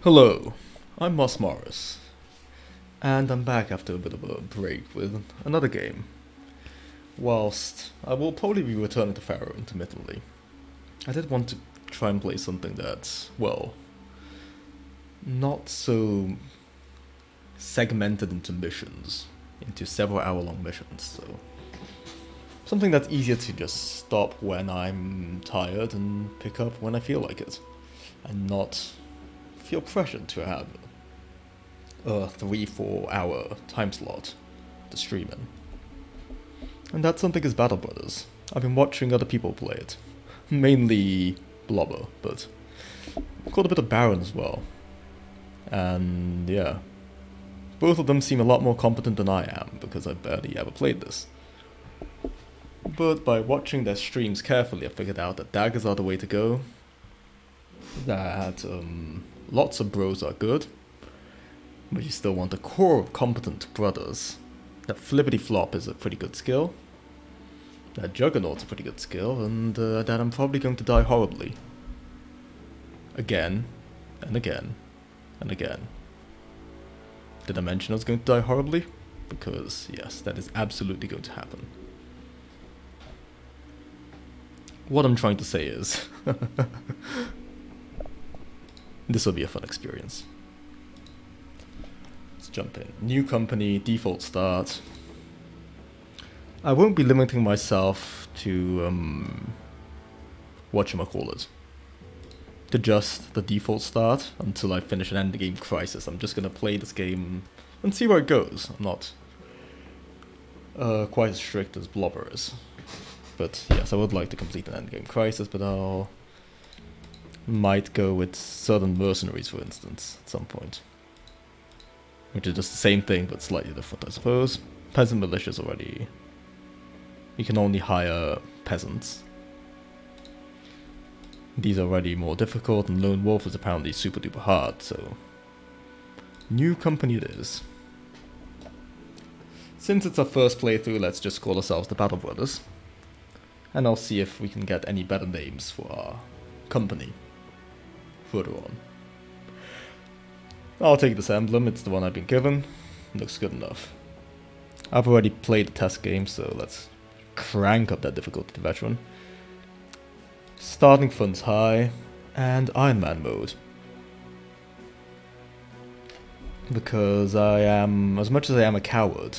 Hello, I'm Moris, and I'm back after a bit of a break with another game. Whilst I will probably be returning to Pharaoh intermittently, I did want to try and play something that's, well, not so segmented into missions, into several hour-long missions, so something that's easier to just stop when I'm tired and pick up when I feel like it, and not feel pressured to have a 3-4 hour time slot to stream in. And that something is Battle Brothers. I've been watching other people play it. Mainly Blobber, but caught a bit of Baron as well. And yeah. Both of them seem a lot more competent than I am, because I barely ever played this. But by watching their streams carefully, I figured out that daggers are the way to go. That lots of bros are good, but you still want a core of competent brothers. That Flippity Flop is a pretty good skill. That Juggernaut's a pretty good skill, and that I'm probably going to die horribly. Again, and again, and again. Did I mention I was going to die horribly? Because, yes, that is absolutely going to happen. What I'm trying to say is, this will be a fun experience. Let's jump in. New company, default start. I won't be limiting myself to, whatchamacallit, to just the default start until I finish an endgame crisis. I'm just gonna play this game and see where it goes. I'm not quite as strict as Blobber is. But yes, I would like to complete an endgame crisis, but I'll might go with Southern Mercenaries, for instance, at some point. Which is just the same thing, but slightly different, I suppose. Peasant militias already. You can only hire peasants. These are already more difficult, and Lone Wolf is apparently super duper hard, so... New company it is. Since it's our first playthrough, let's just call ourselves the Battle Brothers. And I'll see if we can get any better names for our company further on. I'll take this emblem, it's the one I've been given. Looks good enough. I've already played the test game, so let's crank up that difficulty to veteran. Starting funds high, and Iron Man mode. Because I am, as much as I am a coward,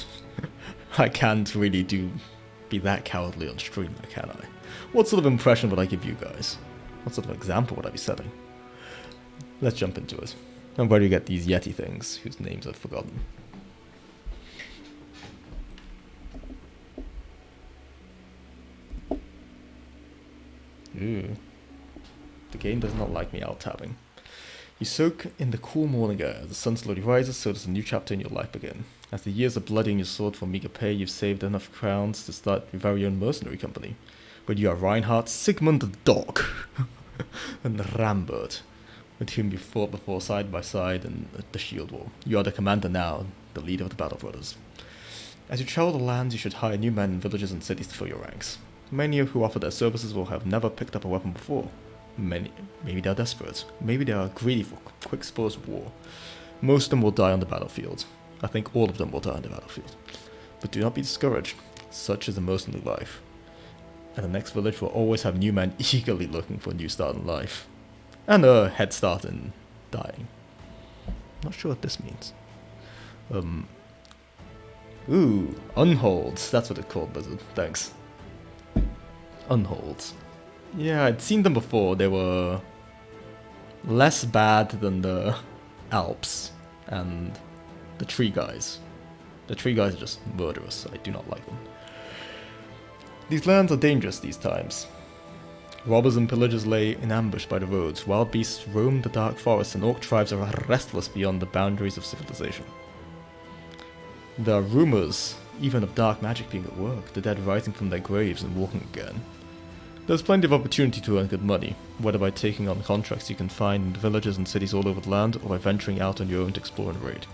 I can't really be that cowardly on stream, can I? What sort of impression would I give you guys? What sort of example would I be setting? Let's jump into it. And where do you get these Yeti things, whose names I've forgotten? Ooh. The game does not like me out-tabbing. You soak in the cool morning air. As the sun slowly rises, so does a new chapter in your life begin. As the years of bloodying your sword for meager pay, you've saved enough crowns to start your very own mercenary company. But you are Reinhardt, Sigmund the Dog, and Rambert, with whom you fought before side by side in the Shield War. You are the commander now, the leader of the Battle Brothers. As you travel the lands, you should hire new men in villages and cities to fill your ranks. Many who offer their services will have never picked up a weapon before. Maybe they are desperate. Maybe they are greedy for quick spoils of war. Most of them will die on the battlefield. I think all of them will die on the battlefield. But do not be discouraged. Such is the mercenary life. And the next village will always have new men eagerly looking for a new start in life. And a head start in dying. Not sure what this means. Ooh, unholds. That's what it's called, Blizzard. Thanks. Unholds. Yeah, I'd seen them before. They were less bad than the Alps and the Tree Guys. The Tree Guys are just murderous. I do not like them. These lands are dangerous these times. Robbers and pillagers lay in ambush by the roads. Wild beasts roam the dark forests, and orc tribes are restless beyond the boundaries of civilization. There are rumors, even of dark magic being at work, the dead rising from their graves and walking again. There's plenty of opportunity to earn good money, whether by taking on contracts you can find in villages and cities all over the land, or by venturing out on your own to explore and raid.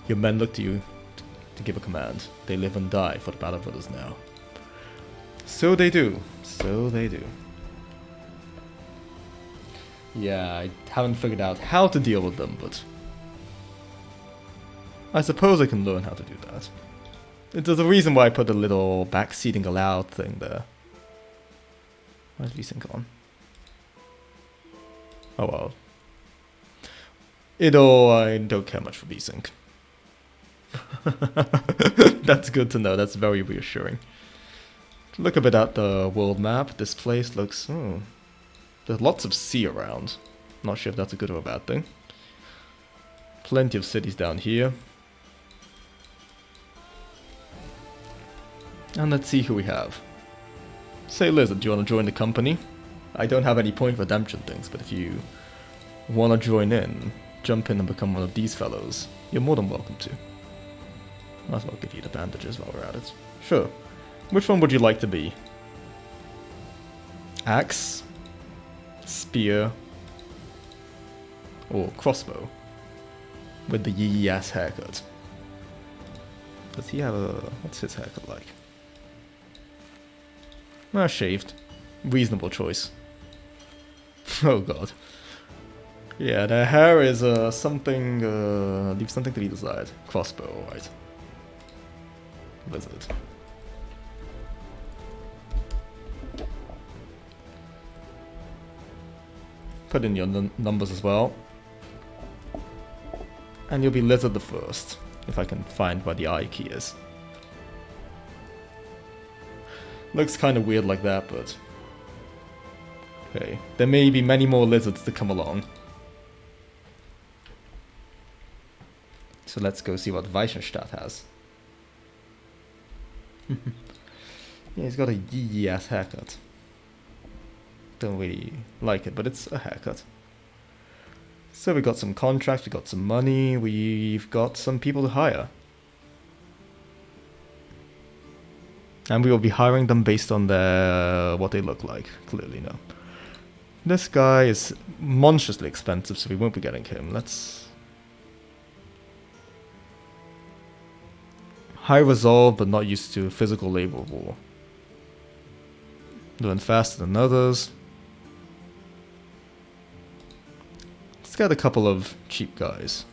Your men look to you to give a command. They live and die for the Battle Brothers now. So they do. So they do. Yeah, I haven't figured out how to deal with them, but I suppose I can learn how to do that. There's a reason why I put the little backseating allowed thing there. Where's VSync on? Oh well. I don't care much for VSync. That's good to know, that's very reassuring. Look a bit at the world map. This place looks... there's lots of sea around. Not sure if that's a good or a bad thing. Plenty of cities down here. And let's see who we have. Say Lizard, do you want to join the company? I don't have any point redemption things, but if you want to join in, jump in and become one of these fellows, you're more than welcome to. Might as well give you the bandages while we're at it. Sure. Which one would you like to be? Axe? Spear? Or crossbow? With the yee-ass haircut. Does he have a... what's his haircut like? Shaved. Reasonable choice. Oh god. Yeah, the hair is something... leaves something to be desired. Crossbow, alright. Lizard. Put in your numbers as well. And you'll be Lizard the first, if I can find where the I key is. Looks kind of weird like that, but... okay, there may be many more lizards to come along. So let's go see what Weichenstadt has. Yeah, he's got a yee-ass haircut. Don't really like it, but it's a haircut. So we got some contracts, we got some money, we've got some people to hire. And we will be hiring them based on their what they look like. Clearly, no. This guy is monstrously expensive, so we won't be getting him. Let's... high resolve, but not used to physical labor war. Doing faster than others. Let's get a couple of cheap guys.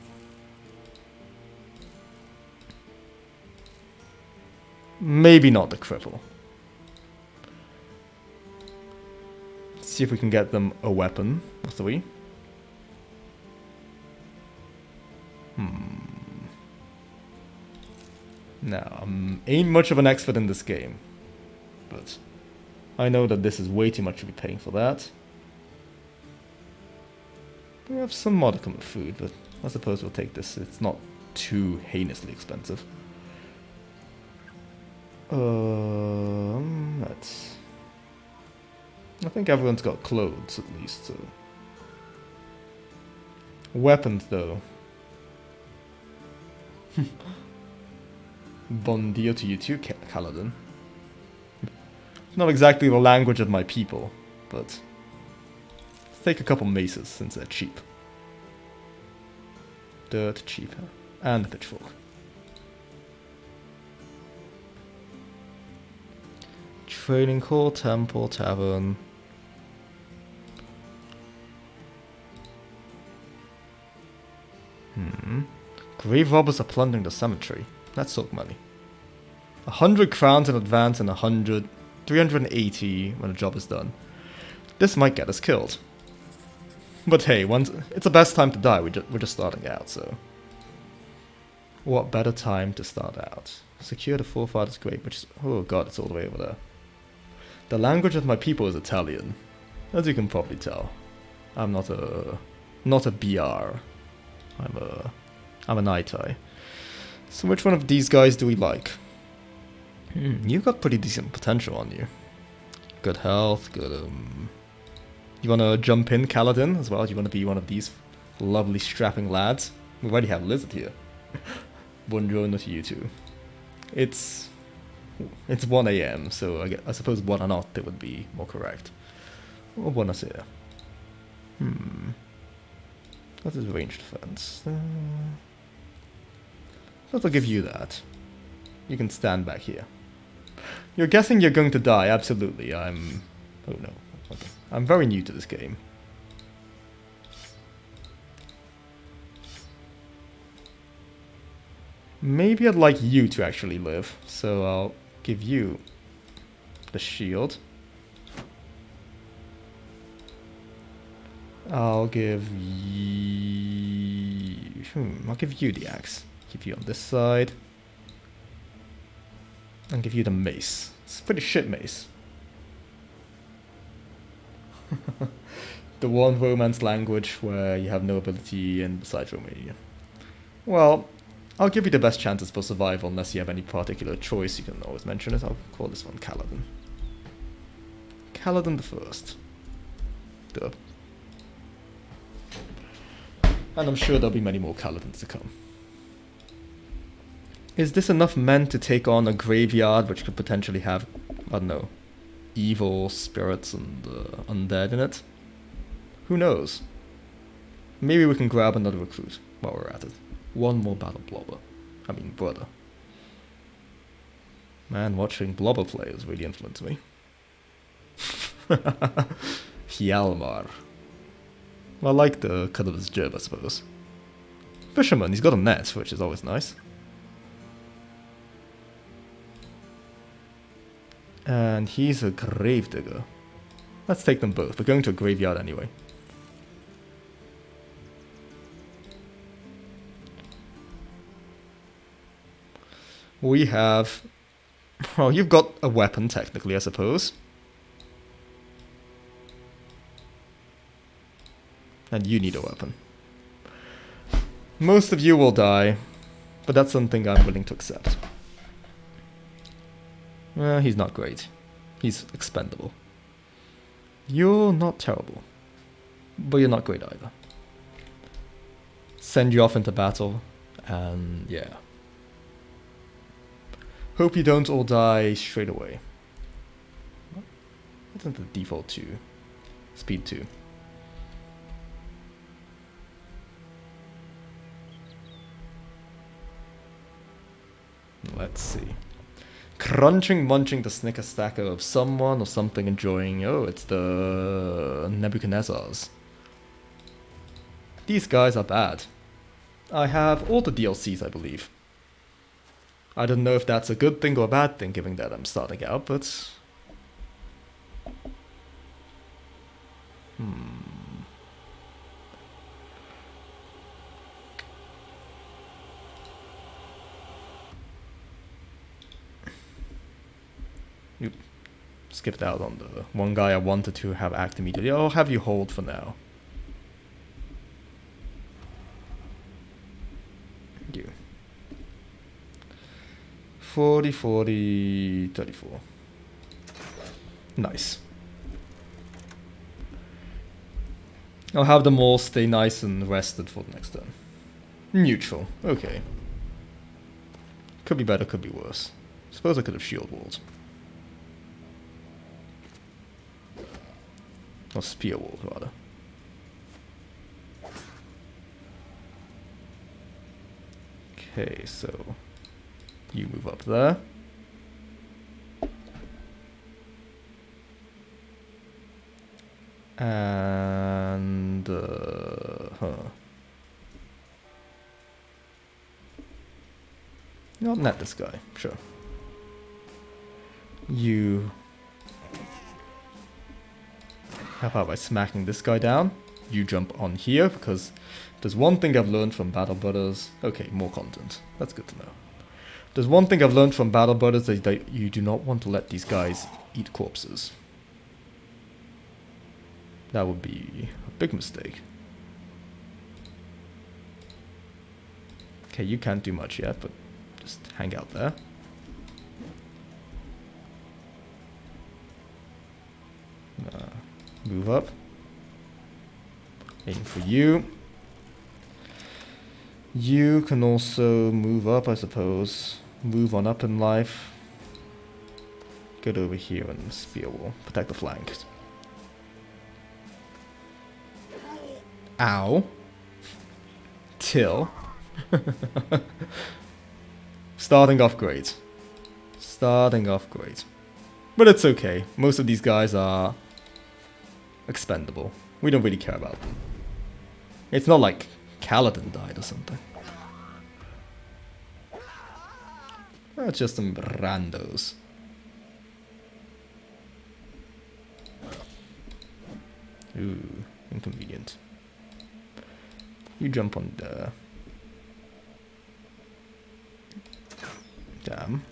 Maybe not the cripple. Let's see if we can get them a weapon. Or 3. Now, ain't much of an expert in this game. But I know that this is way too much to be paying for that. We have some modicum of food, but I suppose we'll take this. It's not too heinously expensive. Let's... I think everyone's got clothes, at least, so... weapons, though. Bon dia to you too, Kaladin. Not exactly the language of my people, but... let's take a couple maces, since they're cheap. Dirt, cheap, and a pitchfork. Trading hall, temple, tavern. Grave robbers are plundering the cemetery. That's silk money. 100 crowns in advance and 380 when the job is done. This might get us killed. But hey, it's the best time to die. We're just starting out, so... what better time to start out? Secure the forefathers' grave, which is... oh god, it's all the way over there. The language of my people is Italian, as you can probably tell. I'm not a BR. I'm an Itai. So which one of these guys do we like? You've got pretty decent potential on you. Good health, good You wanna jump in, Kaladin, as well? Do you wanna be one of these lovely strapping lads? We already have Lizard here. Buongiorno to you two. It's 1 AM, so I suppose buonanotte would be more correct. Or buonasera. That is ranged defense. I'll give you that. You can stand back here. You're guessing you're going to die, absolutely. Oh no. Okay. I'm very new to this game. Maybe I'd like you to actually live, so I'll give you the shield. I'll give you... I'll give you the axe. Keep you on this side. And give you the mace. It's a pretty shit mace. The one Romance language where you have no ability in besides Romanian. Well, I'll give you the best chances for survival unless you have any particular choice. You can always mention it. I'll call this one Kaladin. Kaladin the First. Duh. And I'm sure there'll be many more Kaladins to come. Is this enough men to take on a graveyard which could potentially have, I don't know, evil spirits and undead in it? Who knows? Maybe we can grab another recruit while we're at it. One more battle blobber. I mean, brother. Man, watching blobber players really influenced me. Hjalmar. I like the cut of his jib, I suppose. Fisherman, he's got a net, which is always nice. And he's a gravedigger. Let's take them both. We're going to a graveyard anyway. We have... Well, you've got a weapon, technically, I suppose. And you need a weapon. Most of you will die, but that's something I'm willing to accept. He's not great. He's expendable. You're not terrible, but you're not great either. Send you off into battle, and yeah. Hope you don't all die straight away. Isn't the default 2? Speed 2. Let's see. Crunching, munching the snicker stacker of someone or something enjoying. Oh, it's the Nebuchadnezzars. These guys are bad. I have all the DLCs, I believe. I don't know if that's a good thing or a bad thing, given that I'm starting out, but... You skipped out on the one guy I wanted to have act immediately. I'll have you hold for now. Thank you. 40, 40, 34. Nice. I'll have them all stay nice and rested for the next turn. Neutral. Okay. Could be better, could be worse. Suppose I could have shield walled. Or spear walled, rather. Okay, so... You move up there. And... Not net this guy, sure. You... How about by smacking this guy down? You jump on here, because there's one thing I've learned from Battle Brothers. Okay, more content. That's good to know. There's one thing I've learned from Battle Brothers is that you do not want to let these guys eat corpses. That would be a big mistake. Okay, you can't do much yet, but just hang out there. Move up. Aim for you. You can also move up, I suppose. Move on up in life. Get over here and spear wall. Protect the flank. Ow. Till. Starting off great. Starting off great. But it's okay. Most of these guys are expendable. We don't really care about them. It's not like Kaladin died or something. That's just some randos. Ooh, inconvenient. You jump on the... Damn.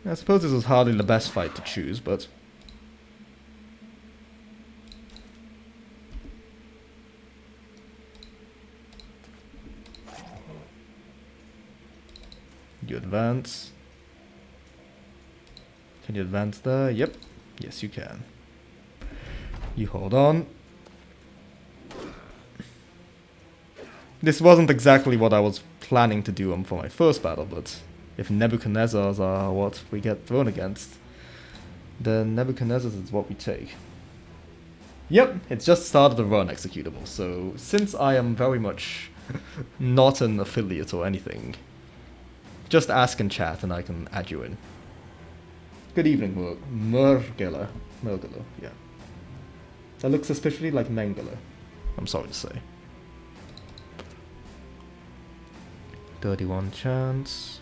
I suppose this was hardly the best fight to choose, but... You advance. Can you advance there? Yep. Yes, you can. You hold on. This wasn't exactly what I was planning to do for my first battle, but if Nebuchadnezzars are what we get thrown against, then Nebuchadnezzars is what we take. Yep, it's just started the run executable, so since I am very much not an affiliate or anything, just ask in chat and I can add you in. Good evening, Murgela. Murgela, yeah. That looks suspiciously like Mengele, I'm sorry to say. 31 chance.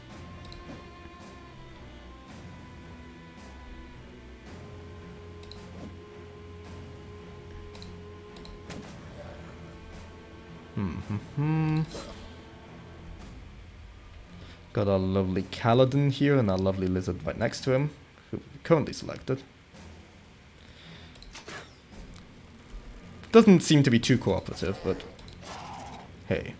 Got our lovely Kaladin here and our lovely lizard right next to him, who we currently selected. Doesn't seem to be too cooperative, but hey.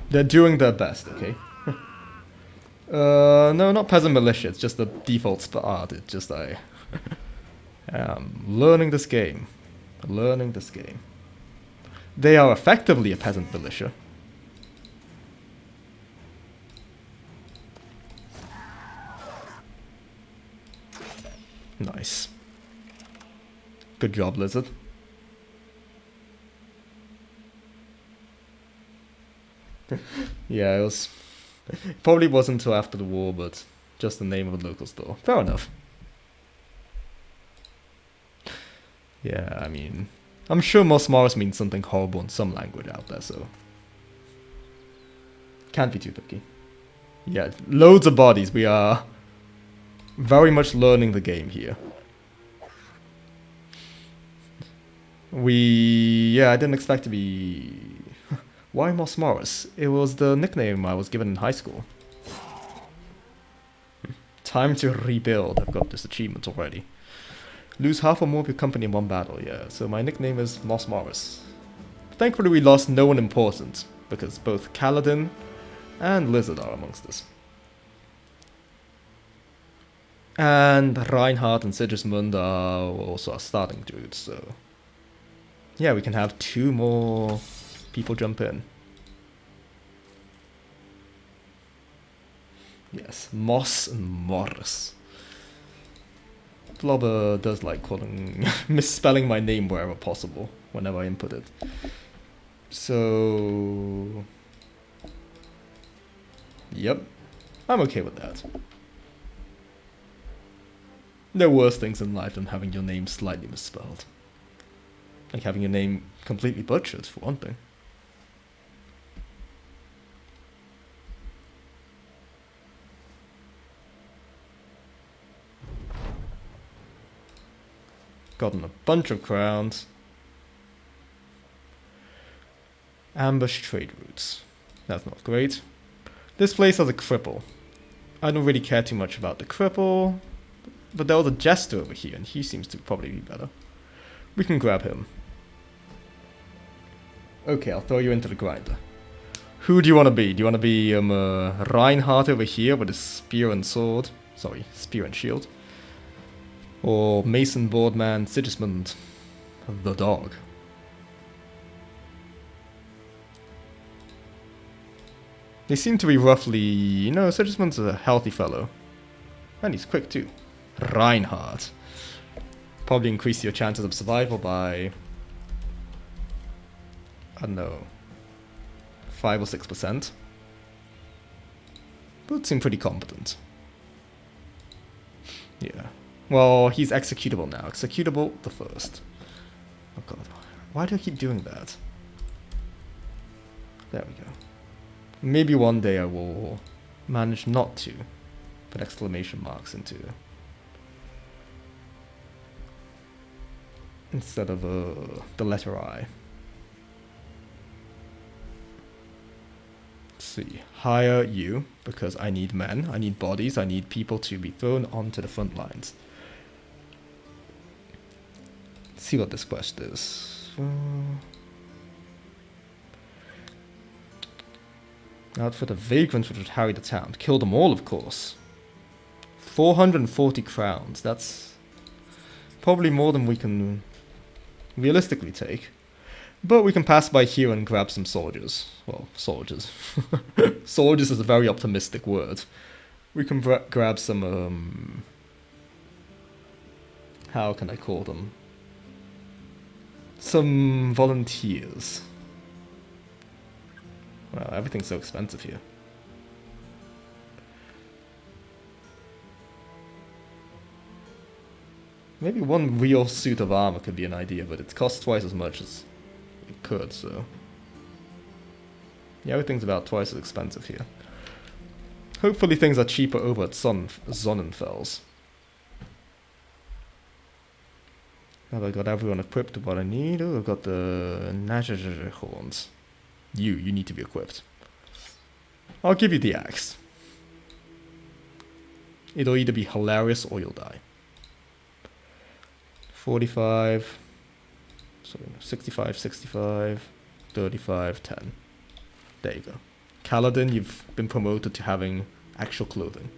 They're doing their best, okay? No, not Peasant Militia, it's just the default start. It's just I am learning this game. Learning this game. They are effectively a Peasant Militia. Nice. Good job, Lizard. Yeah, it was... Probably wasn't until after the war, but just the name of a local store. Fair enough. Yeah, I mean... I'm sure Moris means something horrible in some language out there, so... Can't be too picky. Yeah, loads of bodies. We are... very much learning the game here. Yeah, I didn't expect to be... Why Moris? It was the nickname I was given in high school. Time to rebuild. I've got this achievement already. Lose half or more of your company in one battle, yeah. So my nickname is Moris. Thankfully we lost no one important, because both Kaladin and Lizard are amongst us. And Reinhardt and Sigismund are also our starting dudes, so... Yeah, we can have 2 more people jump in. Yes, Moss and Moris. Blobber does like misspelling my name wherever possible, whenever I input it. So... Yep, I'm okay with that. There are worse things in life than having your name slightly misspelled. Like having your name completely butchered, for one thing. Gotten a bunch of crowns. Ambush trade routes. That's not great. This place has a cripple. I don't really care too much about the cripple, but there was a jester over here, and he seems to probably be better. We can grab him. Okay, I'll throw you into the grinder. Who do you want to be? Do you want to be Reinhardt over here with his spear and sword? Sorry, spear and shield. Or Mason Boardman Sigismund, the dog. They seem to be roughly... You know, Sigismund's a healthy fellow. And he's quick too. Reinhardt. Probably increase your chances of survival by... I don't know... 5 or 6%. But seem pretty competent. Yeah. Well, he's executable now. Executable the first. Why do I keep doing that? There we go. Maybe one day I will manage not to put exclamation marks into instead of the letter I. Let's see. Hire you, because I need men, I need bodies, I need people to be thrown onto the front lines. Let's see what this quest is. Out for the vagrants which would harry the town. Kill them all, of course. 440 crowns. That's probably more than we can realistically take. But we can pass by here and grab some soldiers. Well, soldiers. Soldiers is a very optimistic word. We can grab some, how can I call them? Some volunteers. Wow, everything's so expensive here. Maybe one real suit of armor could be an idea, but it costs twice as much as it could, so... yeah, everything's about twice as expensive here. Hopefully things are cheaper over at Sonnenfels. Now I got everyone equipped with what I need. Oh, I've got the Najajaja horns. You need to be equipped. I'll give you the axe. It'll either be hilarious or you'll die. 45, sorry, 65, 65, 35, 10. There you go. Kaladin, you've been promoted to having actual clothing.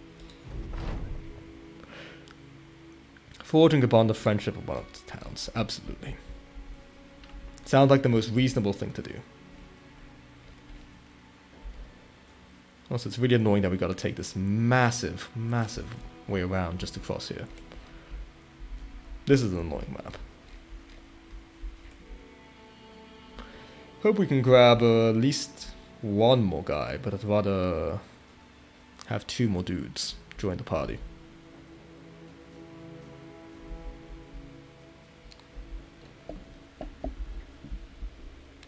Forging a bond of friendship with one of the towns. Absolutely. Sounds like the most reasonable thing to do. Also, it's really annoying that we gotta take this massive, massive way around just to cross here. This is an annoying map. Hope we can grab at least one more guy, but I'd rather have 2 more dudes join the party.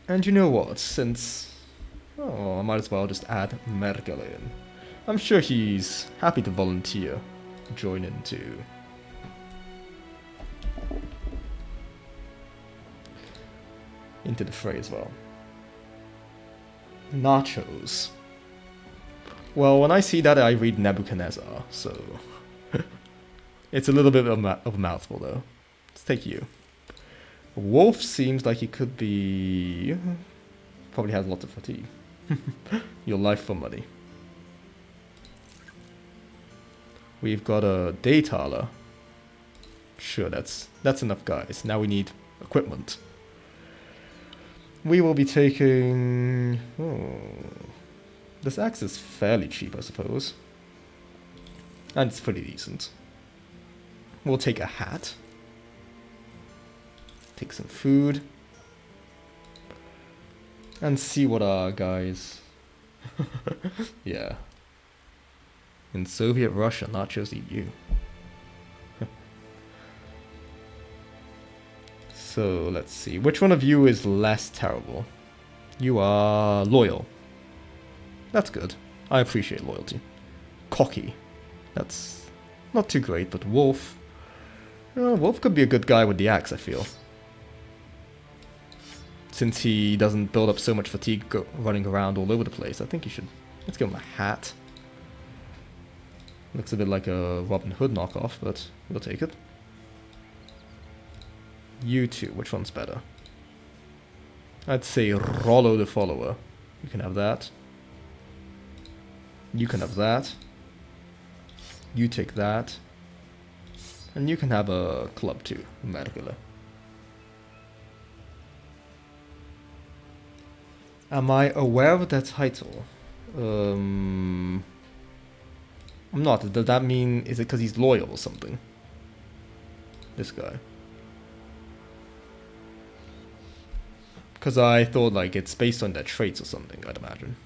And you know what, since... oh, I might as well just add Merkele in. I'm sure he's happy to volunteer, join into the fray as well. Nachos. Well, when I see that, I read Nebuchadnezzar, so... it's a little bit of a mouthful, though. Let's take you. Wolf seems like he could be... probably has lots of fatigue. Your life for money. We've got a Daytaler. Sure, that's enough guys. Now we need equipment. We will be taking... oh, this axe is fairly cheap, I suppose. And it's pretty decent. We'll take a hat. Take some food. And see what our guys... yeah. In Soviet Russia, nachos eat you. So, let's see. Which one of you is less terrible? You are loyal. That's good. I appreciate loyalty. Cocky. That's not too great, but Wolf... Wolf could be a good guy with the axe, I feel. Since he doesn't build up so much fatigue running around all over the place, I think he should... let's give him a hat. Looks a bit like a Robin Hood knockoff, but we'll take it. You two, which one's better? I'd say Rollo the Follower. You can have that. You can have that. You take that. And you can have a club too, Merkele. Am I aware of that title? I'm not. Does that mean... is it because he's loyal or something? This guy. Because I thought like it's based on their traits or something, I'd imagine.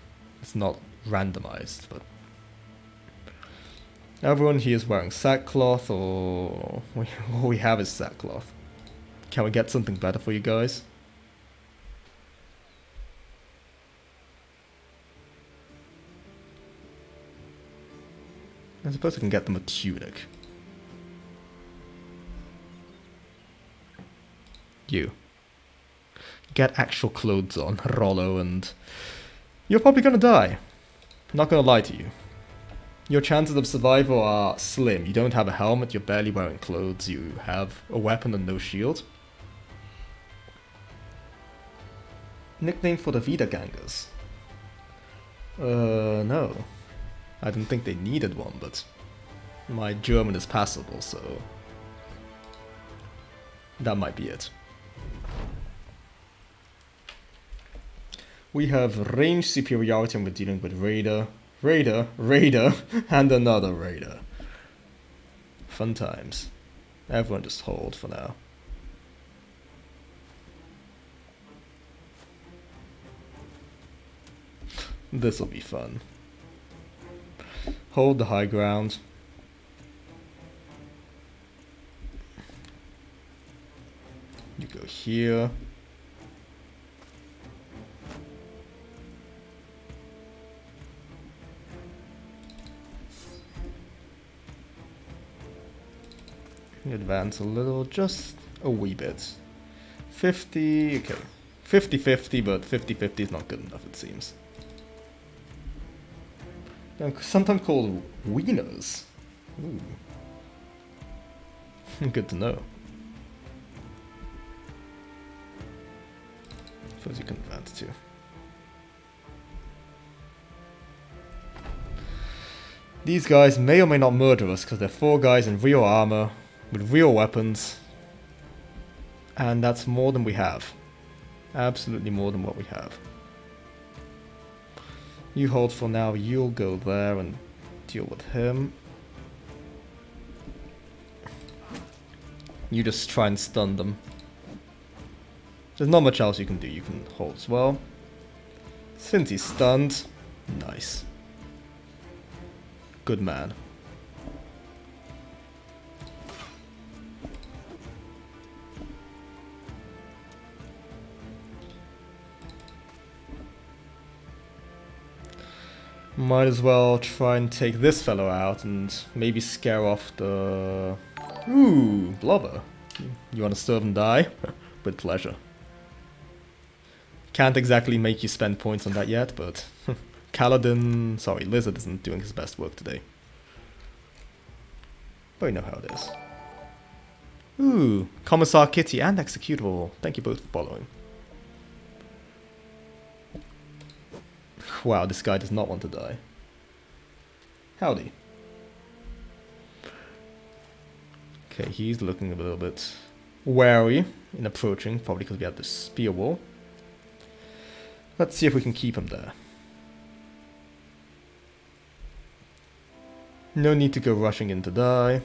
It's not randomized, but... everyone here is wearing sackcloth, or... all we have is sackcloth. Can we get something better for you guys? I suppose I can get them a tunic. You. Get actual clothes on, Rollo, and you're probably gonna die. Not gonna lie to you. Your chances of survival are slim. You don't have a helmet, you're barely wearing clothes, you have a weapon and no shield. Nickname for the Wiedergangers. No. I didn't think they needed one, but my German is passable, so that might be it. We have range superiority and we're dealing with Raider, and another Raider. Fun times. Everyone just hold for now. This'll be fun. Hold the high ground. You go here. Advance a little, just a wee bit. 50, okay. 50-50, but 50-50 is not good enough, it seems. They're sometimes called wieners. Ooh. Good to know. Suppose you can advance too. These guys may or may not murder us because they're 4 guys in real armor with real weapons, and that's more than we have. Absolutely more than what we have. You hold for now, you'll go there and deal with him. You just try and stun them. There's not much else you can do, you can hold as well. Since he's stunned, nice. Good man. Might as well try and take this fellow out and maybe scare off the... Ooh, Blubber. You want to serve and die? With pleasure. Can't exactly make you spend points on that yet, but... Lizard isn't doing his best work today. But you know how it is. Ooh, Commissar Kitty and Executable. Thank you both for following. Wow, this guy does not want to die. Howdy. Okay, he's looking a little bit wary in approaching, probably because we have this spear wall. Let's see if we can keep him there. No need to go rushing in to die.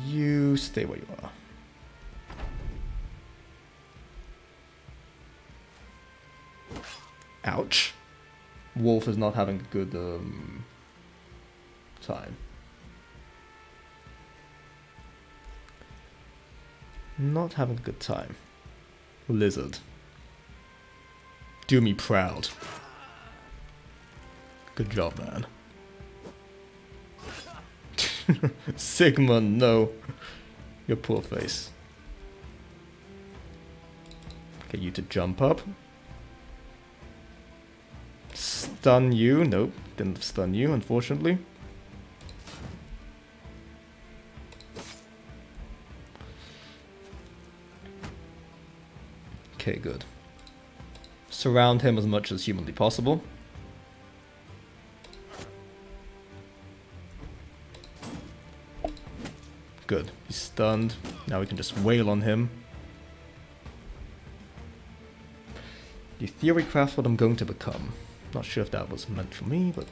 You stay where you are. Ouch. Wolf is not having a good time. Not having a good time. Lizard. Do me proud. Good job, man. Sigma, no. Your poor face. Get you to jump up. Stun you. Nope, didn't stun you, unfortunately. Okay, good. Surround him as much as humanly possible. Good. He's stunned. Now we can just wail on him. The theory craft what I'm going to become. Not sure if that was meant for me, but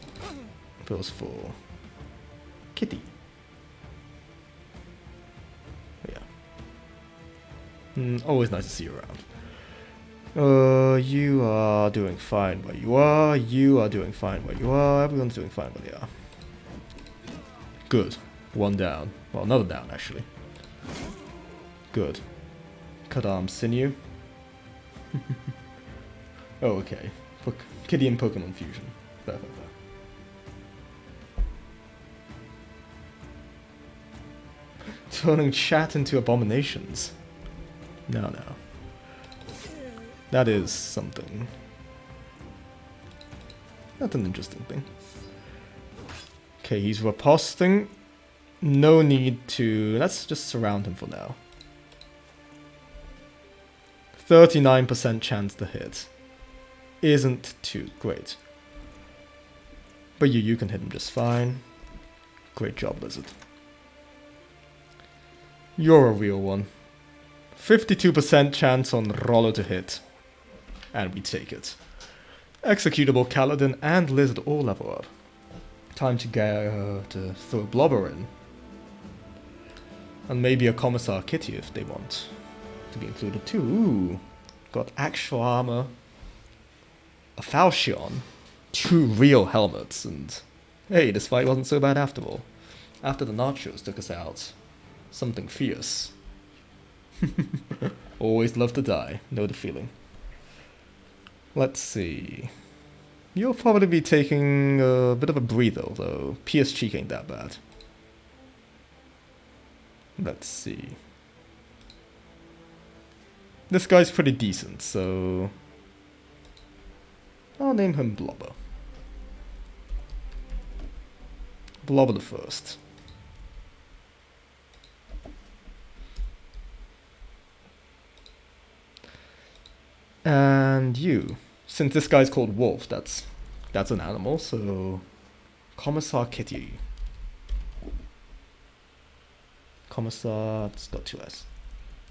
it was for Kitty. Yeah. Always nice to see you around. You are doing fine where you are. You are doing fine where you are. Everyone's doing fine where they are. Good. One down. Well, another down, actually. Good. Cut arm sinew. Oh, okay. Kitty and Pokemon fusion. Fair, fair, fair. Turning chat into abominations. No. That is something. That's an interesting thing. Okay, he's riposting. No need to... Let's just surround him for now. 39% chance to hit. Isn't too great. But you can hit him just fine. Great job, Lizard. You're a real one. 52% chance on Rollo to hit. And we take it. Executable Kaladin and Lizard all level up. Time to get to throw Blobber in. And maybe a Commissar Kitty if they want to be included too. Ooh, got actual armor. A Falchion. 2 real helmets. And hey, this fight wasn't so bad after all. After the nachos took us out. Something fierce. Always love to die. Know the feeling. Let's see. You'll probably be taking a bit of a breather, though. PS Cheek ain't that bad. Let's see. This guy's pretty decent, so... I'll name him Blobber. Blobber the First. And you. Since this guy's called Wolf, that's an animal, so... Commissar Kitty. Commissar... It's got 2 S.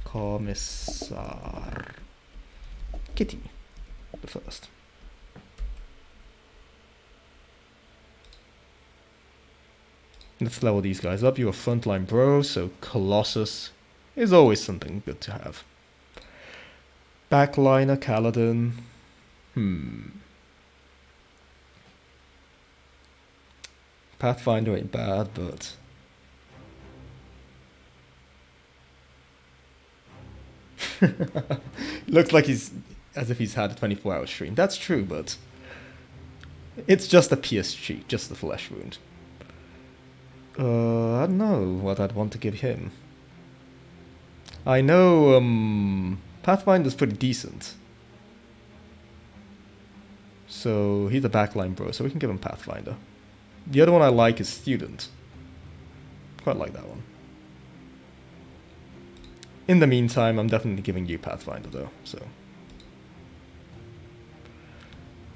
Commissar... Kitty. The First. Let's level these guys up. You're a frontline bro, so Colossus is always something good to have. Backliner Kaladin. Pathfinder ain't bad, but... Looks like he's... as if he's had a 24-hour stream. That's true, but... It's just a PS cheek, just the flesh wound. I don't know what I'd want to give him. I know, Pathfinder's pretty decent. So, he's a backline bro, so we can give him Pathfinder. The other one I like is Student. Quite like that one. In the meantime, I'm definitely giving you Pathfinder though, so...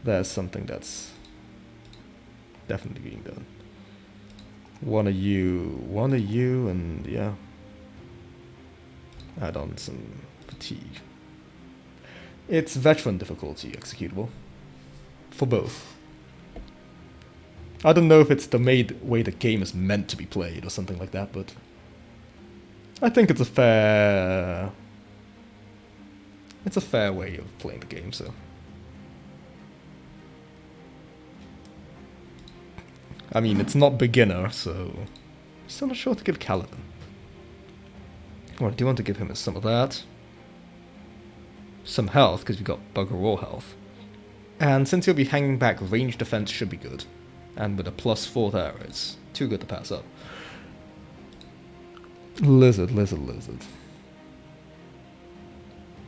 There's something that's definitely being done. One of you, and yeah. Add on some fatigue. It's veteran difficulty executable. For both. I don't know if it's the way the game is meant to be played or something like that, but I think it's a fair way of playing the game, so. I mean, it's not beginner, so still not sure what to give Kaladin. Well, I do want to give him some of that. Some health, because we've got bugger all health. And since he'll be hanging back, range defense should be good. And with a +4 there, it's too good to pass up. Lizard.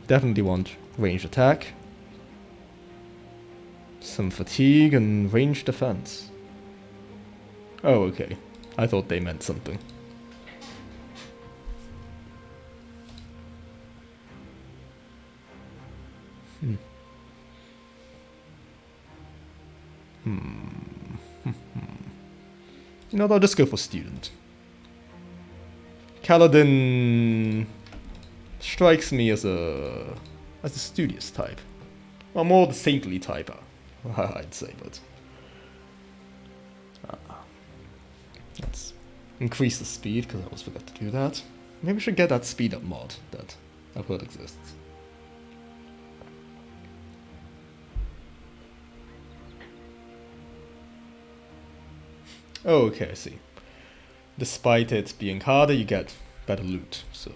Definitely want ranged attack. Some fatigue and range defense. Oh, okay. I thought they meant something. You know, I'll just go for Student. Kaladin strikes me as a studious type. Well, more the saintly type, I'd say, but... let's increase the speed, because I always forgot to do that. Maybe we should get that speed up mod that I've heard exists. Oh, okay, I see. Despite it being harder, you get better loot, so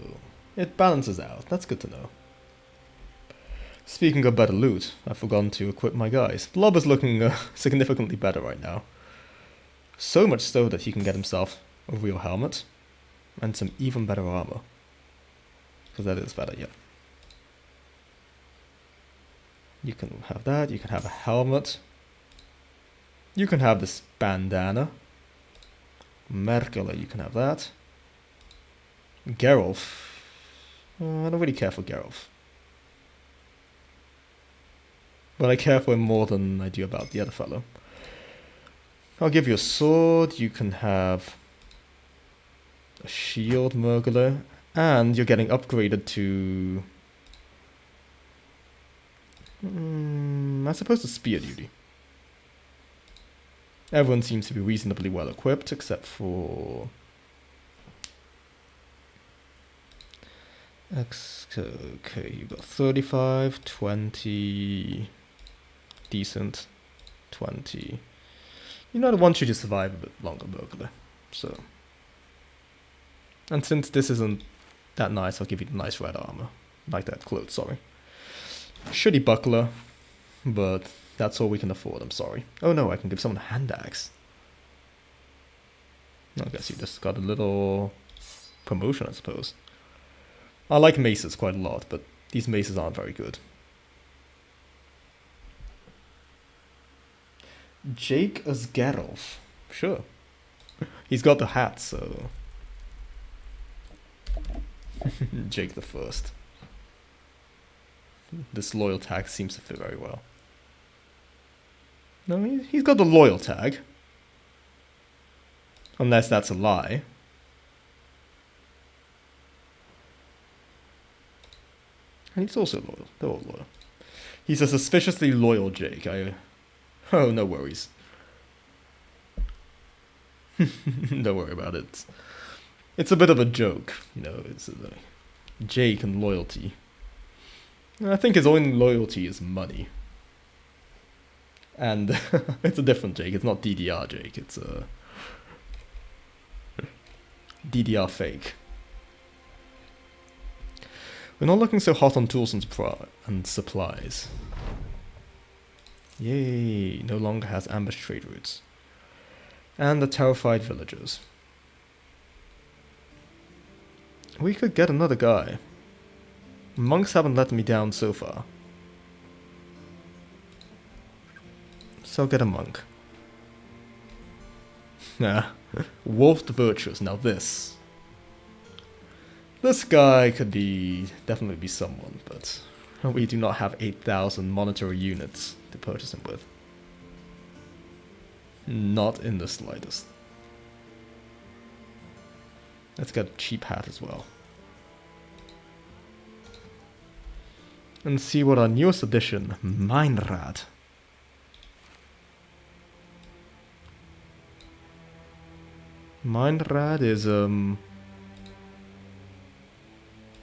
it balances out. That's good to know. Speaking of better loot, I've forgotten to equip my guys. Blob is looking significantly better right now. So much so that he can get himself a real helmet and some even better armor. Because that is better, yeah. You can have that, you can have a helmet. You can have this bandana. Merkele, you can have that. Geralt. I don't really care for Geralt. But I care for him more than I do about the other fellow. I'll give you a sword, you can have a shield, Merkele, and you're getting upgraded to... I suppose the spear duty. Everyone seems to be reasonably well equipped, except for... Okay, you got 35, 20... Decent, 20... You know, I want you to survive a bit longer, Merkele. So... And since this isn't that nice, I'll give you the nice red armor. Like that clothes, sorry. Shitty buckler, but that's all we can afford, I'm sorry. Oh no, I can give someone a hand axe. I guess you just got a little promotion, I suppose. I like maces quite a lot, but these maces aren't very good. Jake as Geralt. Sure. He's got the hat, so... Jake the First. This loyal tag seems to fit very well. No, he's got the loyal tag. Unless that's a lie. And he's also loyal. They're all loyal. He's a suspiciously loyal Jake. Oh, no worries. Don't worry about it. It's a bit of a joke, you know, it's Jake and loyalty. I think his only loyalty is money. And it's a different Jake, it's not DDR Jake, it's a DDR fake. We're not looking so hot on tools and supplies. Yay, no longer has ambush trade routes. And the terrified villagers. We could get another guy. Monks haven't let me down so far. So get a monk. Nah, Wolf the Virtuous, now this. This guy could definitely be someone, but we do not have 8,000 monetary units to purchase him with. Not in the slightest. Let's get a cheap hat as well. And see what our newest addition, Meinrad. Meinrad is,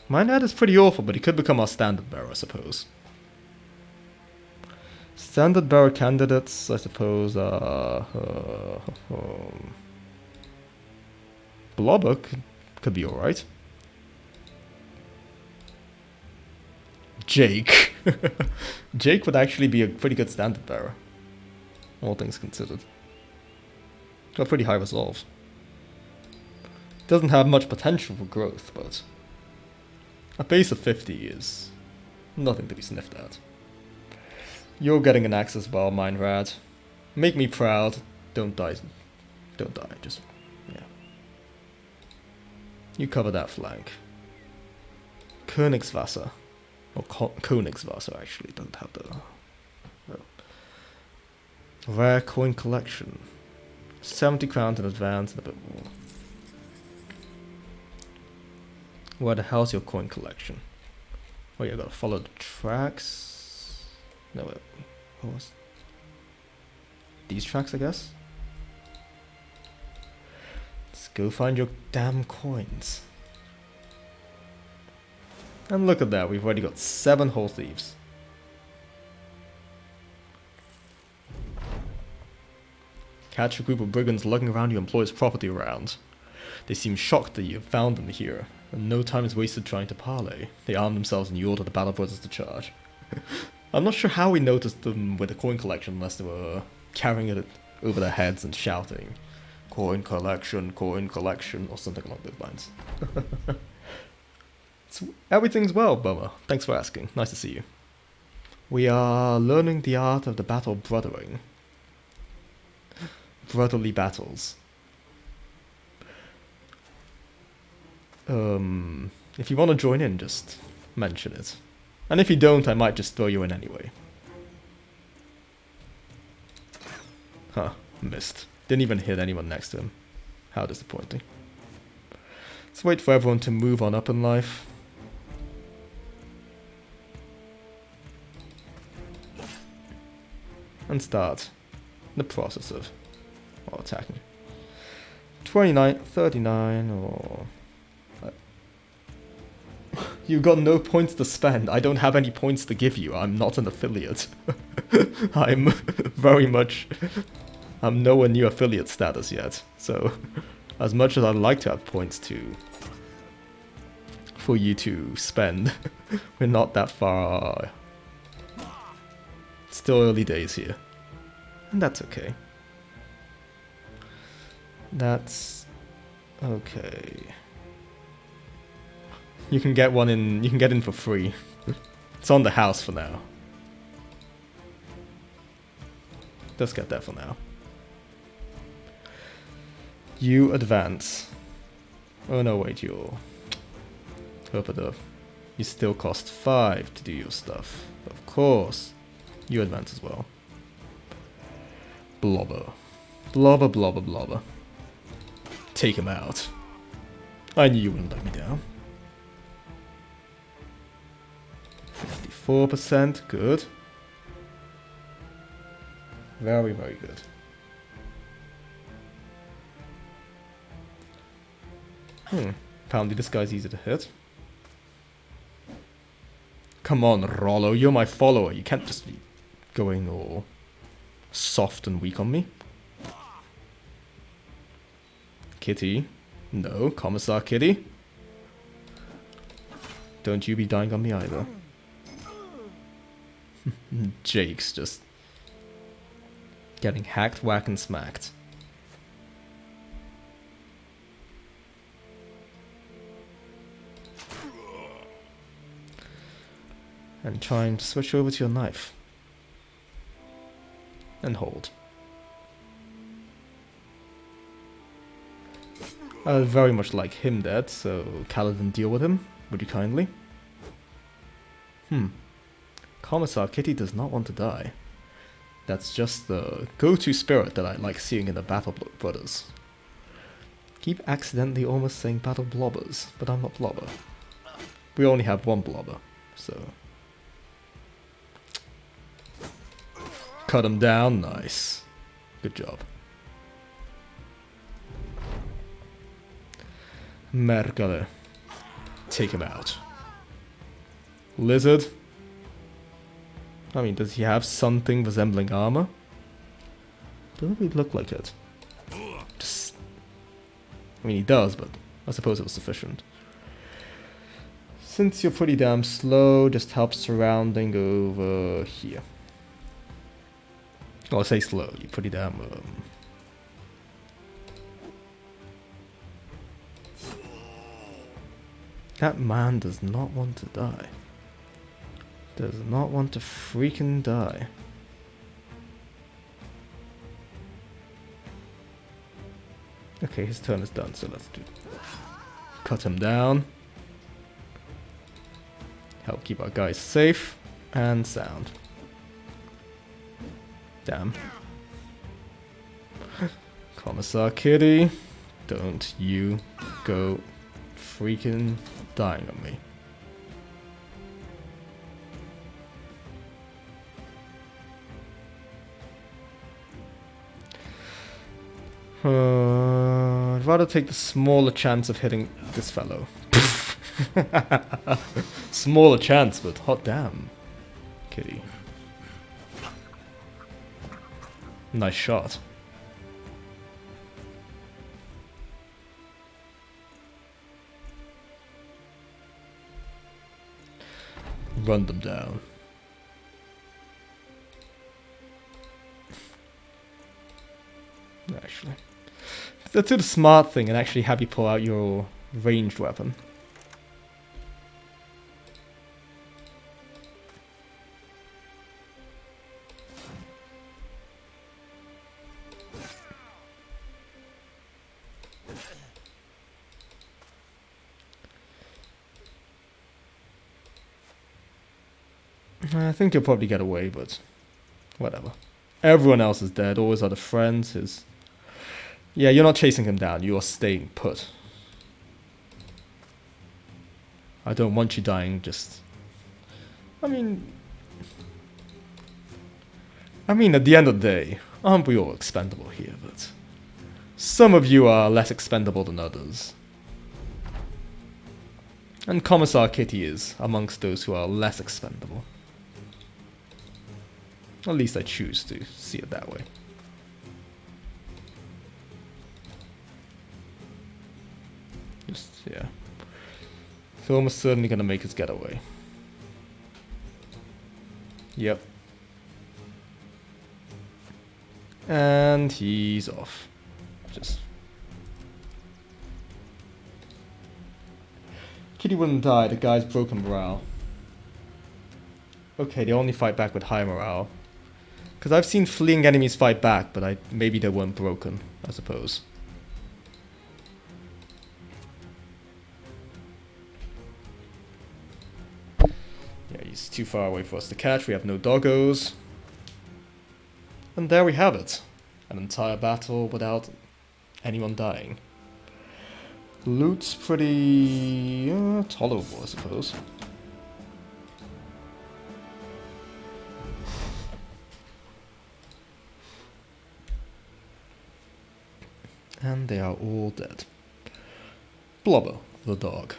Meinrad is pretty awful, but he could become our standard bearer, I suppose. Standard bearer candidates, I suppose, are... Blobber could be alright. Jake. Jake would actually be a pretty good standard bearer. All things considered. Got pretty high resolve. Doesn't have much potential for growth, but... a base of 50 is nothing to be sniffed at. You're getting an axe as well, Meinrad. Make me proud. Don't die. Don't die, just... yeah. You cover that flank. Königswasser. Or Königswasser, actually. Doesn't have the... no. Rare coin collection. 70 crowns in advance and a bit more. Where the hell's your coin collection? Oh yeah, I gotta follow the tracks. No, wait. What was... these tracks, I guess? Let's go find your damn coins. And look at that, we've already got 7 whole thieves. Catch a group of brigands lugging around your employer's property around. They seem shocked that you have found them here, and no time is wasted trying to parley. They arm themselves and you order the battle brothers to charge. I'm not sure how we noticed them with the coin collection unless they were carrying it over their heads and shouting, coin collection, or something along those lines. Everything's well, Bummer. Thanks for asking. Nice to see you. We are learning the art of the battle brothering. Brotherly battles. If you want to join in, just mention it. And if you don't, I might just throw you in anyway. Huh, missed. Didn't even hit anyone next to him. How disappointing. Let's wait for everyone to move on up in life. And start the process of attacking. 29, 39, or... You got no points to spend. I don't have any points to give you. I'm not an affiliate. I'm nowhere near affiliate status yet. So, as much as I'd like to have points for you to spend, we're not that far. Still early days here. And that's okay. That's okay. You can get one in. You can get in for free. It's on the house for now. Let's get that for now. You advance. Oh no, wait, you're... You still cost 5 to do your stuff. Of course. You advance as well. Blobber. Blobber, blobber, blobber. Take him out. I knew you wouldn't let me down. 54%, good. Very, very good. Apparently this guy's easy to hit. Come on, Rollo, you're my follower. You can't just be going all soft and weak on me. Kitty. No, Commissar Kitty. Don't you be dying on me either. Jake's just getting hacked, whacked, and smacked. And trying to switch over to your knife. And hold. I very much like him dead, so Kaladin deal with him. Would you kindly? Commissar Kitty does not want to die. That's just the go-to spirit that I like seeing in the Battle Brothers. Keep accidentally almost saying Battle Blobbers, but I'm not Blobber. We only have one Blobber, so... Cut him down, nice. Good job. Merkale. Take him out. Lizard. I mean, does he have something resembling armor? Doesn't really look like it. Just... I mean, he does, but I suppose it was sufficient. Since you're pretty damn slow, just help surrounding over here. Oh, I say slow, you're pretty damn... That man does not want to die. Does not want to freaking die. Okay, his turn is done, so let's do... Cut him down. Help keep our guys safe and sound. Damn. Commissar Kitty, don't you go freaking dying on me. I'd rather take the smaller chance of hitting this fellow. Smaller chance, but hot damn. Kitty. Nice shot. Run them down. actually. Let's do the smart thing and actually have you pull out your ranged weapon. I think you'll probably get away, but whatever. Everyone else is dead. All his other friends. Yeah, you're not chasing him down. You are staying put. I don't want you dying. Just. I mean, at the end of the day, aren't we all expendable here? But some of you are less expendable than others. And Commissar Kitty is amongst those who are less expendable. At least I choose to see it that way. Just, yeah. So almost certainly gonna make his getaway. Yep. And he's off. Just. Kitty wouldn't die, the guy's broken morale. Okay, they only fight back with high morale. Because I've seen fleeing enemies fight back, but maybe they weren't broken, I suppose. Yeah, he's too far away for us to catch. We have no doggos. And there we have it. An entire battle without anyone dying. Loot's pretty tolerable, I suppose. And they are all dead. Blubber, the dog.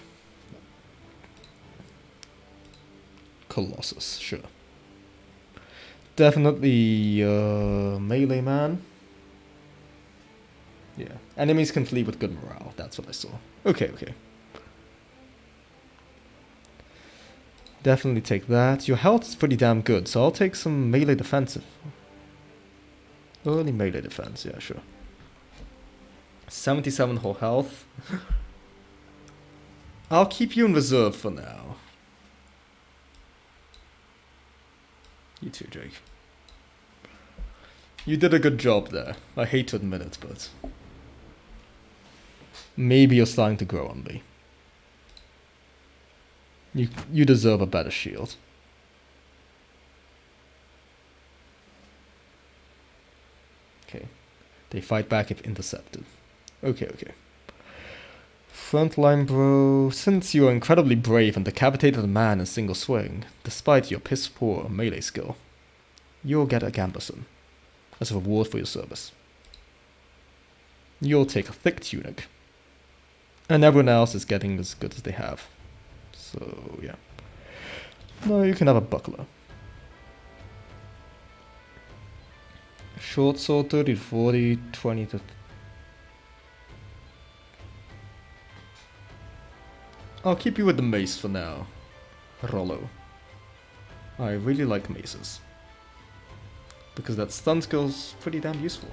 Colossus, sure. Definitely melee man. Yeah. Enemies can flee with good morale. That's what I saw. Okay. Definitely take that. Your health is pretty damn good, so I'll take some melee defensive. Early melee defense, yeah, sure. 77 whole health. I'll keep you in reserve for now. You too, Jake. You did a good job there. I hate to admit it, but maybe you're starting to grow on me. You deserve a better shield. Okay. They fight back if intercepted. Okay. Frontline bro, since you are incredibly brave and decapitated a man in single swing, despite your piss poor melee skill, you'll get a gambeson as a reward for your service. You'll take a thick tunic, and everyone else is getting as good as they have. So yeah. No, you can have a buckler. Short sword 30 to 40, 20 to... I'll keep you with the mace for now, Rollo. I really like maces. Because that stun skill's pretty damn useful.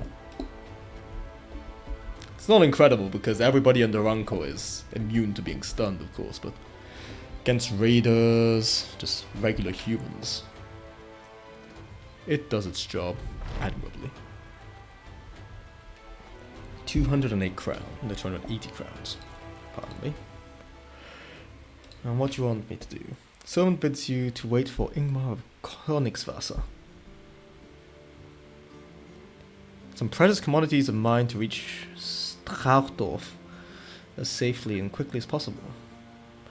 It's not incredible because everybody and their uncle is immune to being stunned, of course, but against raiders, just regular humans, it does its job admirably. 208 crowns, no, 280 crowns, pardon me. And what do you want me to do? Someone bids you to wait for Ingmar of Königswasser. Some precious commodities of mine to reach Strauchdorf as safely and quickly as possible.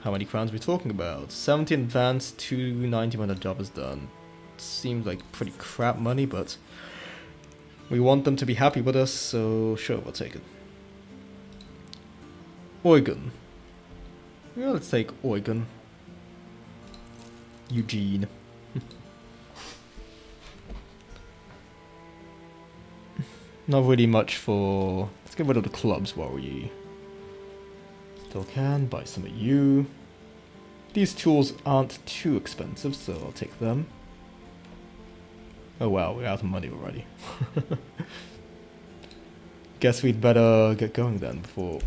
How many crowns are we talking about? 70 in advance, 290 when the job is done. Seems like pretty crap money, but we want them to be happy with us, so sure, we'll take it. Eugen. Yeah, let's take Eugen. Eugene. Not really much for... Let's get rid of the clubs while we still can. Buy some of you. These tools aren't too expensive, so I'll take them. Oh wow, we're out of money already. Guess we'd better get going then before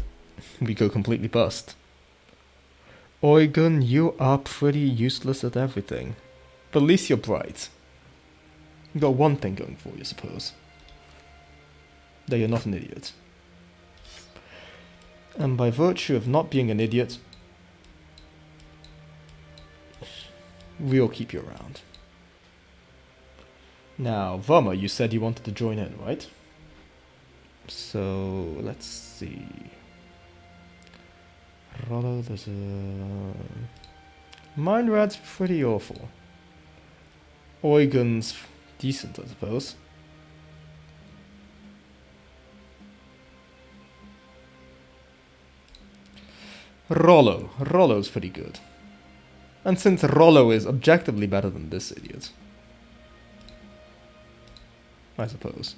we go completely bust. Eugen, you are pretty useless at everything. But at least you're bright. You got one thing going for you, I suppose. That you're not an idiot. And by virtue of not being an idiot, we'll keep you around. Now, Vama, you said you wanted to join in, right? So, let's see. Rollo, there's a... Mind Rat's pretty awful. Eugen's decent, I suppose. Rollo's pretty good. And since Rollo is objectively better than this idiot, I suppose.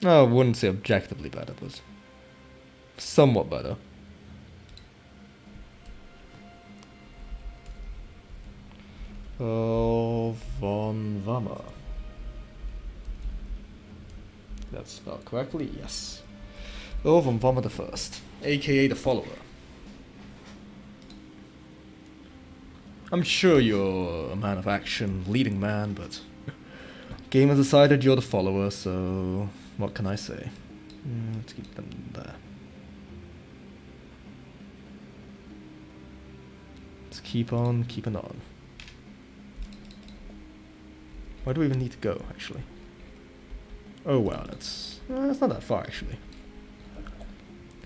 No, I wouldn't say objectively better, but somewhat better. Oh, von Vama. That's spelled correctly, yes. Oh, von Vama the First, aka the Follower. I'm sure you're a man of action, leading man, but game has decided you're the follower, so what can I say? Let's keep them there. Let's keep on keeping on. Where do we even need to go, actually? Oh wow, that's not that far, actually.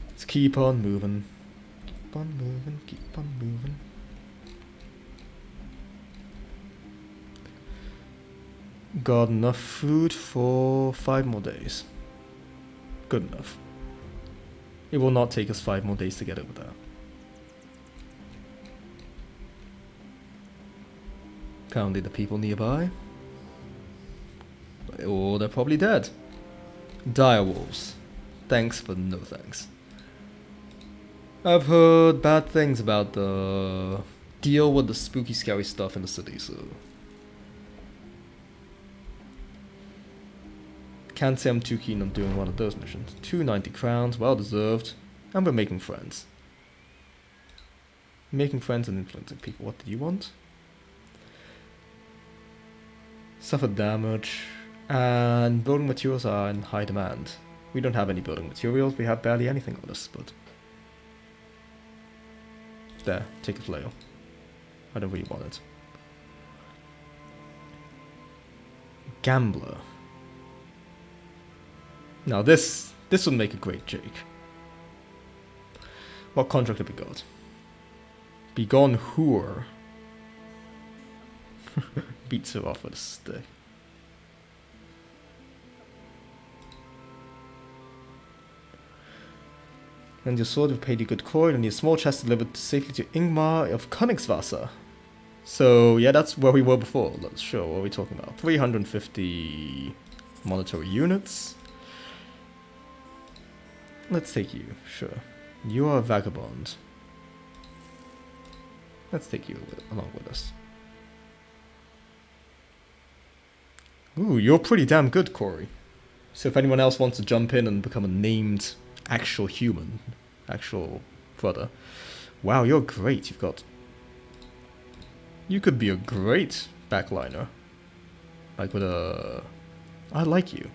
Let's keep on moving. Keep on moving, keep on moving. Got enough food for 5 more days. Good enough. It will not take us 5 more days to get over there. Currently the people nearby. Or they're probably dead. Direwolves. Thanks, but no thanks. I've heard bad things about the deal with the spooky, scary stuff in the city, so... Can't say I'm too keen on doing one of those missions. 290 crowns, well deserved. And we're making friends. Making friends and influencing people. What did you want? Suffer damage. And building materials are in high demand. We don't have any building materials. We have barely anything on us, but... There, take a flail. I don't really want it. Gambler. Now this would make a great Jake. What contract have we got? Begone whore. Beats her off with a stick. And your sword will pay you good coin, and your small chest delivered safely to Ingmar of Königswasser. So yeah, that's where we were before. Let's show what are we talking about. 350 monetary units. Let's take you, sure. You are a vagabond. Let's take you along with us. Ooh, you're pretty damn good, Corey. So if anyone else wants to jump in and become a named actual human, actual brother, wow, you're great. You could be a great backliner. Like with a... I like you.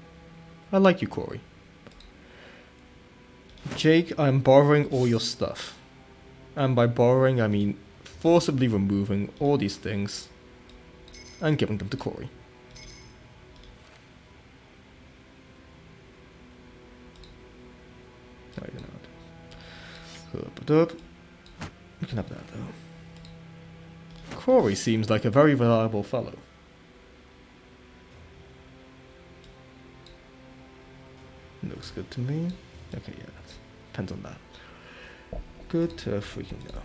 I like you, Corey. Jake, I'm borrowing all your stuff. And by borrowing, I mean forcibly removing all these things and giving them to Corey. No, you're not. You can have that, though. Corey seems like a very reliable fellow. Looks good to me. Okay, yeah, depends on that. Good to freaking go.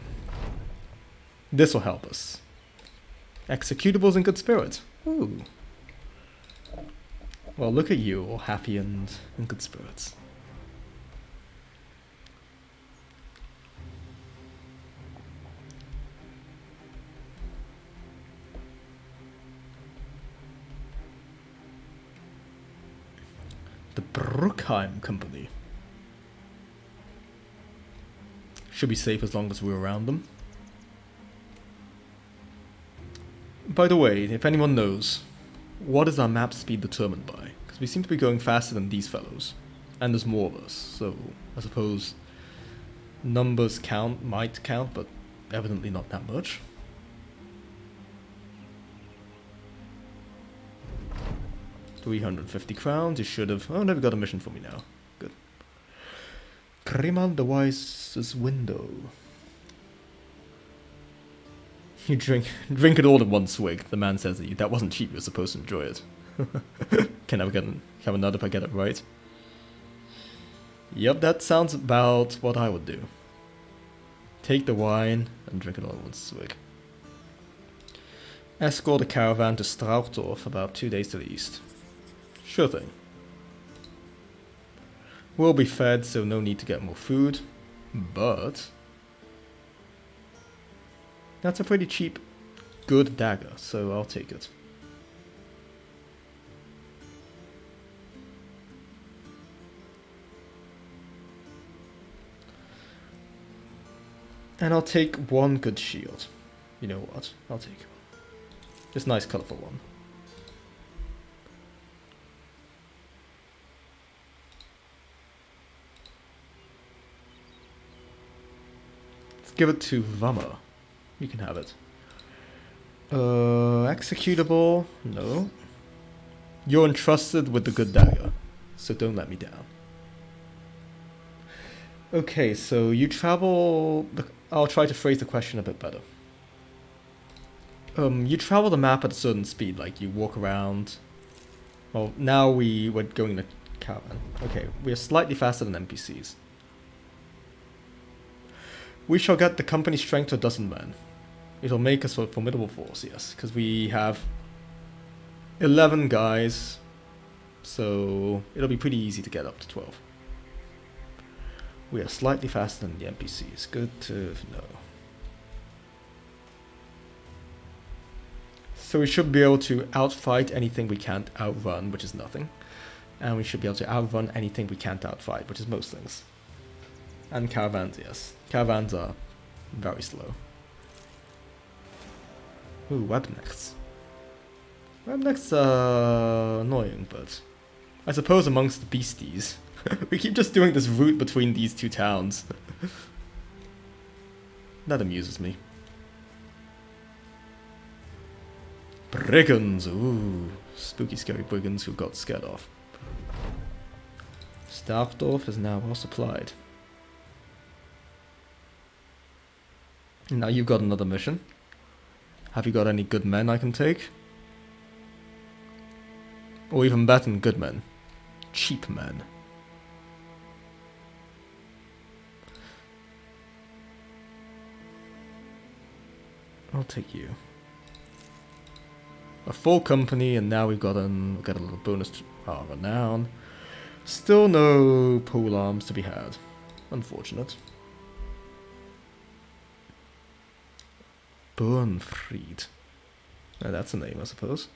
This will help us. Executables in good spirit. Ooh. Well, look at you, all happy and in good spirits. The Bruckheim Company. Should be safe as long as we're around them. By the way, if anyone knows, what is our map speed determined by? Because we seem to be going faster than these fellows. And there's more of us, so I suppose numbers might count, but evidently not that much. $350 crowns, you should have... Oh, never got a mission for me now. Good. Grimal the Wise's window. You drink it all in one swig. The man says that wasn't cheap, you're supposed to enjoy it. Can I have another if I get it right? Yep, that sounds about what I would do. Take the wine and drink it all in one swig. Escort a caravan to Strauchdorf, about 2 days to the east. Sure thing. We'll be fed, so no need to get more food. But that's a pretty cheap, good dagger, so I'll take it. And I'll take one good shield. You know what? I'll take one. Just nice colourful one. Let's give it to Vama. You can have it. Executable? No. You're entrusted with the good dagger, so don't let me down. Okay, so you travel... I'll try to phrase the question a bit better. You travel the map at a certain speed, like you walk around. Well, now we're going in a caravan. Okay, we're slightly faster than NPCs. We shall get the company strength to 12 men. It'll make us a formidable force, yes, because we have 11 guys, so it'll be pretty easy to get up to 12. We are slightly faster than the NPCs. Good to know. So we should be able to outfight anything we can't outrun, which is nothing. And we should be able to outrun anything we can't outfight, which is most things. And caravans, yes. Caravans are very slow. Ooh, webnecks. Webnecks are annoying, but I suppose amongst the beasties. We keep just doing this route between these two towns. That amuses me. Brigands! Ooh, spooky scary brigands who got scared off. Starkdorf is now well supplied. Now you've got another mission. Have you got any good men I can take? Or even better than good men. Cheap men. I'll take you. A full company, and now we've got a little bonus to our renown. Still no pole arms to be had. Unfortunate. Burnfried. Now that's a name, I suppose.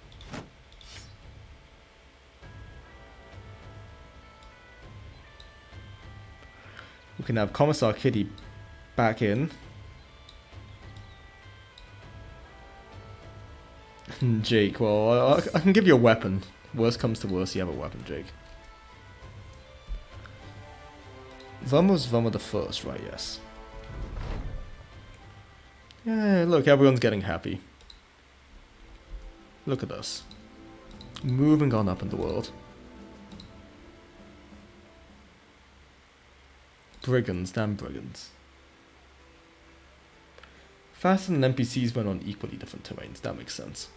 We can have Commissar Kitty back in. Jake, well, I can give you a weapon. Worst comes to worst, you have a weapon, Jake. Vamos Vama the first, right, yes. Yeah, look, everyone's getting happy. Look at us. Moving on up in the world. Brigands, damn brigands. Faster than NPCs when on equally different terrains, that makes sense.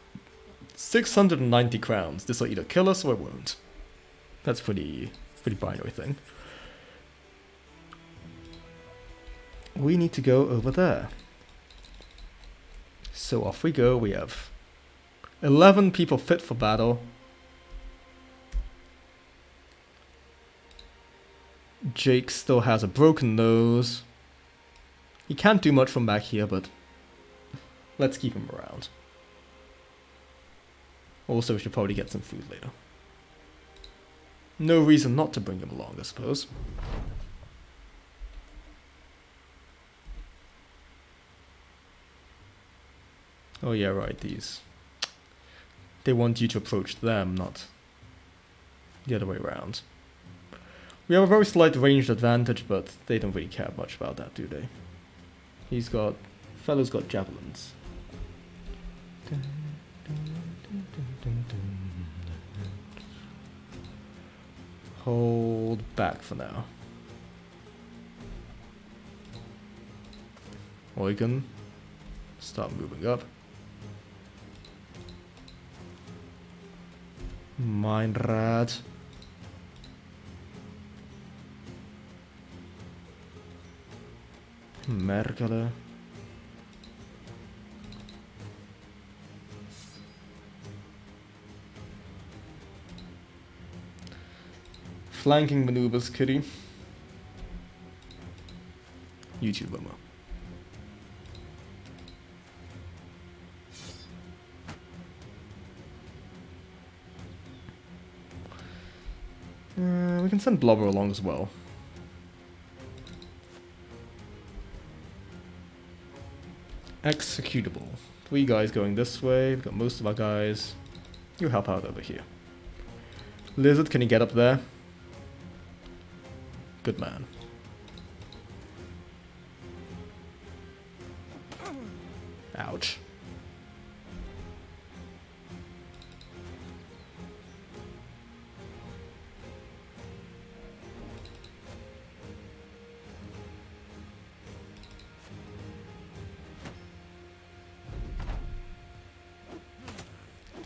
690 crowns. This will either kill us or it won't. That's pretty binary thing. We need to go over there. So off we go. We have 11 people fit for battle. Jake still has a broken nose. He can't do much from back here, but let's keep him around. Also, we should probably get some food later. No reason not to bring him along, I suppose. Oh yeah, right, these. They want you to approach them, not the other way around. We have a very slight ranged advantage, but they don't really care much about that, do they? Fellow's got javelins. Hold back for now. Eugen, start moving up. Meinrad. Merkele. Flanking maneuvers, Kitty. YouTube bummer. We can send Blobber along as well. Executable. 3 guys going this way. We've got most of our guys. You help out over here. Lizard, can you get up there? Good man. Ouch.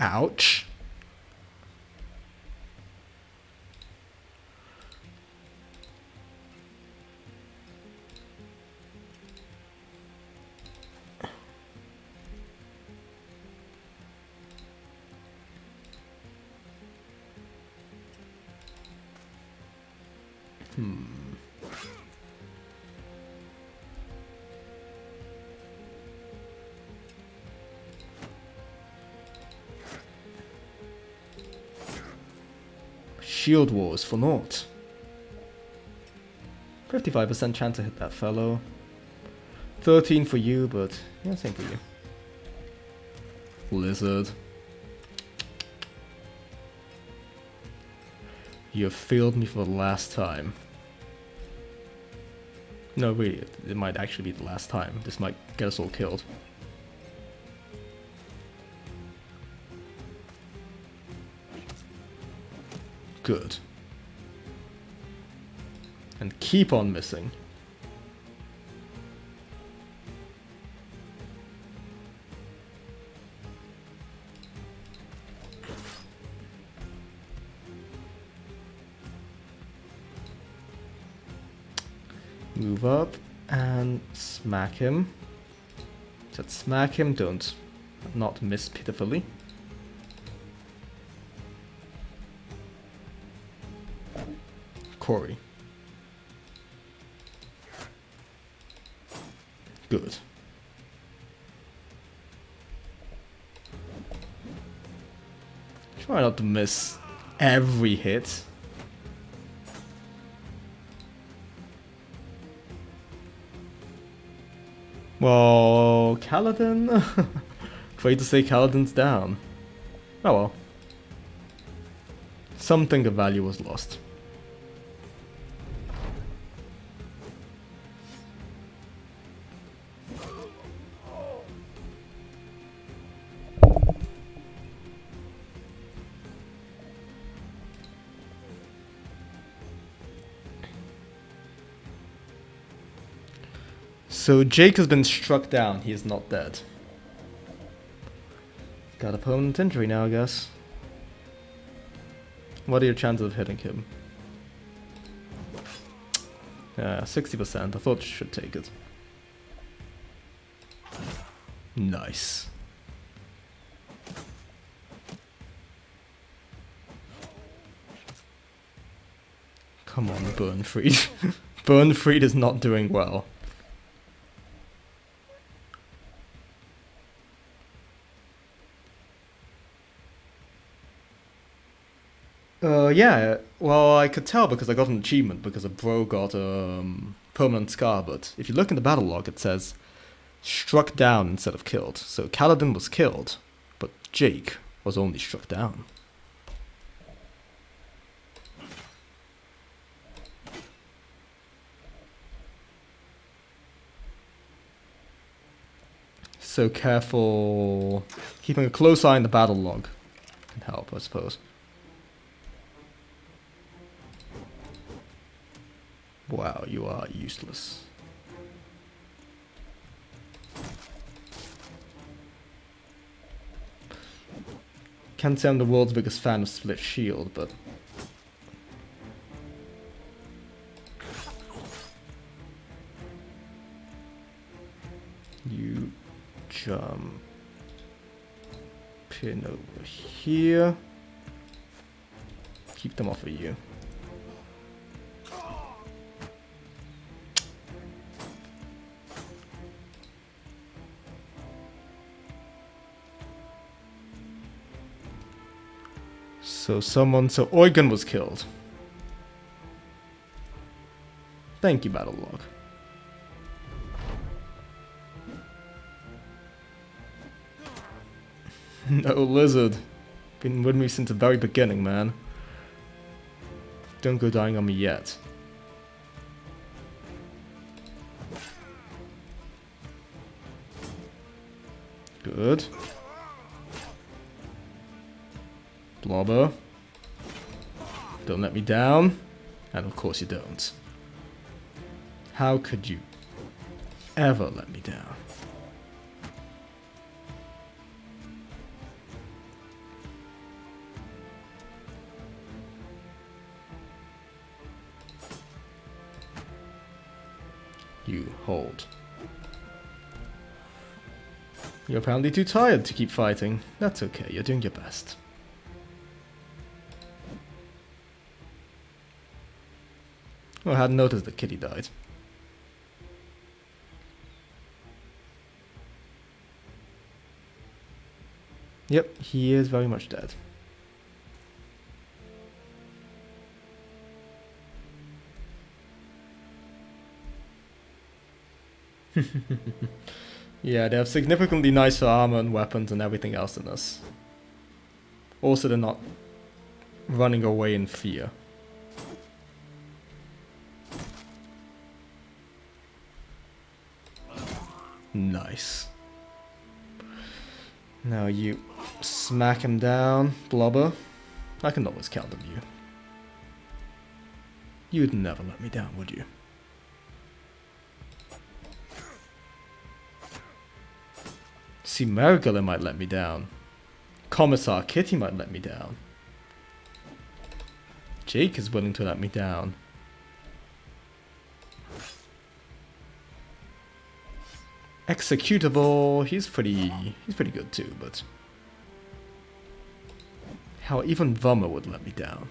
Ouch. Shield Wars for naught. 55% chance to hit that fellow. 13 for you, but yeah, same for you. Lizard. You have failed me for the last time. No, really, it might actually be the last time. This might get us all killed. Good. And keep on missing. Move up and smack him. Just smack him, don't not miss pitifully. Corey. Good. Try not to miss every hit. Well, Kaladin? Afraid to say Kaladin's down. Oh well. Something of value was lost. So Jake has been struck down, he is not dead. Got a permanent injury now, I guess. What are your chances of hitting him? 60%, I thought you should take it. Nice. Come on, Burnfried. Burnfried is not doing well. Yeah, well, I could tell because I got an achievement because a bro got a permanent scar, but if you look in the battle log, it says struck down instead of killed. So Kaladin was killed, but Jake was only struck down. So careful. Keeping a close eye on the battle log can help, I suppose. Wow, you are useless. Can't say I'm the world's biggest fan of Split Shield, but... You jump in over here. Keep them off of you. So Eugen was killed. Thank you, battle log. No, Lizard. Been with me since the very beginning, man. Don't go dying on me yet. Good. Blobber. Don't let me down. And of course you don't. How could you ever let me down? You hold. You're apparently too tired to keep fighting. That's okay, you're doing your best. Oh, I hadn't noticed that Kitty died. Yep, he is very much dead. Yeah, they have significantly nicer armor and weapons and everything else than us. Also, they're not running away in fear. Nice. Now you smack him down, Blobber. I can always count on you. You'd never let me down, would you? See, Marigala might let me down. Commissar Kitty might let me down. Jake is willing to let me down. Executable, he's pretty good too, but how even Vummer would let me down.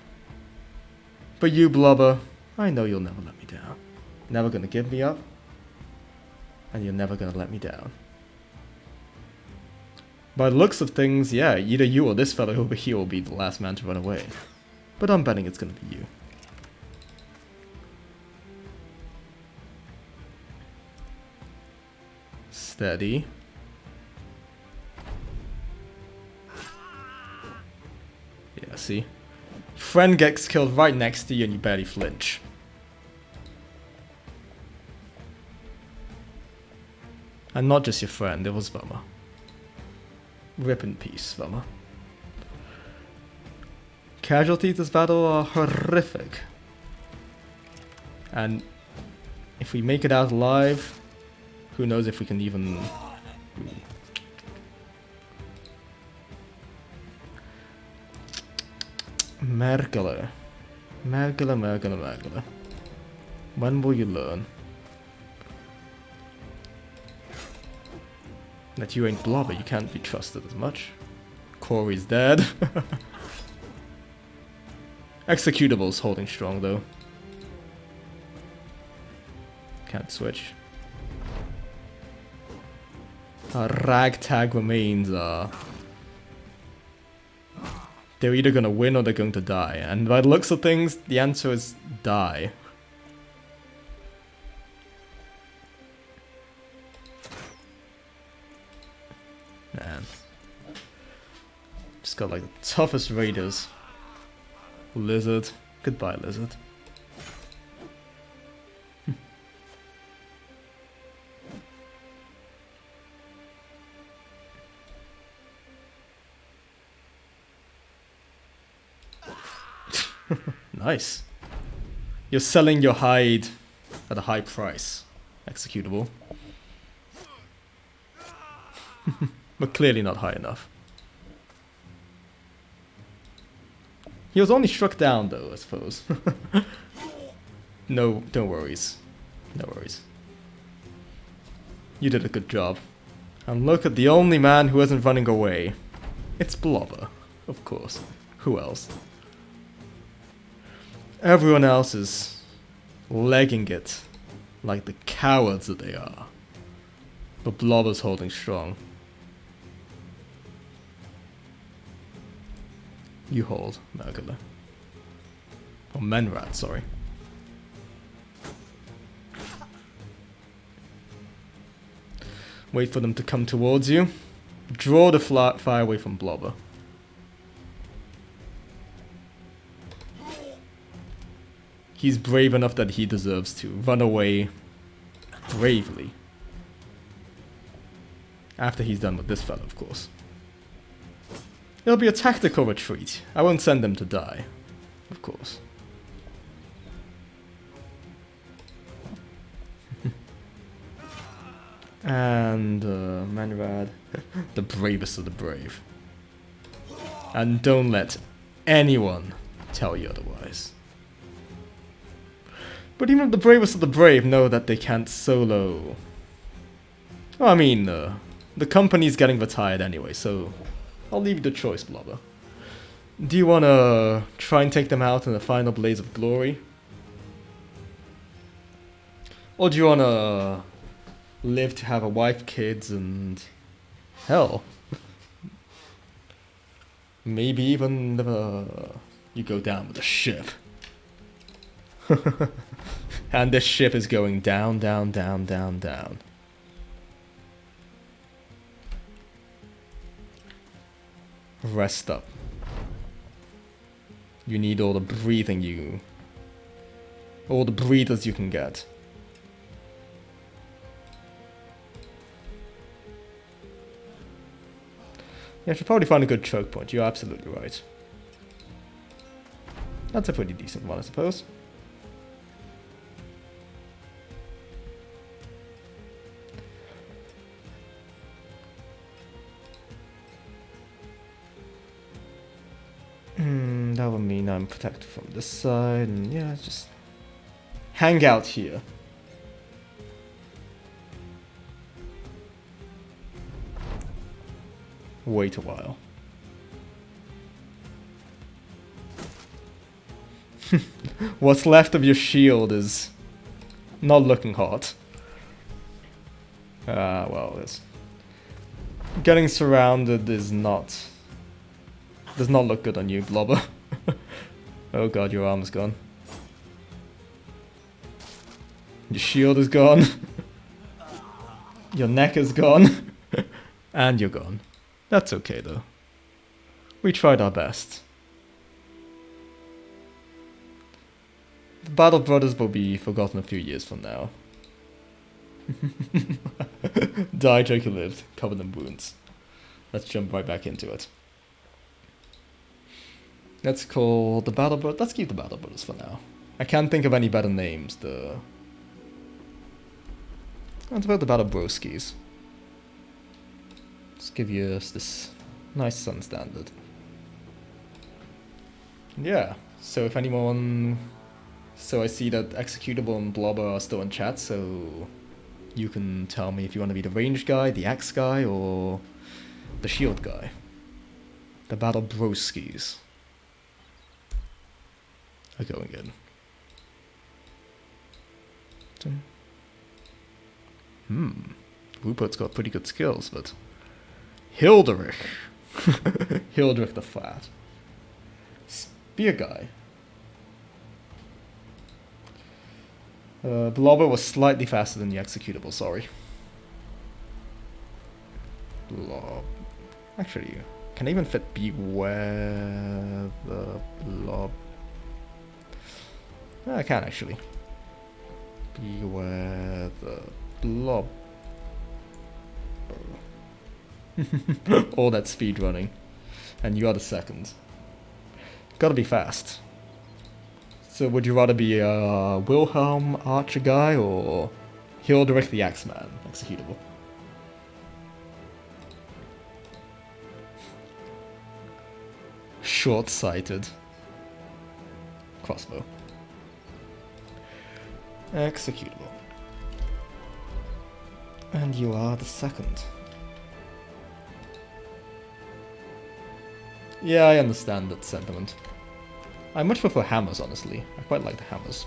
But you, Blubber, I know you'll never let me down. Never gonna give me up, and you're never gonna let me down. By the looks of things, yeah, either you or this fellow over here will be the last man to run away. But I'm betting it's gonna be you. Steady. Yeah, see? Friend gets killed right next to you and you barely flinch. And not just your friend, it was Vummer. Rip in peace, Vummer. Casualties this battle are horrific. And if we make it out alive, who knows if we can even... Mergele. Mergele. When will you learn that you ain't Blobber, you can't be trusted as much? Corey's dead. Executable's holding strong though. Can't switch. Ragtag remains are they're either gonna win or they're going to die. And by the looks of things, the answer is die. Man. Just got like the toughest raiders. Lizard. Goodbye, lizard. Nice. You're selling your hide at a high price. Executable. But clearly not high enough. He was only struck down though, I suppose. No worries. No worries. You did a good job. And look at the only man who isn't running away. It's Blobber, of course. Who else? Everyone else is legging it like the cowards that they are. But Blobber's holding strong. You hold, Mergula. Or Menrat, sorry. Wait for them to come towards you. Draw the fire away from Blobber. He's brave enough that he deserves to run away bravely. After he's done with this fellow, of course. It'll be a tactical retreat. I won't send them to die. Of course. And Manrad, the bravest of the brave. And don't let anyone tell you otherwise. But even the bravest of the brave know that they can't solo. Well, I mean, the company's getting retired anyway, so I'll leave you the choice, Blobber. Do you want to try and take them out in the final blaze of glory? Or do you want to live to have a wife, kids, and hell, maybe even you go down with a ship? And this ship is going down, down, down, down, down. Rest up. You need all the breathing all the breathers you can get. Yeah, I should probably find a good choke point. You're absolutely right. That's a pretty decent one, I suppose. That would mean I'm protected from this side, and yeah, just hang out here. Wait a while. What's left of your shield is not looking hot. Well, getting surrounded does not look good on you, Blobber. Oh god, your arm is gone. Your shield is gone. Your neck is gone. And you're gone. That's okay though. We tried our best. The Battle Brothers will be forgotten a few years from now. Die, Joker lived, covered in wounds. Let's jump right back into it. Let's call the Battle Brothers. Let's keep the Battle Brothers for now. I can't think of any better names. What about the Battle Broskis? Let's give you this nice sun standard. Yeah. So if anyone, I see that Executable and Blobber are still in chat. So you can tell me if you want to be the range guy, the axe guy, or the shield guy. The Battle Broskis are going in. Rupert's got pretty good skills, but Hildrich. Hildrich the Fat. Be a guy. The lobber was slightly faster than the executable, sorry. Blob. Actually, can I even fit beware the blob? I can actually. Beware the blob. All that speed running. And you are the second. Gotta be fast. So would you rather be a Wilhelm Archer guy or Hildrich the Axeman executable? Short-sighted. Crossbow. Executable. And you are the second. Yeah, I understand that sentiment. I much prefer hammers, honestly. I quite like the hammers.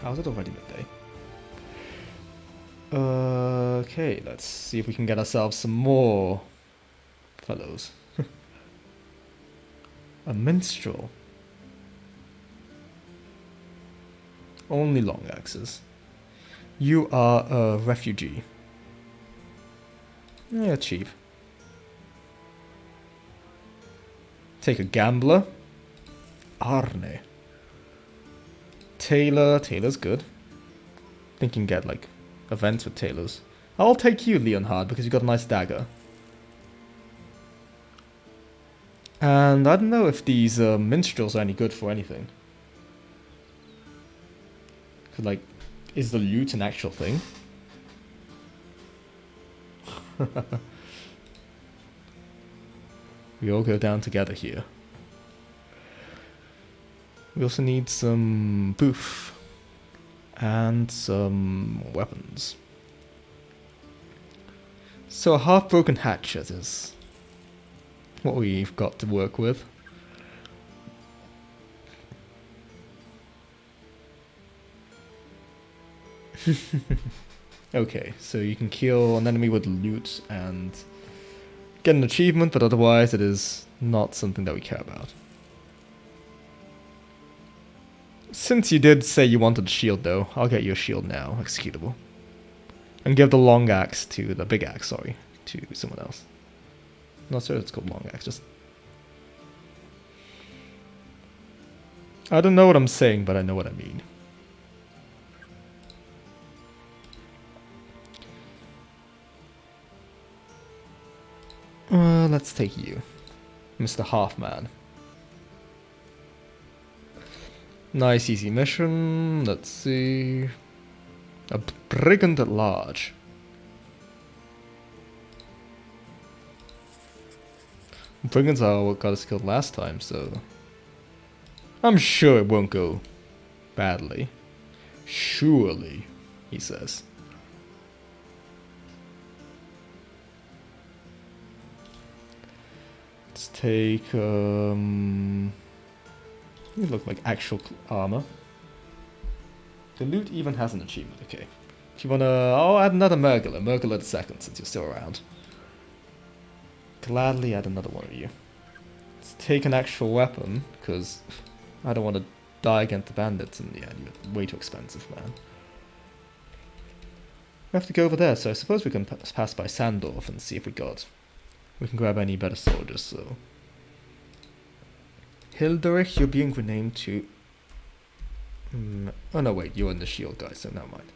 How is it already midday? Okay, let's see if we can get ourselves some more fellows. A minstrel. Only long axes. You are a refugee. Yeah, cheap. Take a gambler. Arne. Tailor. Tailor's good. Think you can get, like, events with tailors. I'll take you, Leonhard, because you got a nice dagger. And I don't know if these minstrels are any good for anything. Cause, like, is the lute an actual thing? We all go down together here. We also need some boof. And some weapons. So a half-broken hatchet is what we've got to work with. Okay, so you can kill an enemy with loot and get an achievement, but otherwise it is not something that we care about. Since you did say you wanted a shield though, I'll get you a shield now, executable. And give the long axe to, the big axe, sorry, to someone else. Not sure it's called long axe, just... I don't know what I'm saying, but I know what I mean. Let's take you, Mr. Halfman. Nice easy mission, let's see... A brigand at large. Brigands are what got us killed last time, so... I'm sure it won't go badly. Surely, he says. Let's take, these look like actual armor. The loot even has an achievement, okay. If you wanna... I'll add another Murgler. Murgler the second, since you're still around. Gladly add another one of you. Let's take an actual weapon, because I don't want to die against the bandits in the end. You're way too expensive, man. We have to go over there, so I suppose we can pass by Sandorf and see if we can grab any better soldiers, so... Hildrich, you're being renamed to... oh no, wait, you're in the shield guy, so never mind.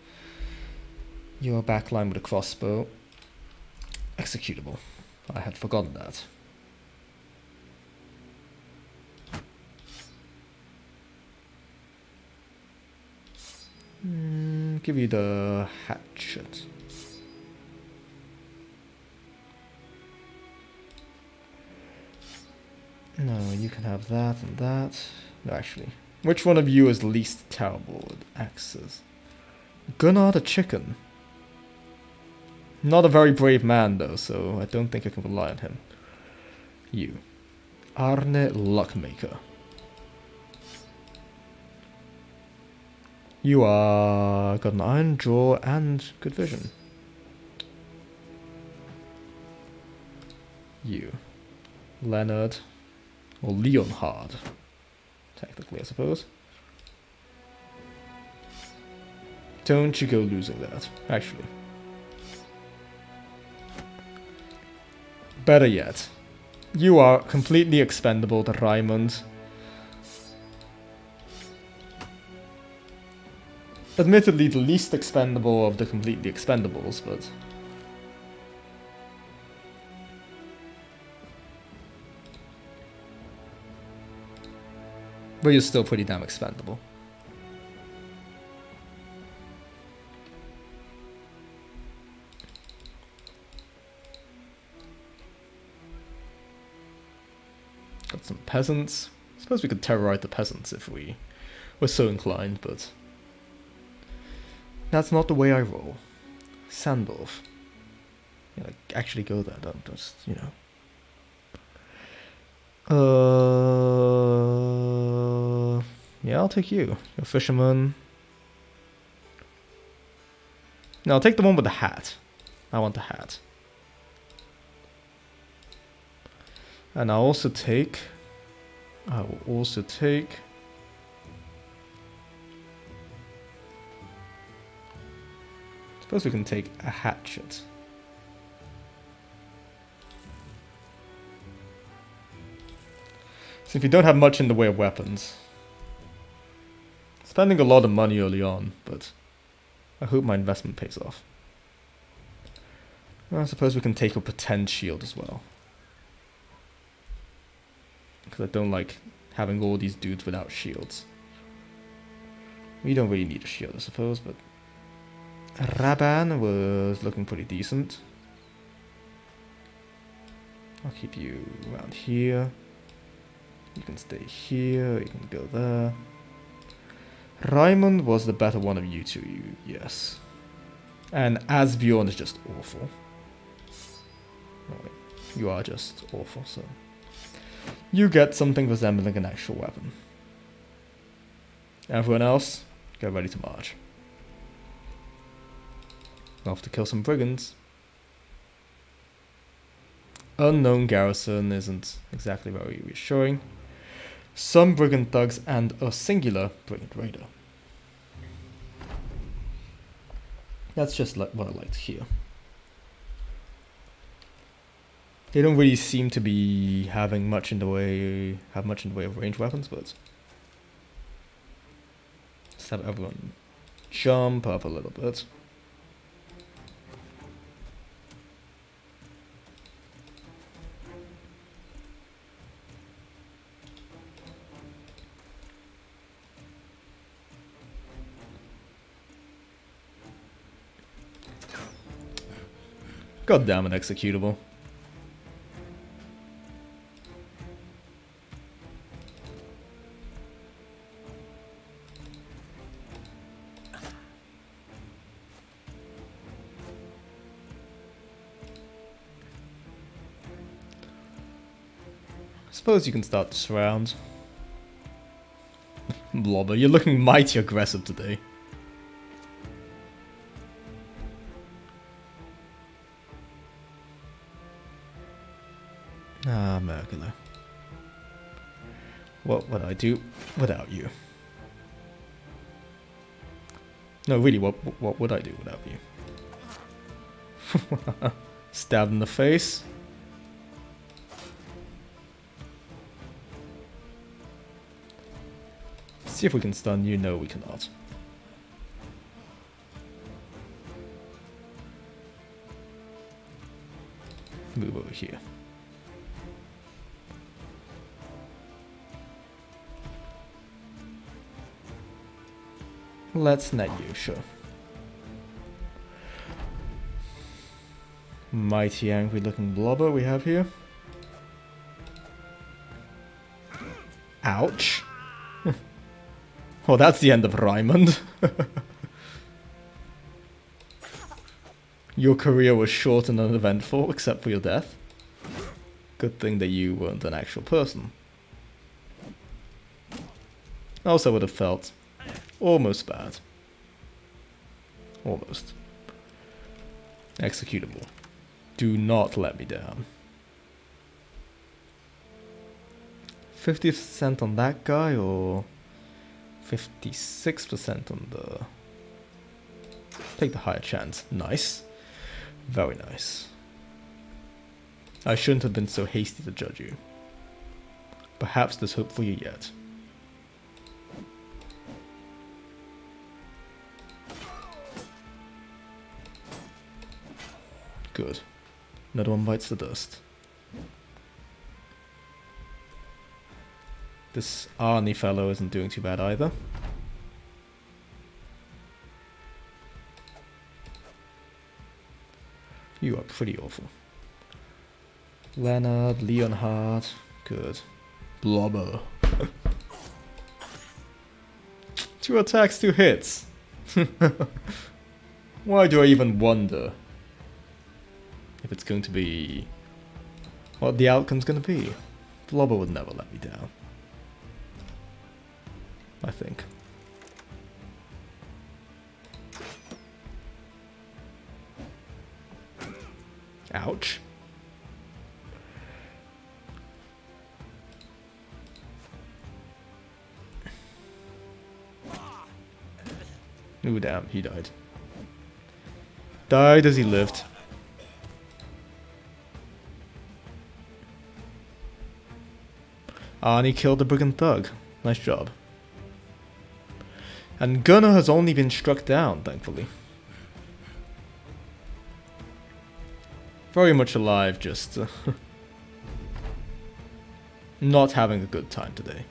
You're backline with a crossbow. Executable. I had forgotten that. Give you the hatchet. No, you can have that and that. No, actually. Which one of you is least terrible with axes? Gunnar the chicken. Not a very brave man though, so I don't think I can rely on him. You. Arne Luckmaker. You are... got an iron jaw and good vision. You. Leonard. Or Leonhard. Technically, I suppose. Don't you go losing that, actually. Better yet, you are completely expendable to Raimund. Admittedly, the least expendable of the completely expendables, but... But you're still pretty damn expendable. Got some peasants. I suppose we could terrorize the peasants if we were so inclined, but... That's not the way I roll. Sandorf. Yeah, like, actually go there, don't just, you know... Yeah, I'll take you. You're a fisherman. No, I'll take the one with the hat. I want the hat. And I will also take... Suppose we can take a hatchet. So if you don't have much in the way of weapons... Spending a lot of money early on, but I hope my investment pays off. I suppose we can take a pretend shield as well. Because I don't like having all these dudes without shields. We don't really need a shield, I suppose, but... Raban was looking pretty decent. I'll keep you around here. You can stay here, you can go there. Raimund was the better one of you two, yes. And Asbjorn is just awful. No, wait. You are just awful, so... You get something resembling an actual weapon. Everyone else, get ready to march. Off to kill some brigands. Unknown garrison isn't exactly very reassuring. Some brigand thugs and a singular brigand raider. That's just what I like to hear. They don't really seem to be having much in the way of ranged weapons, but just have everyone jump up a little bit. God damn it, executable. Suppose you can start this round. Blobber, you're looking mighty aggressive today. Ah, Merkele. What would I do without you? No, really, what would I do without you? Stabbed in the face. See if we can stun you. No, we cannot. Move over here. Let's net you, sure. Mighty angry looking blobber we have here. Ouch. Well, that's the end of Raimund. Your career was short and uneventful, except for your death. Good thing that you weren't an actual person. Also would have felt almost bad. Almost. Executable. Do not let me down. 50% on that guy or 56% on the... Take the higher chance. Nice. Very nice. I shouldn't have been so hasty to judge you. Perhaps there's hope for you yet. Good. Another one bites the dust. This Arnie fellow isn't doing too bad either. You are pretty awful. Leonard, Leonhard, good. Blobber. 2 attacks, 2 hits. Why do I even wonder if it's going to be... what the outcome's going to be? Blobber would never let me down. I think. Ouch. Ooh, damn, he died. Died as he lived. And he killed the brigand thug. Nice job. And Gunnar has only been struck down, thankfully. Very much alive, just not having a good time today.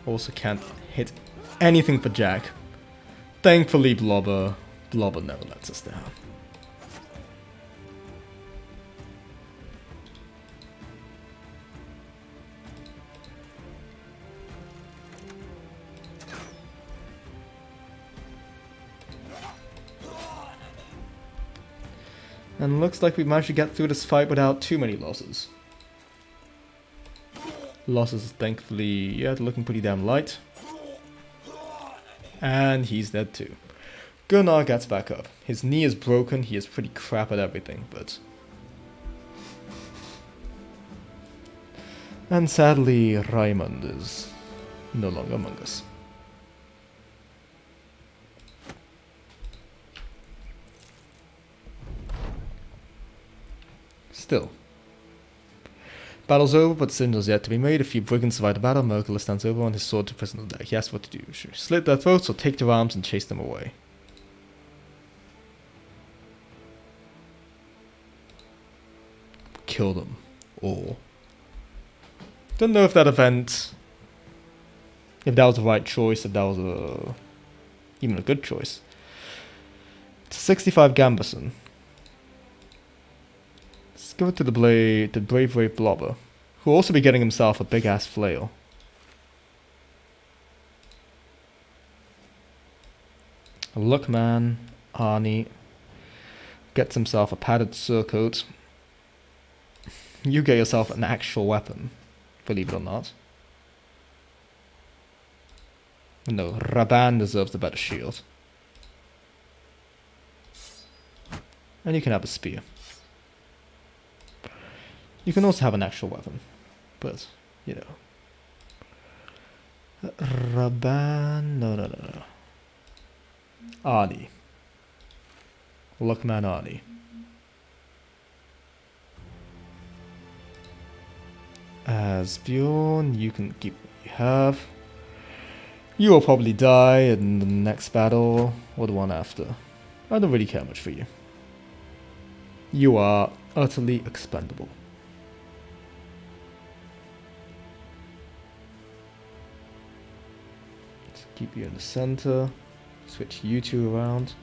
Also can't hit anything for Jack. Thankfully, Blobber never lets us down. And looks like we managed to get through this fight without too many losses. Losses, thankfully, yeah, they're looking pretty damn light. And he's dead too. Gunnar gets back up. His knee is broken, he is pretty crap at everything, but... And sadly, Raymond is no longer among us. Still. Battle's over, but decisions yet to be made. A few brigands survive the battle. Merkel stands over on his sword to prison the deck. He asks what to do. Should we slit their throats or take their arms and chase them away? Kill them. Or... Don't know if that event... If that was the right choice, if that was even a good choice. It's 65 Gamberson. Give it to the brave Blobber, who will also be getting himself a big-ass flail. Look, man, Arnie gets himself a padded surcoat. You get yourself an actual weapon, believe it or not. No, Raban deserves a better shield. And you can have a spear. You can also have an actual weapon, but, you know. Raban... No. Arnie. Luckman Arnie. As Bjorn, you can keep what you have. You will probably die in the next battle, or the one after. I don't really care much for you. You are utterly expendable. Keep you in the center. Switch you two around.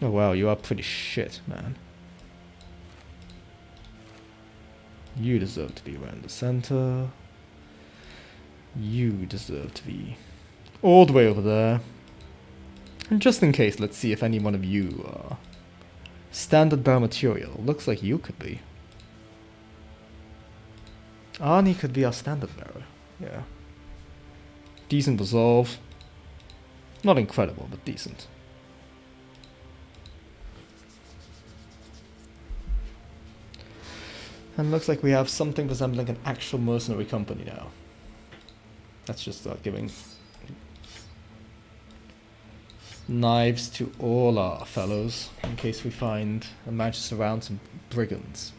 Oh wow, you are pretty shit, man. You deserve to be around the center. You deserve to be all the way over there. And just in case, let's see if any one of you are standard bearer material. Looks like you could be. Arnie could be our standard bearer, yeah. Decent resolve. Not incredible, but decent. And looks like we have something resembling an actual mercenary company now. Let's just start giving knives to all our fellows in case we find and manage to surround some brigands.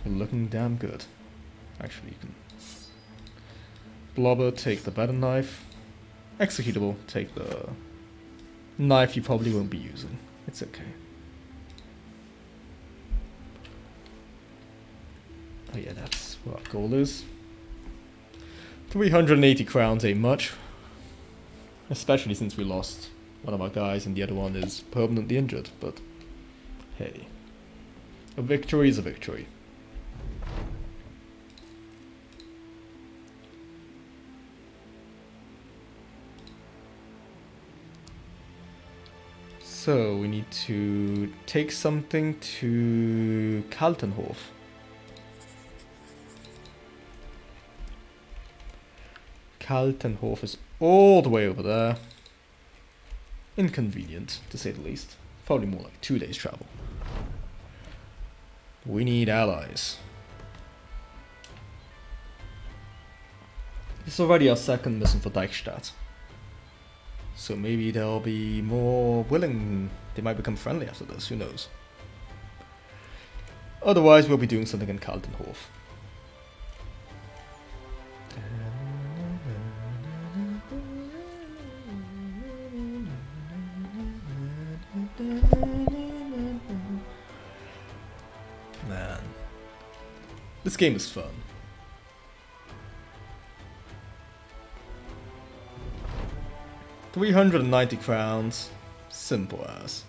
You're looking damn good. Actually, you can. Blobber, take the better knife. Executable, take the knife you probably won't be using. It's okay. Oh yeah, that's what our goal is. 380 crowns ain't much. Especially since we lost one of our guys and the other one is permanently injured, but hey. A victory is a victory. So we need to take something to Kaltenhof. Kaltenhof is all the way over there. Inconvenient, to say the least. Probably more like 2 days travel. We need allies. This is already our second mission for Deichstadt. So maybe they'll be more willing. They might become friendly after this, who knows. Otherwise, we'll be doing something in Kaltenhof. Man. This game is fun. $390 crowns. Simple as.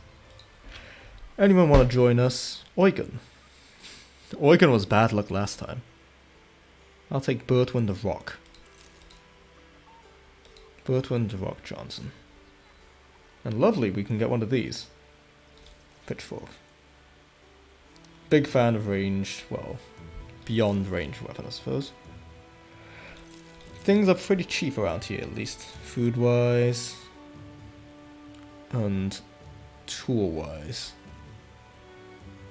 Anyone want to join us? Eugen. Eugen was bad luck last time. I'll take Bertwin the Rock. Bertwin the Rock Johnson. And lovely, we can get one of these. Pitchfork. Big fan of ranged, well, beyond range weapon, I suppose. Things are pretty cheap around here, at least. Food-wise. And tool-wise.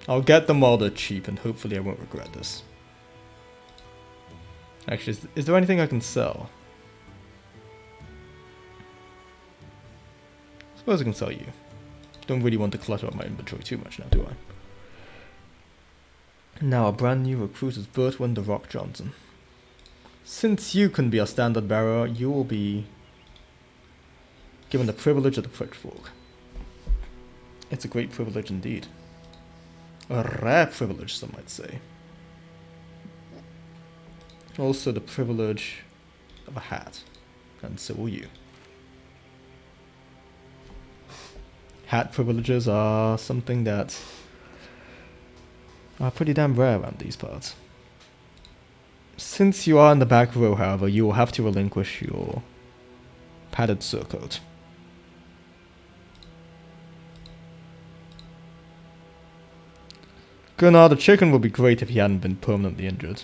I'll get them while they're cheap, and hopefully I won't regret this. Actually, is there anything I can sell? I suppose I can sell you. Don't really want to clutter up my inventory too much now, do I? Now, a brand new recruit is Bertwin the Rock Johnson. Since you can be a standard bearer, you will be given the privilege of the pitchfork. It's a great privilege indeed. A rare privilege, some might say. Also the privilege of a hat. And so will you. Hat privileges are something that are pretty damn rare around these parts. Since you are in the back row, however, you will have to relinquish your padded surcoat. Gunnar the chicken would be great if he hadn't been permanently injured.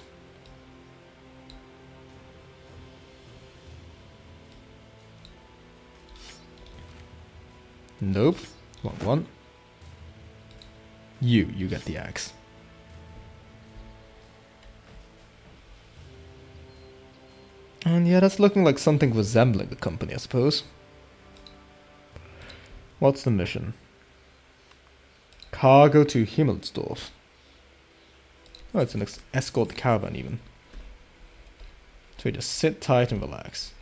Nope. Wrong one. You get the axe. And yeah, that's looking like something resembling a company, I suppose. What's the mission? Cargo to Himmelsdorf. Oh, it's an escort caravan even. So we just sit tight and relax.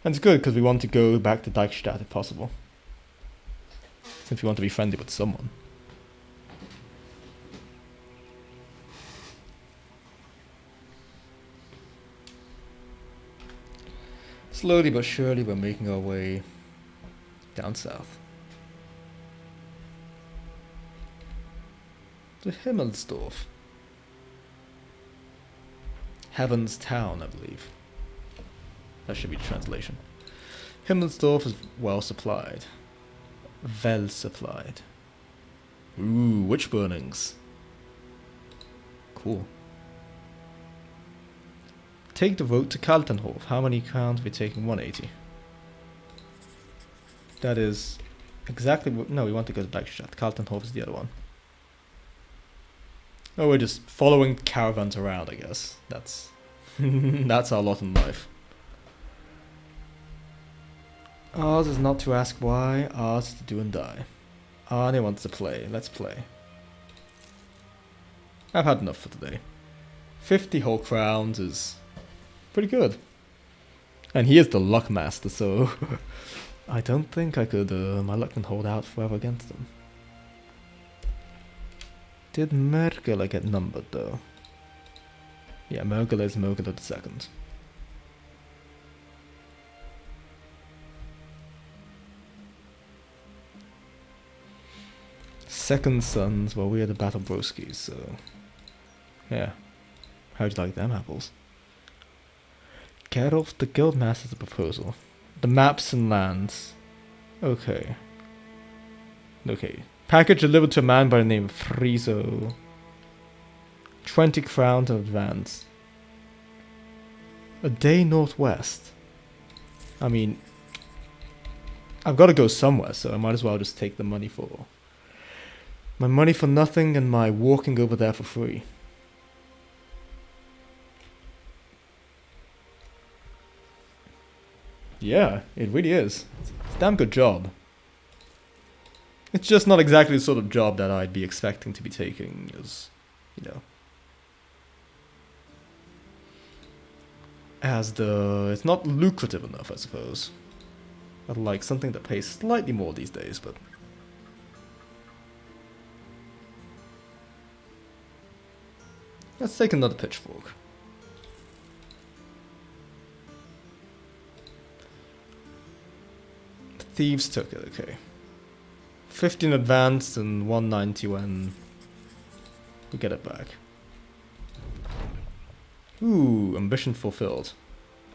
And it's good because we want to go back to Deichstadt if possible. Since we want to be friendly with someone. Slowly but surely we're making our way down south. To Himmelsdorf. Heaven's Town, I believe. That should be the translation. Himmelsdorf is well supplied. Well supplied. Ooh, witch burnings. Cool. Take the road to Kaltenhof. How many crowns are we taking? 180. That is exactly what... No, we want to go to Blackstadt. Kaltenhof is the other one. Oh, we're just following caravans around, I guess. That's... that's our lot in life. Ours is not to ask why, ours is to do and die. Arne wants to play. Let's play. I've had enough for today. 50 whole crowns is pretty good. And he is the luck master, so I don't think I could, my luck can hold out forever against him. Did Mergele get numbered though? Yeah, Mergele is Mergele the second. Second sons, well, we are the Battle Broskies, so yeah. How'd you like them apples? Gerolf the Guildmaster's a proposal. The maps and lands. Okay. Okay. Package delivered to a man by the name of Friso. 20 crowns in advance. A day northwest. I mean, I've got to go somewhere, so I might as well just take the money for... my money for nothing and my walking over there for free. Yeah, it really is. It's a damn good job. It's just not exactly the sort of job that I'd be expecting to be taking as, you know. It's not lucrative enough, I suppose. I'd like something that pays slightly more these days, but... let's take another pitchfork. Thieves took it, okay. 50 in advance and 190 when we get it back. Ooh, ambition fulfilled.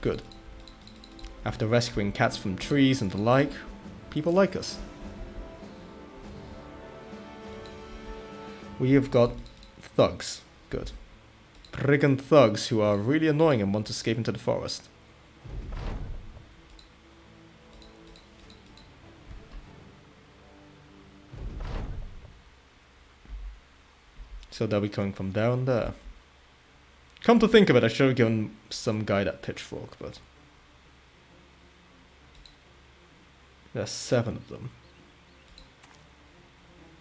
Good. After rescuing cats from trees and the like, people like us. We have got thugs. Good. Brigand thugs who are really annoying and want to escape into the forest. So they'll be coming from down there. Come to think of it, I should have given some guy that pitchfork, but... there's 7 of them.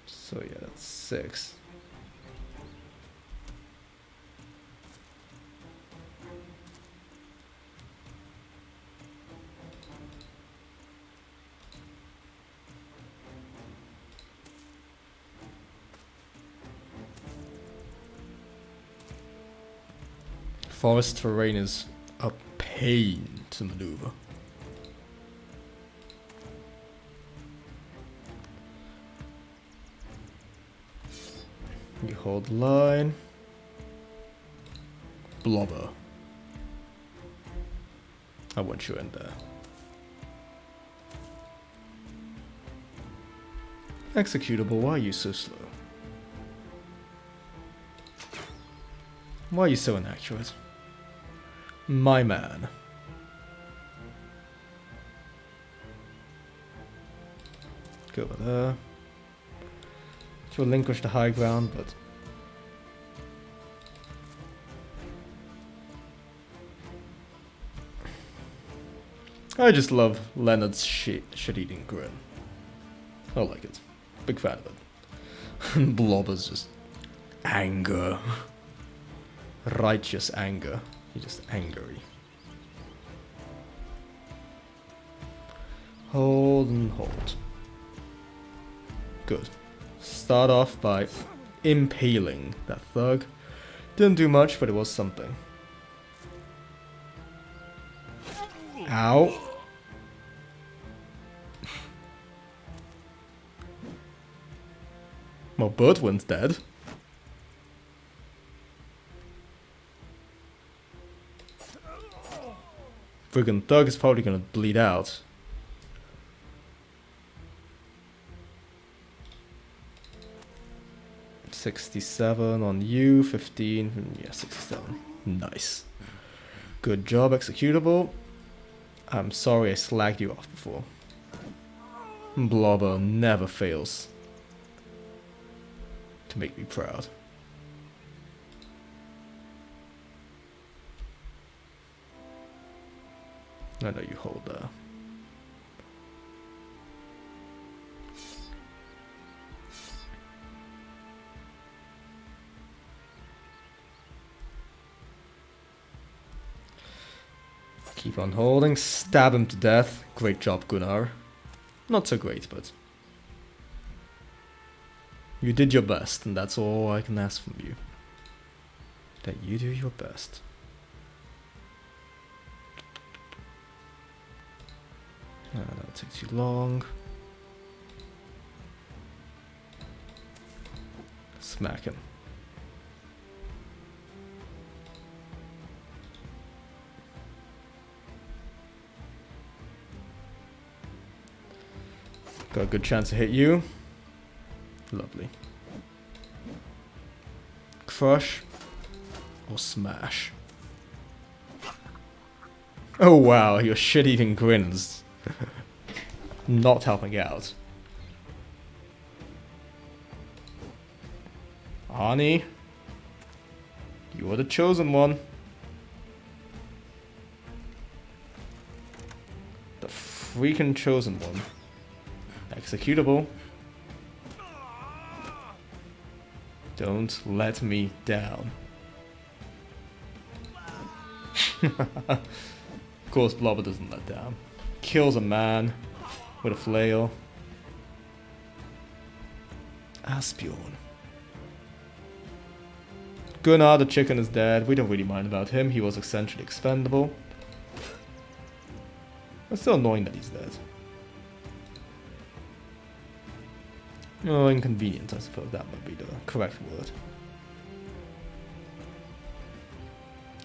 So yeah, that's 6. Forest terrain is a pain to maneuver. You hold line. Blobber. I want you in there. Executable, why are you so slow? Why are you so inaccurate? My man. Go over there. To relinquish the high ground, but... I just love Leonard's shit-eating grin. I like it. Big fan of it. Blobber's just... anger. Righteous anger. He's just angry. Hold and hold. Good. Start off by impaling that thug. Didn't do much, but it was something. Ow. Well, Birdwind's dead. Friggin' thug is probably gonna bleed out. $67 on you, 15, yeah, 67. Nice. Good job, executable. I'm sorry I slagged you off before. Blobber never fails to make me proud. I know you hold there. Keep on holding, stab him to death. Great job, Gunnar. Not so great, but you did your best, and that's all I can ask from you. That you do your best. That'll take too long. Smack him. Got a good chance to hit you. Lovely. Crush or smash. Oh wow, your shit-eating grins. Not helping out. Arnie, you are the chosen one. The freaking chosen one. Executable. Don't let me down. Of course, Blobber doesn't let down. Kills a man with a flail. Asbjorn. Gunnar the chicken is dead. We don't really mind about him. He was essentially expendable. It's still annoying that he's dead. Oh, inconvenient, I suppose that might be the correct word.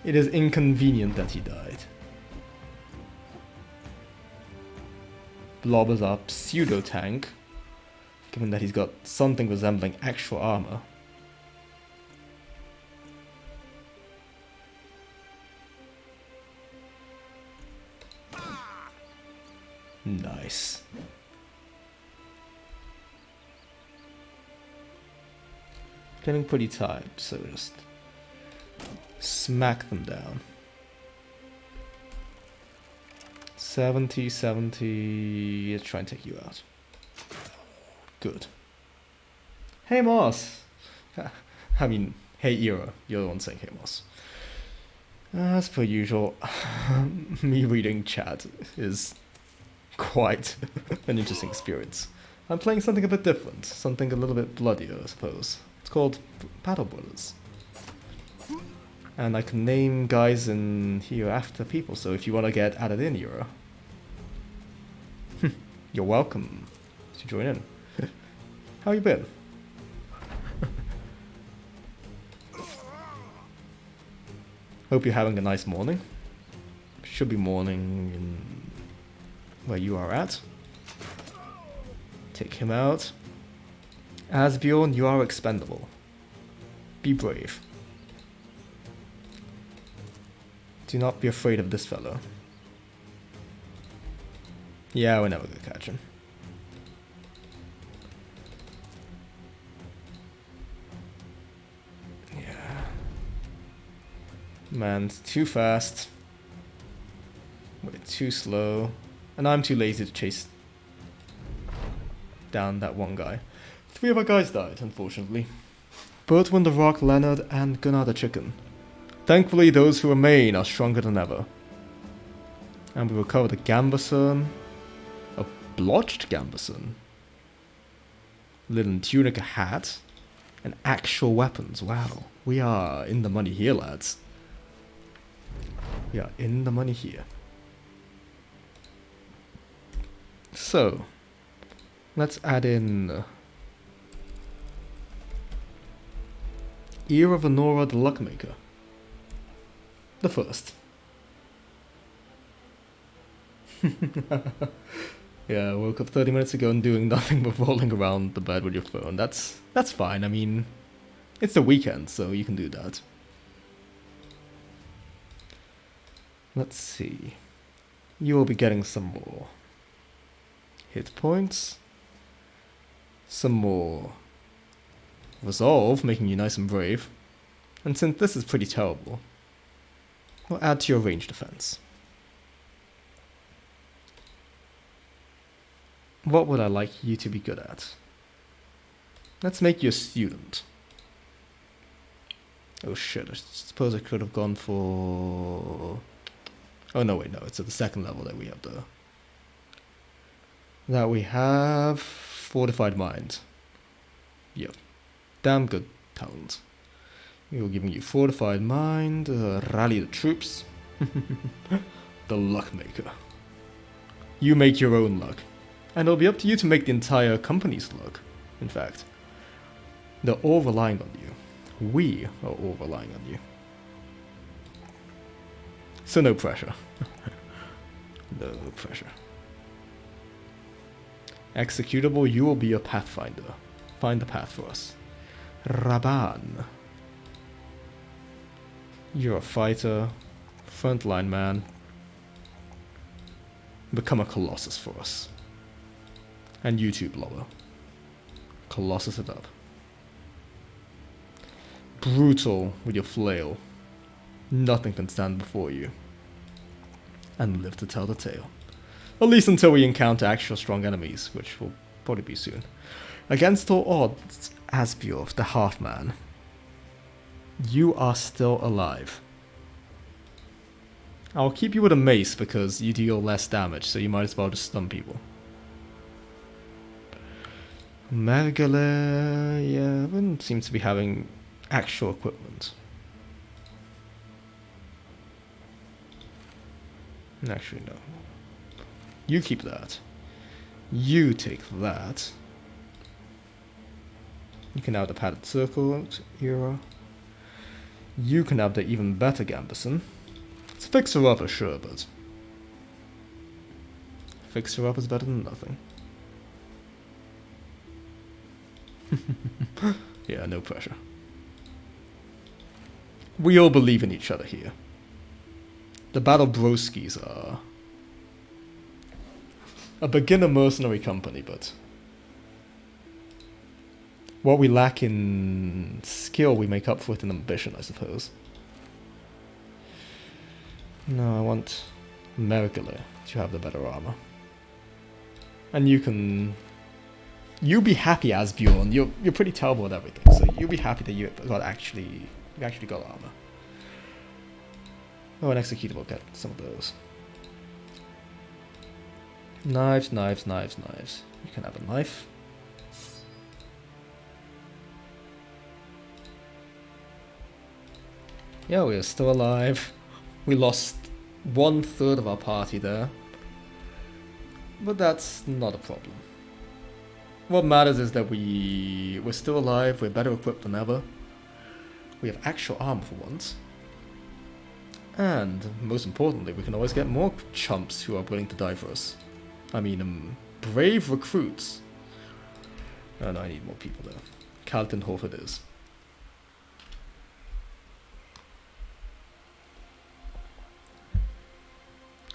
It is inconvenient that he died. Blobber's our pseudo-tank, given that he's got something resembling actual armor. Nice. Getting pretty tired, so just smack them down. 70, 70. Let's try and take you out. Good. Hey, Moss. I mean, hey, Era. You're the one saying hey, Moss. As per usual, me reading chat is quite an interesting experience. I'm playing something a bit different, something a little bit bloodier, I suppose. It's called Battle Brothers. And I can name guys in here after people, so if you want to get added in, Euro, you're welcome to join in. How you been? Hope you're having a nice morning. Should be morning in where you are at. Take him out. Asbjorn, you are expendable. Be brave. Do not be afraid of this fellow. Yeah, we're never gonna catch him. Yeah. Man's too fast. We're too slow. And I'm too lazy to chase down that one guy. 3 of our guys died, unfortunately. Bertwin the Rock, Leonard, and Gunnar the Chicken. Thankfully, those who remain are stronger than ever. And we recovered a Gambeson. A blotched Gambeson. Linen tunic, a hat. And actual weapons. Wow. We are in the money here, lads. We are in the money here. So, let's add in Ear of Honora the Luckmaker. The first. Yeah, I woke up 30 minutes ago and doing nothing but rolling around the bed with your phone. That's fine. I mean, it's the weekend, so you can do that. Let's see. You will be getting some more hit points. Some more resolve, making you nice and brave. And since this is pretty terrible, we'll add to your range defense. What would I like you to be good at? Let's make you a student. Oh shit, I suppose I could have gone for... Oh no, wait, no, it's at the second level that we have the... That we have... Fortified Mind. Yep. Damn good talent. We were giving you Fortified Mind, Rally the Troops. The Luck Maker. You make your own luck. And it'll be up to you to make the entire company's luck, in fact. They're all relying on you. We are all relying on you. So no pressure. No pressure. Executable, you will be a pathfinder. Find the path for us. Raban. You're a fighter. Frontline man. Become a Colossus for us. And YouTube lover. Colossus it up. Brutal with your flail. Nothing can stand before you. And live to tell the tale. At least until we encounter actual strong enemies, which will probably be soon. Against all odds, Asbjorn, the half-man. You are still alive. I'll keep you with a mace because you deal less damage, so you might as well just stun people. Mergele, yeah, everyone seems to be having actual equipment. Actually, no. You keep that. You take that. You can have the padded circle era. You can have the even better Gambison. It's a fixer-upper, sure, but... Fixer-up is better than nothing. Yeah, no pressure. We all believe in each other here. The Battle Broskis are a beginner mercenary company, but what we lack in skill we make up for it in ambition, I suppose. No, I want Mergele to have the better armor. And you can... You be happy, Asbjorn. You're pretty terrible at everything, so you be happy that you actually got armor. Oh, an executable, get some of those. Knives, knives, knives, knives. You can have a knife. Yeah, we are still alive. We lost 1/3 of our party there. But that's not a problem. What matters is that we're still alive, we're better equipped than ever. We have actual armor for once. And, most importantly, we can always get more chumps who are willing to die for us. I mean, brave recruits. Oh no, I need more people there. Kaltenhof it is.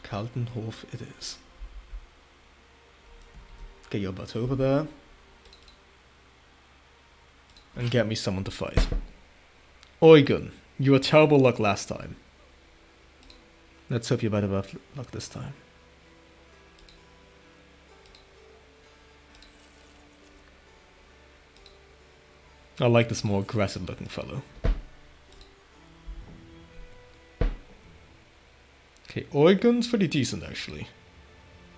Kaltenhof it is. Get your butt over there. And get me someone to fight. Eugen, you had terrible luck last time. Let's hope you better have luck this time. I like this more aggressive looking fellow. Okay, Eugen's pretty decent actually.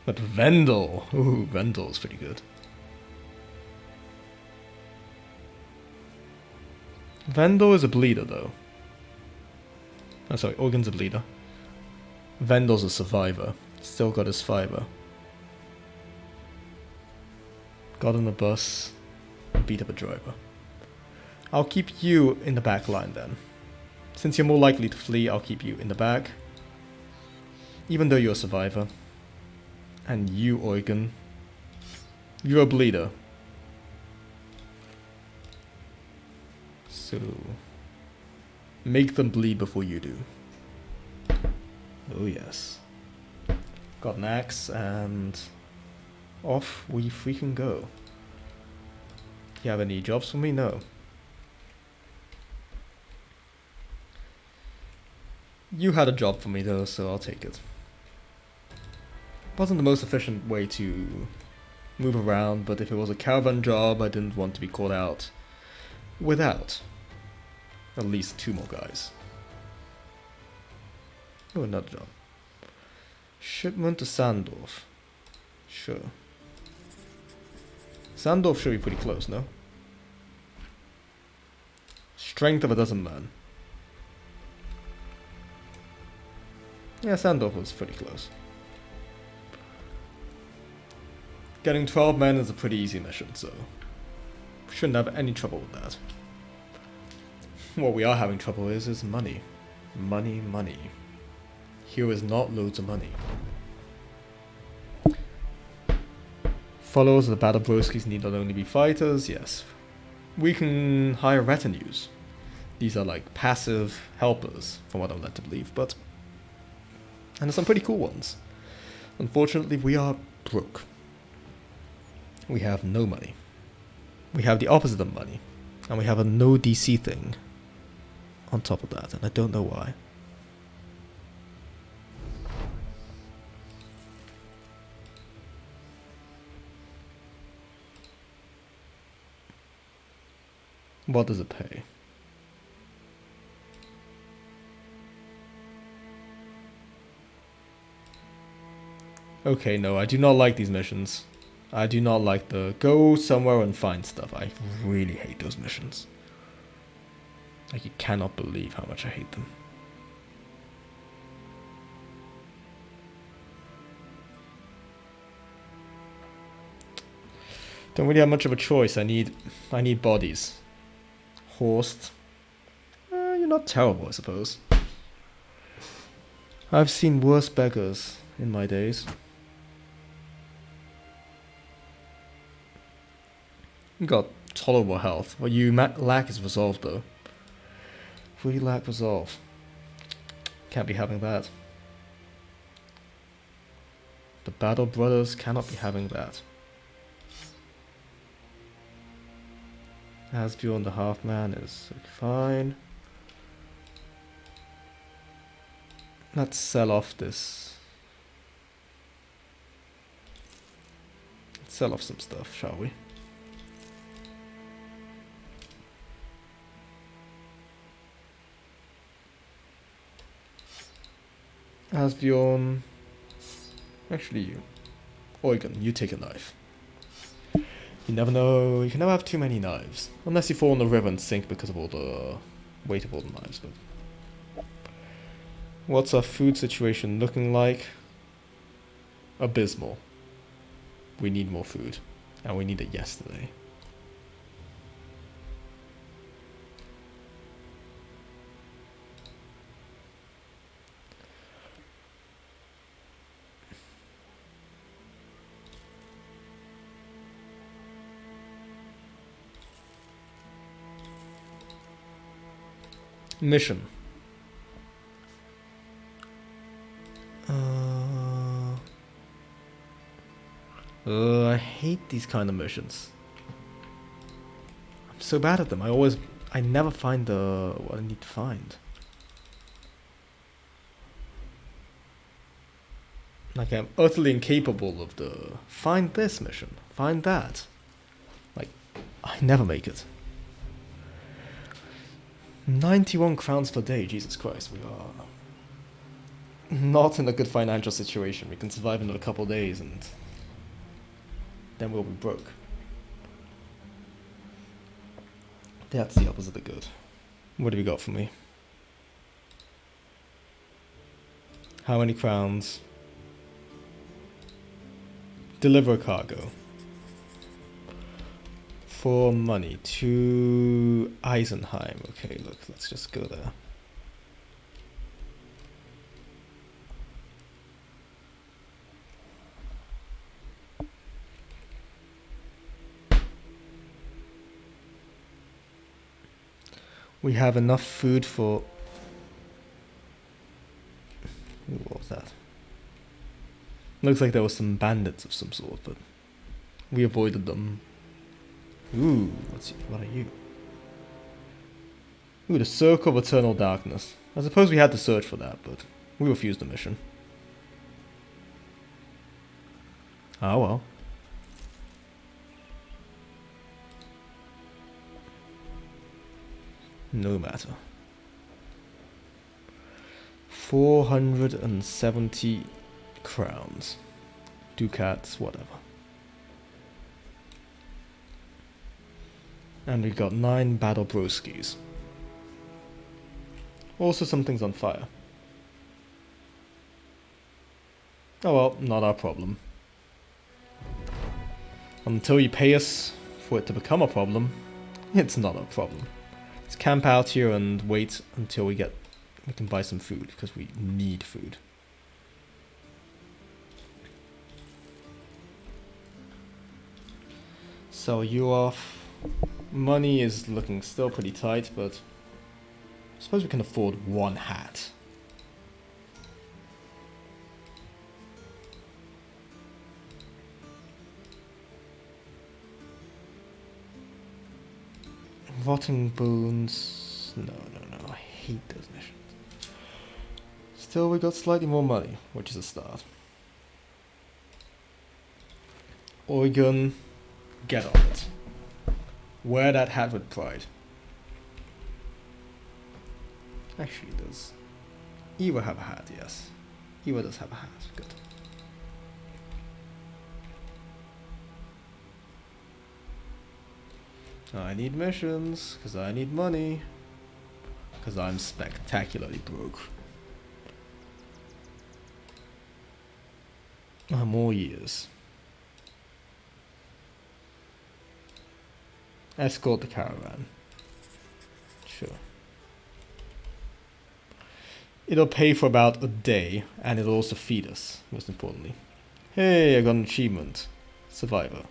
But Vendel, ooh, Vendel's pretty good. Vendel is a bleeder though. Oh sorry, Eugen's a bleeder. Vendel's a survivor. Still got his fiber. Got on the bus and beat up a driver. I'll keep you in the back line then. Since you're more likely to flee, I'll keep you in the back. Even though you're a survivor. And you, Eugen. You're a bleeder. So... make them bleed before you do. Oh yes. Got an axe and off we freaking go. You have any jobs for me? No. You had a job for me though, so I'll take it. Wasn't the most efficient way to move around, but if it was a caravan job, I didn't want to be caught out without at least 2 more guys. Oh, another job. Shipment to Sandorf. Sure. Sandorf should be pretty close, no? Strength of a dozen men. Yeah, Sandorf was pretty close. Getting 12 men is a pretty easy mission, so shouldn't have any trouble with that. What we are having trouble is money. Money, money. Here is not loads of money. Followers of the Battle Broskies need not only be fighters, yes. We can hire retinues. These are like passive helpers, from what I'm led to believe, but... And there's some pretty cool ones. Unfortunately, we are broke. We have no money. We have the opposite of money. And we have a no DC thing on top of that, and I don't know why. What does it pay? Okay, no, I do not like these missions. I do not like the go somewhere and find stuff. I really hate those missions. Like, you cannot believe how much I hate them. Don't really have much of a choice. I need bodies. Horst. You're not terrible, I suppose. I've seen worse beggars in my days. You got tolerable health. What you lack is resolve, though. We lack resolve. Can't be having that. The Battle Brothers cannot be having that. Asbjorn the Half-Man is fine. Let's sell off this. Let's sell off some stuff, shall we? Asbjorn. Actually, you. Eugen, you take a knife. You never know. You can never have too many knives. Unless you fall in the river and sink because of all the weight of all the knives. But what's our food situation looking like? Abysmal. We need more food. And we need it yesterday. Mission. I hate these kind of missions. I'm so bad at them. I never find what I need to find. Like, I'm utterly incapable of find this mission, find that. Like, I never make it. 91 crowns per day, Jesus Christ, we are not in a good financial situation. We can survive in a couple days and then we'll be broke. That's the opposite of good. What have you got for me? How many crowns? Deliver a cargo. For money to Eisenheim. Okay, look, let's just go there. We have enough food for... What Looks like there was some bandits of some sort, but we avoided them. Ooh, what are you? Ooh, the Circle of Eternal Darkness. I suppose we had to search for that, but we refused the mission. Oh well. No matter. 470 crowns. Ducats, whatever. And we got 9 battle broskies. Also some things on fire. Oh well, not our problem. Until you pay us for it to become a problem, it's not our problem. Let's camp out here and wait until we can buy some food, because we need food. Sell you off. Money is looking still pretty tight, but I suppose we can afford 1 hat. Rotting bones. No. I hate those missions. Still, we got slightly more money, which is a start. Oregon, get on it. Wear that hat with pride. Actually, does Ewa have a hat? Yes. Ewa does have a hat. Good. I need missions, because I need money. Because I'm spectacularly broke. More years. Escort the caravan. Sure. It'll pay for about a day, and it'll also feed us, most importantly. Hey, I got an achievement. Survivor.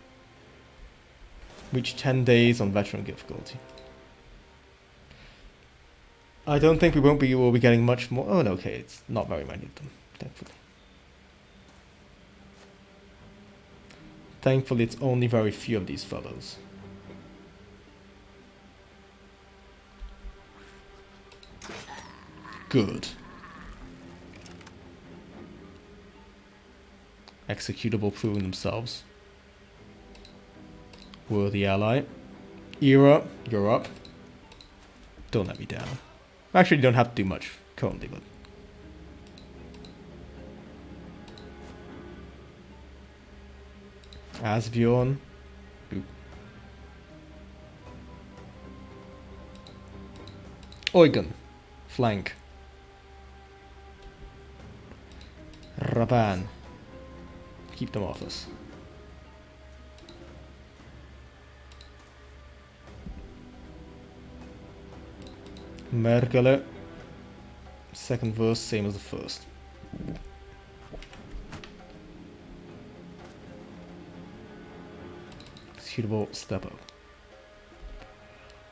Reach 10 days on veteran difficulty. I don't think we'll be getting much more. Oh no, okay, it's not very many of them, thankfully. Thankfully, it's only very few of these fellows. Good. Executable proving themselves. Worthy ally. Era, you're up. Don't let me down. Actually, you don't have to do much currently, but... Asbjorn. Oop. Eugen. Flank. Raban. Keep them off us. Merkele. Second verse, same as the first. Executable, step up.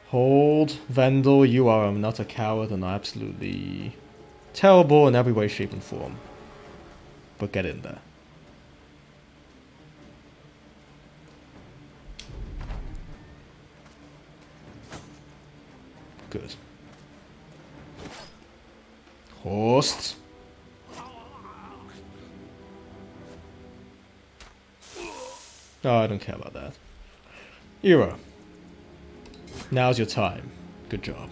Hold. Vendel, you are not a coward and absolutely terrible in every way, shape, and form. But get in there. Good. Horst. Oh, I don't care about that. Era. Now's your time. Good job.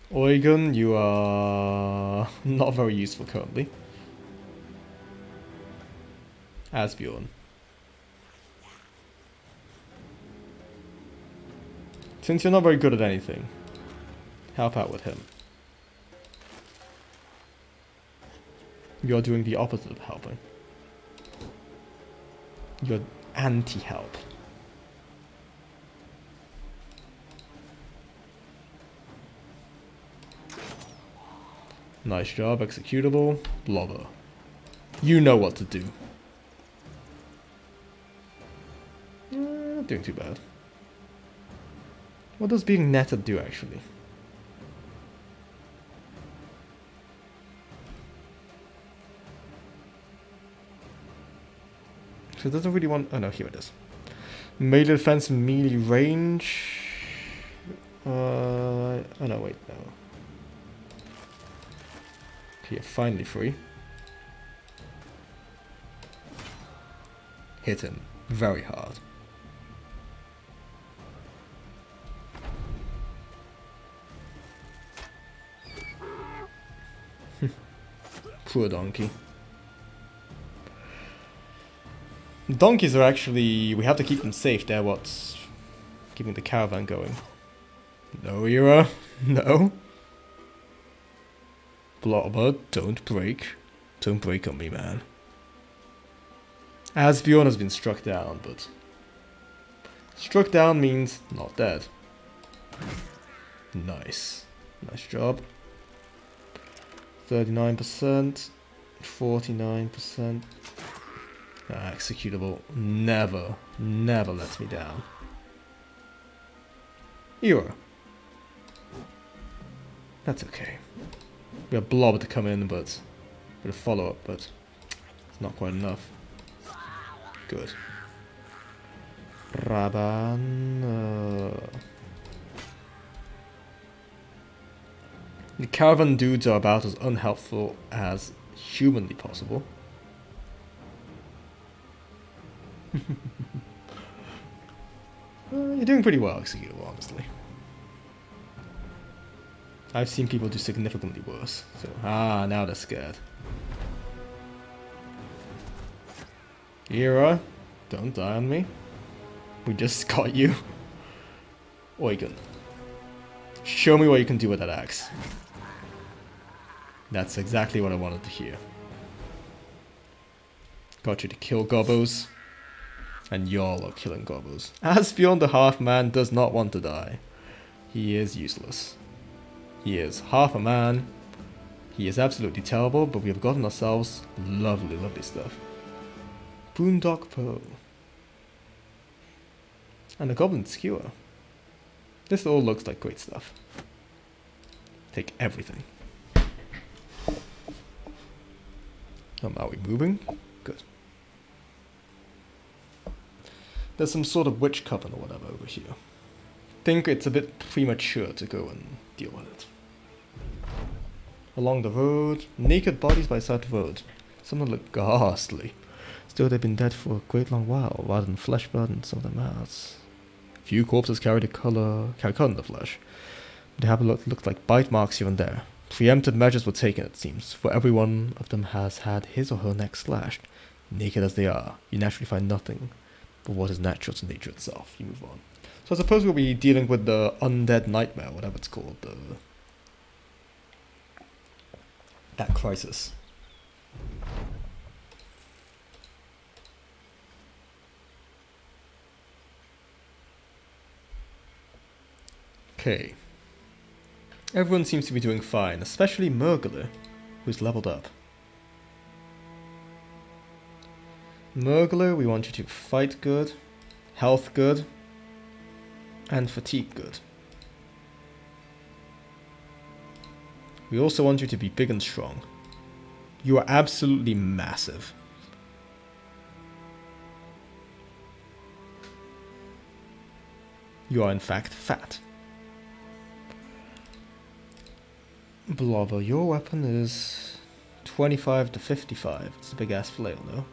Eugen, you are not very useful currently. Asbjorn. Since you're not very good at anything, help out with him. You're doing the opposite of helping. You're anti-help. Nice job, executable. Blobber. You know what to do. Not doing too bad. What does being netted do, actually? So it doesn't really want... Oh no, here it is. Melee defense, melee range... oh no, wait, no. Here, finally free. Hit him very hard. Poor donkey. Donkeys are actually... we have to keep them safe. They're what's keeping the caravan going. No, Ira. No. Blobber, don't break. Don't break on me, man. Asbjorn has been struck down, but... struck down means not dead. Nice. Nice job. 39%. 49%. Executable. Never, never lets me down. Ira. That's okay. We have Blob to come in, but... with a follow-up, but... it's not quite enough. Good. Raban... The caravan dudes are about as unhelpful as humanly possible. You're doing pretty well, Executable, honestly. I've seen people do significantly worse, so... now they're scared. Ira, don't die on me. We just got you. Eugen. Show me what you can do with that axe. That's exactly what I wanted to hear. Got you to kill gobos. And y'all are killing gobos. Asbjorn the half-man does not want to die. He is useless. He is half a man. He is absolutely terrible, but we have gotten ourselves lovely, lovely stuff. Boondock Poe. And a goblin skewer. This all looks like great stuff. Take everything. Are we moving? Good. There's some sort of witch coven or whatever over here. Think it's a bit premature to go and deal with it. Along the road, naked bodies by the side of the road. Some of them look ghastly. Still, they've been dead for a great long while, rather than flesh, blood, and some of their mouths. Few corpses carry color in the flesh. They have looked like bite marks here and there. Preemptive measures were taken, it seems, for every one of them has had his or her neck slashed. Naked as they are, you naturally find nothing but what is natural to nature itself. You move on. So I suppose we'll be dealing with the undead nightmare, whatever it's called. That crisis. Okay. Everyone seems to be doing fine, especially Murgler, who's leveled up. Murgler, we want you to fight good, health good, and fatigue good. We also want you to be big and strong. You are absolutely massive. You are in fact fat. Blobber, your weapon is 25 to 55. It's a big ass flail though.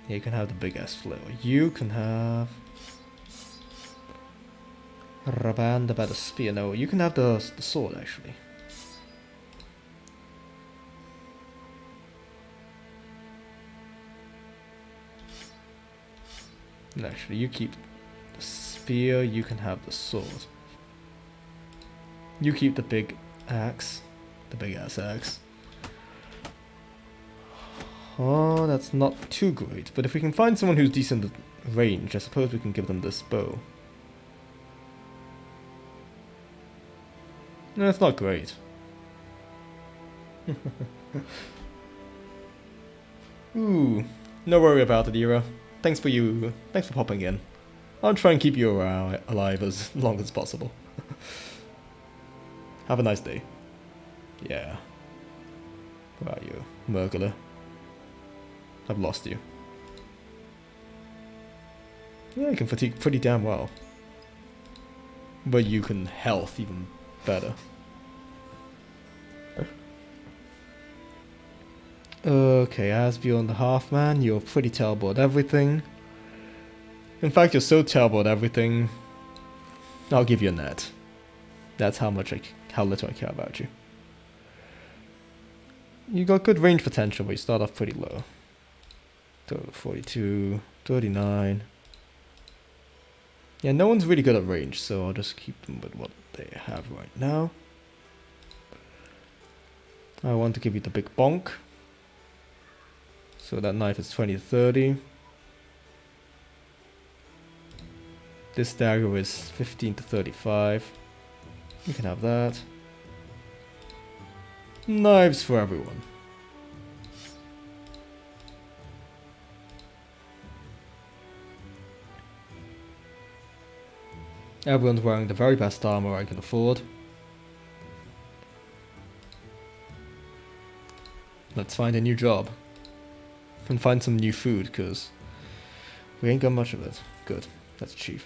Yeah, you can have the big ass flail. You can have Raban about a spear. No, you can have the sword actually. And actually, you keep the spear, you can have the sword. You keep the big axe, the big ass axe. Oh, that's not too great, but if we can find someone who's decent at range, I suppose we can give them this bow. No, it's not great. Ooh, no worry about it, Ira. Thanks for popping in. I'll try and keep you alive as long as possible. Have a nice day. Yeah. Where are you, Murgler? I've lost you. Yeah, you can fatigue pretty damn well. But you can health even better. Okay, as beyond the half-man, you're pretty terrible at everything. In fact, you're so terrible at everything, I'll give you a net. That's how little I care about you. You got good range potential, but you start off pretty low. 42, 39. Yeah, no one's really good at range, so I'll just keep them with what they have right now. I want to give you the big bonk. So that knife is 20 to 30. This dagger is 15 to 35. You can have that. Knives for everyone. Everyone's wearing the very best armor I can afford. Let's find a new job. And find some new food, because we ain't got much of it. Good. That's cheap.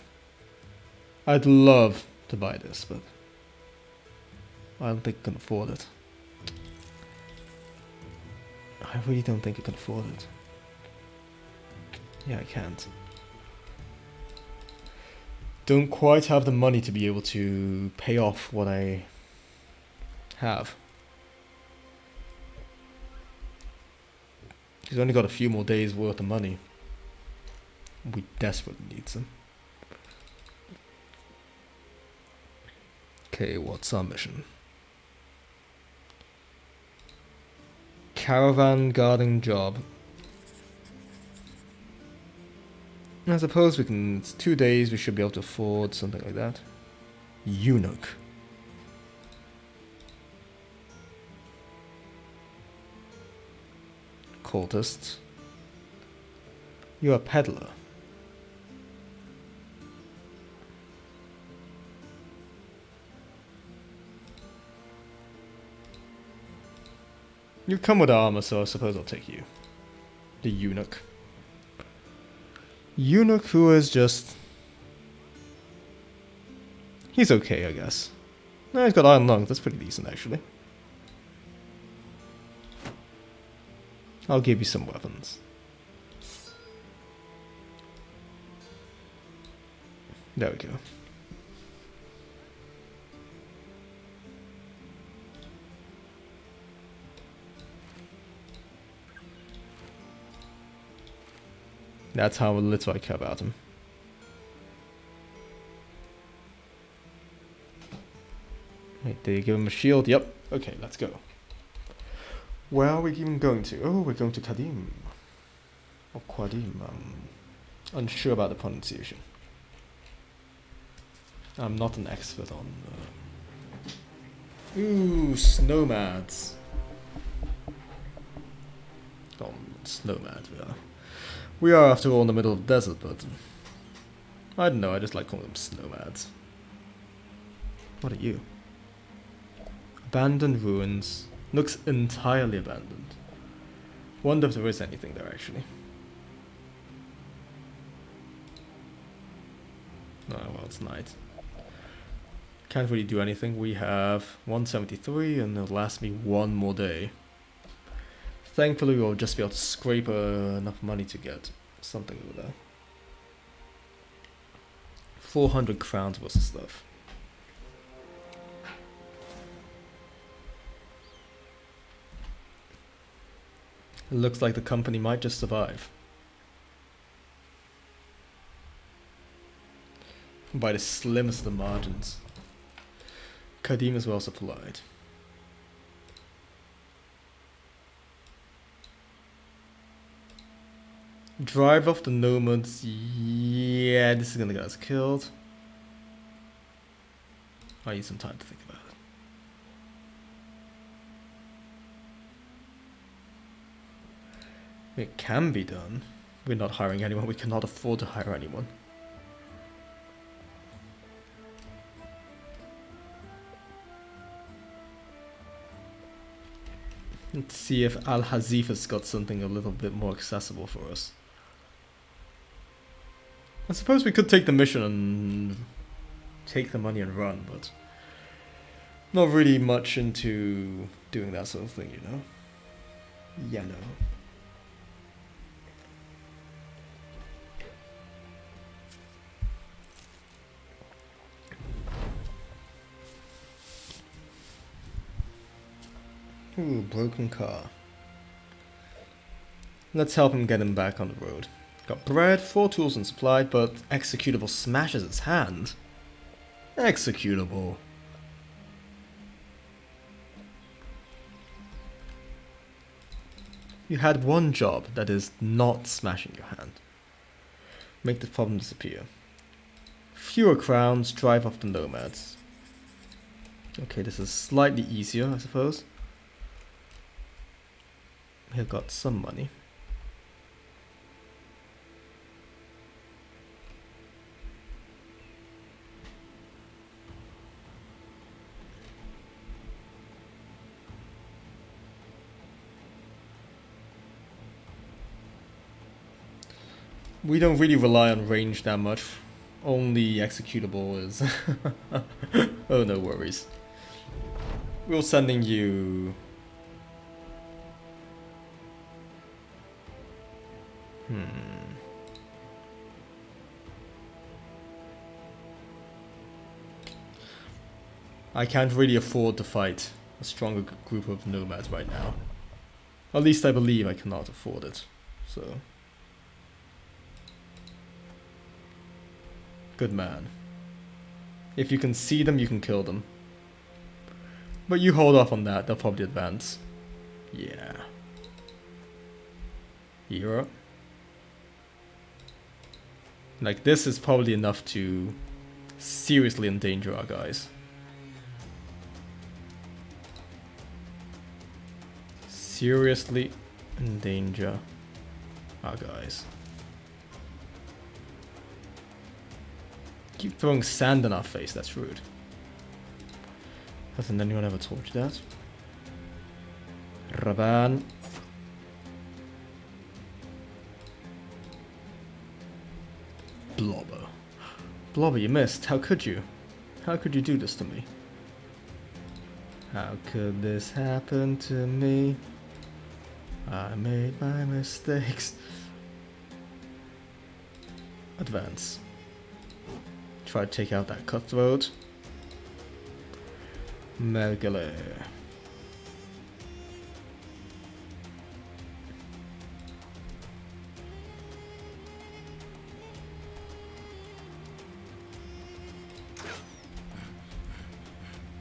I'd love to buy this, but I don't think I can afford it. I really don't think I can afford it. Yeah, I can't. Don't quite have the money to be able to pay off what I have. He's only got a few more days worth of money. We desperately need some. Okay, what's our mission? Caravan guarding job. I suppose we can, it's 2 days, we should be able to afford something like that. Eunuch. Cultist. You're a peddler. You come with armor, so I suppose I'll take you. The eunuch. Eunuch who is just... He's okay, I guess. No, he's got iron lungs, that's pretty decent actually. I'll give you some weapons. There we go. That's how little I care about him. Wait, did you give him a shield? Yep. Okay, let's go. Where are we even going to? Oh, we're going to Kadim. Or Qadim. Unsure about the pronunciation. I'm not an expert on... Ooh, snowmads. Oh, snowmads we are. We are, after all, in the middle of the desert, but... I don't know, I just like calling them snowmads. What are you? Abandoned ruins. Looks entirely abandoned. Wonder if there is anything there, actually. Oh, well, it's night. Can't really do anything. We have 173, and it'll last me one more day. Thankfully, we'll just be able to scrape enough money to get something over there. 400 crowns worth of stuff. It looks like the company might just survive. By the slimmest of margins. Kadim is well supplied. Drive off the nomads. Yeah, this is gonna get us killed. I need some time to think about it. It can be done. We're not hiring anyone. We cannot afford to hire anyone. Let's see if Al Hazif has got something a little bit more accessible for us. I suppose we could take the mission and take the money and run, but not really much into doing that sort of thing, you know? Yeah, no. Ooh, broken car. Let's help him get him back on the road. Got bread, 4 tools and supplied, but executable smashes his hand. Executable. You had one job, that is not smashing your hand. Make the problem disappear. Fewer crowns, drive off the nomads. Okay, this is slightly easier, I suppose. We've got some money. We don't really rely on range that much. Only executable is... Oh, no worries. We're sending you... I can't really afford to fight a stronger group of nomads right now. At least I believe I cannot afford it. So... Good man. If you can see them, you can kill them. But you hold off on that, they'll probably advance. Yeah. Hero. Like, this is probably enough to seriously endanger our guys. Seriously endanger our guys. Keep throwing sand in our face, that's rude. Hasn't anyone ever told you that? Raban. Blobber. Blobber, you missed. How could you? How could you do this to me? How could this happen to me? I made my mistakes. Advance. Try to take out that cutthroat. Mergele.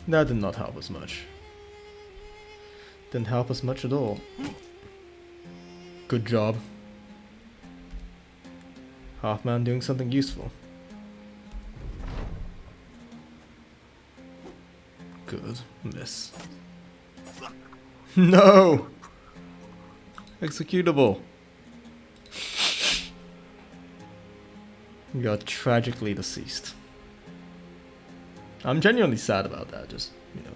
That did not help us much. Didn't help us much at all. Good job. Half-man doing something useful. Good. Miss. No! Executable. You are tragically deceased. I'm genuinely sad about that, just, you know.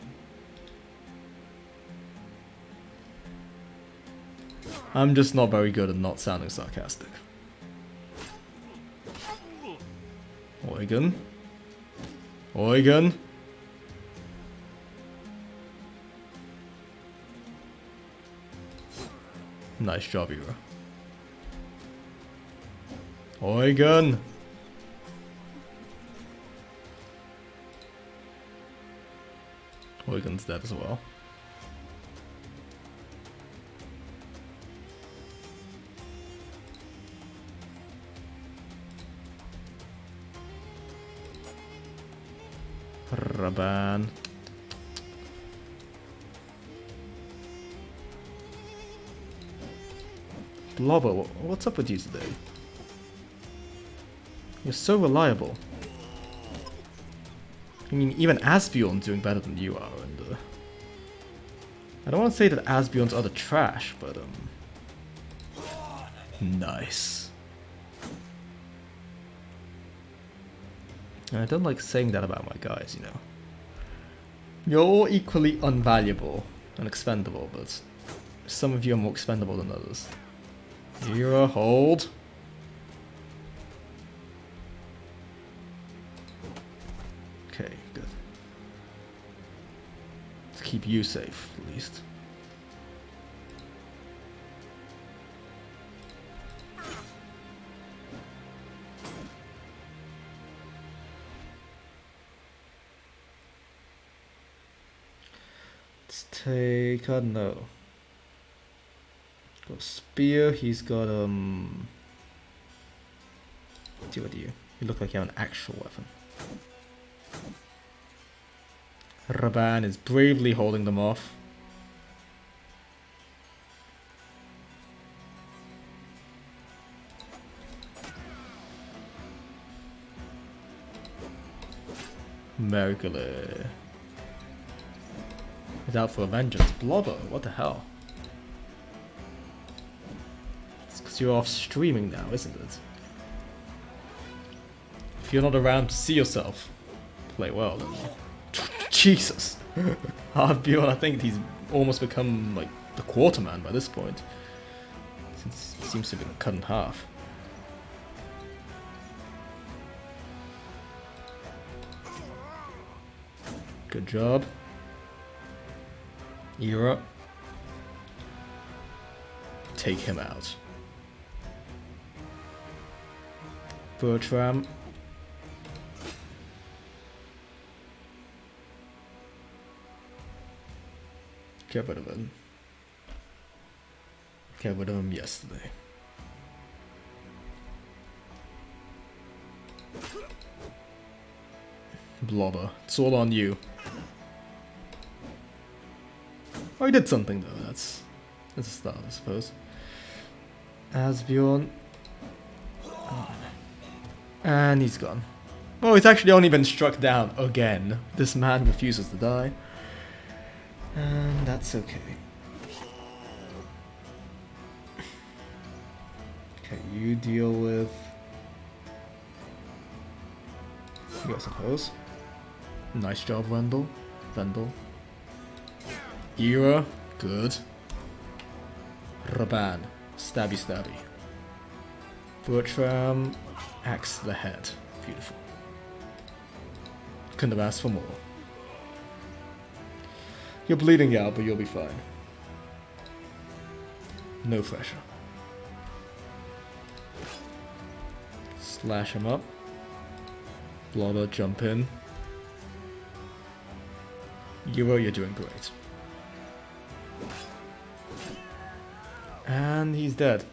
I'm just not very good at not sounding sarcastic. Eugen. Eugen. Nice job, Ira. Eugen! Eugen's dead as well. Raban. Blobber, what's up with you today? You're so reliable. I mean, even Asbjorn's doing better than you are, and I don't want to say that Asbjorn's other trash, but nice. And I don't like saying that about my guys, you know. You're all equally unvaluable and expendable, but Some of you are more expendable than others. Era, hold. Okay, good. Let's keep you safe, at least. Let's take, I don't know. Got a spear, he's got, what do you? You look like you have an actual weapon. Raban is bravely holding them off. Merkele is out for a vengeance. Blobber, what the hell? It's because you're off streaming now, isn't it? If you're not around to see yourself play well, then... Jesus! Bjorn, I think he's almost become like the quarterman by this point. Since he seems to have been cut in half. Good job. Era. Take him out. Bertram. Get rid of him. Get rid of him yesterday. Blobber. It's all on you. Oh, he did something though. That's a start, I suppose. Asbjorn. Oh. And he's gone. Oh, he's actually only been struck down again. This man refuses to die. And that's okay. Okay, you deal with... you, I suppose. Nice job, Vendel. Era, good. Raban, stabby stabby. Bertram, axe to the head. Beautiful. Couldn't have asked for more. You're bleeding out, but you'll be fine. No pressure. Slash him up. Blobber, jump in. Euro, you're doing great. And he's dead.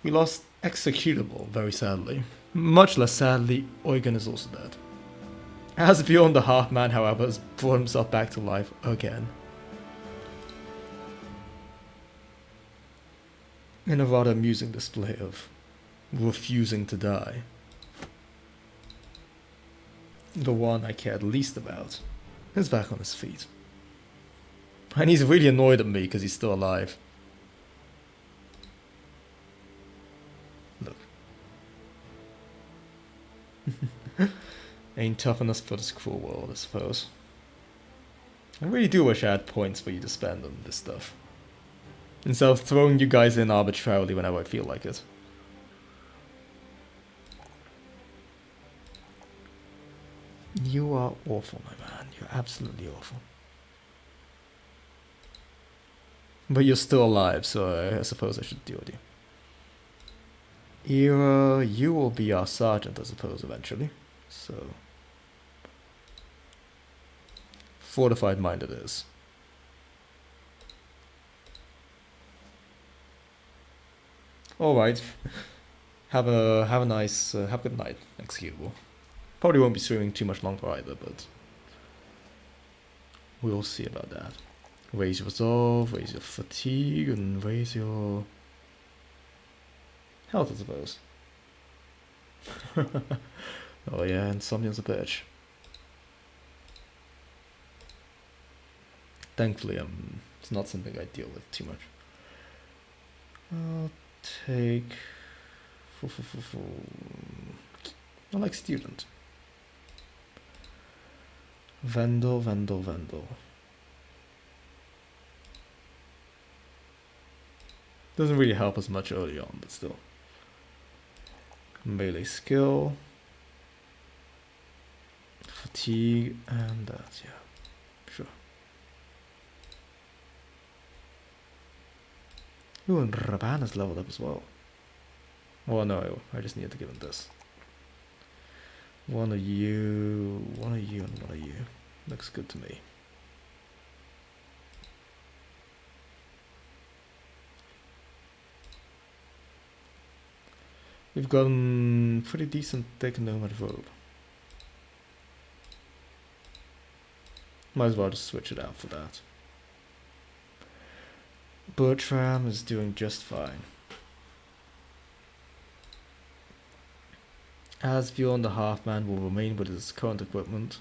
We lost Executable, very sadly. Much less sadly, Eugen is also dead. Asbjorn the half-man, however, has brought himself back to life again. In a rather amusing display of refusing to die. The one I cared least about is back on his feet. And he's really annoyed at me because he's still alive. Look. Ain't tough enough for this cruel world, I suppose. I really do wish I had points for you to spend on this stuff. Instead of throwing you guys in arbitrarily whenever I feel like it. You are awful, my man. You're absolutely awful. But you're still alive, so I suppose I should deal with you. Era, you will be our sergeant, I suppose, eventually. So... fortified mind it is. Alright. Have a nice, have a good night, Executable. Probably won't be streaming too much longer either, but... we'll see about that. Raise your resolve, raise your fatigue, and raise your... health, I suppose. Oh yeah, insomnia's a bitch. Thankfully, it's not something I deal with too much. I'll take... I like student. Vendel. Doesn't really help us much early on, but still. Melee skill. Fatigue, and that, yeah. Sure. Ooh, and Raban is leveled up as well. Well, no, I just need to give him this. One of you, and one of you. Looks good to me. We've gotten pretty decent thick nomad robe. Might as well just switch it out for that. Bertram is doing just fine. Asbjorn the Halfman will remain with his current equipment.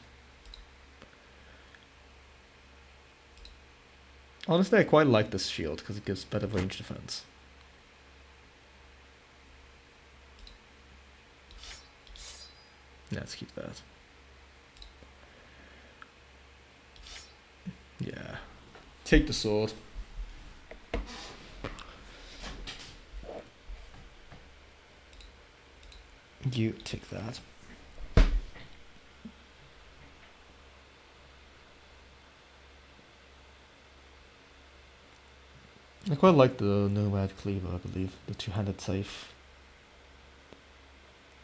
Honestly, I quite like this shield because it gives better range defense. Let's keep that. Yeah. Take the sword. You take that. I quite like the Nomad Cleaver, I believe. The two-handed safe.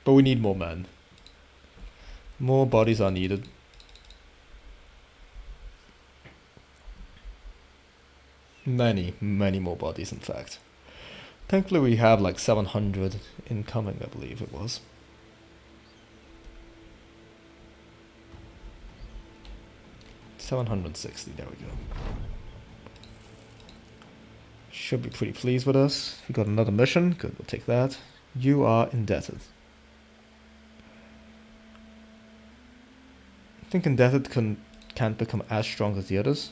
But we need more men. More bodies are needed. Many more bodies, in fact. Thankfully, we have like 700 incoming, I believe it was. $760, there we go. Should be pretty pleased with us. We got another mission. Good, we'll take that. You are indebted. I think indebted can't become as strong as the others.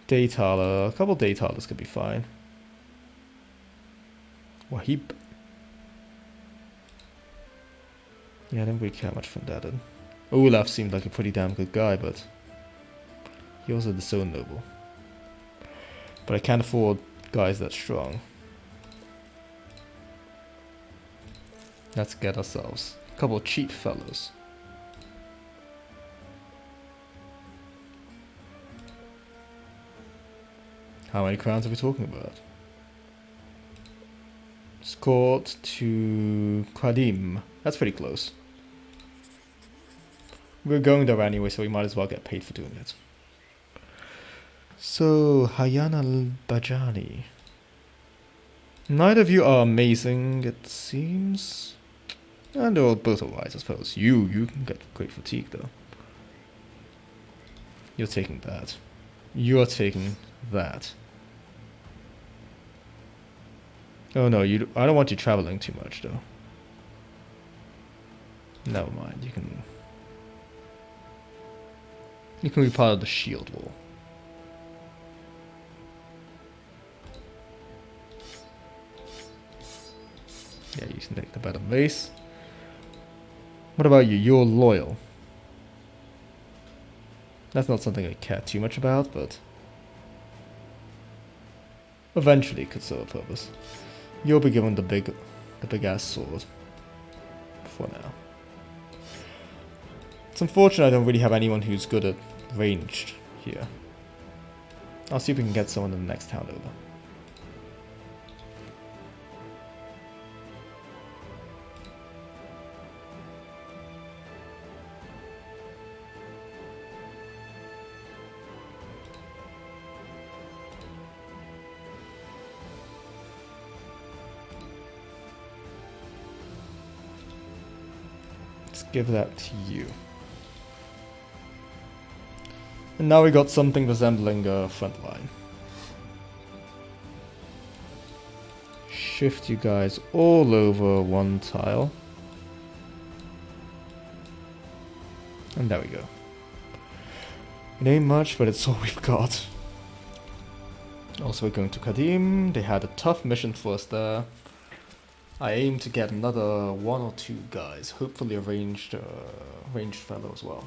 Daytaler, a couple Daytalers could be fine. Wahib. Yeah, I didn't really care much for indebted. Olaf seemed like a pretty damn good guy, but he also did so noble. But I can't afford guys that strong. Let's get ourselves a couple of cheap fellows. How many crowns are we talking about? Escort to Qadim. That's pretty close. We're going there anyway, so we might as well get paid for doing it. So, Hayyan al-Bajani. Neither of you are amazing, it seems. And they're both alright, I suppose. You can get great fatigue, though. You're taking that. You're taking that. Oh no, I don't want you traveling too much, though. Never mind, you can be part of the shield wall. Yeah, you can take the better base. What about you? You're loyal. That's not something I care too much about, but eventually it could serve a purpose. You'll be given the big ass sword for now. It's unfortunate I don't really have anyone who's good at ranged here. I'll see if we can get someone in the next town over. Let's give that to you. And now we got something resembling a front line. Shift you guys all over one tile. And there we go. It ain't much, but it's all we've got. Also, we're going to Qadim. They had a tough mission for us there. I aim to get another 1 or 2 guys. Hopefully a ranged fellow as well.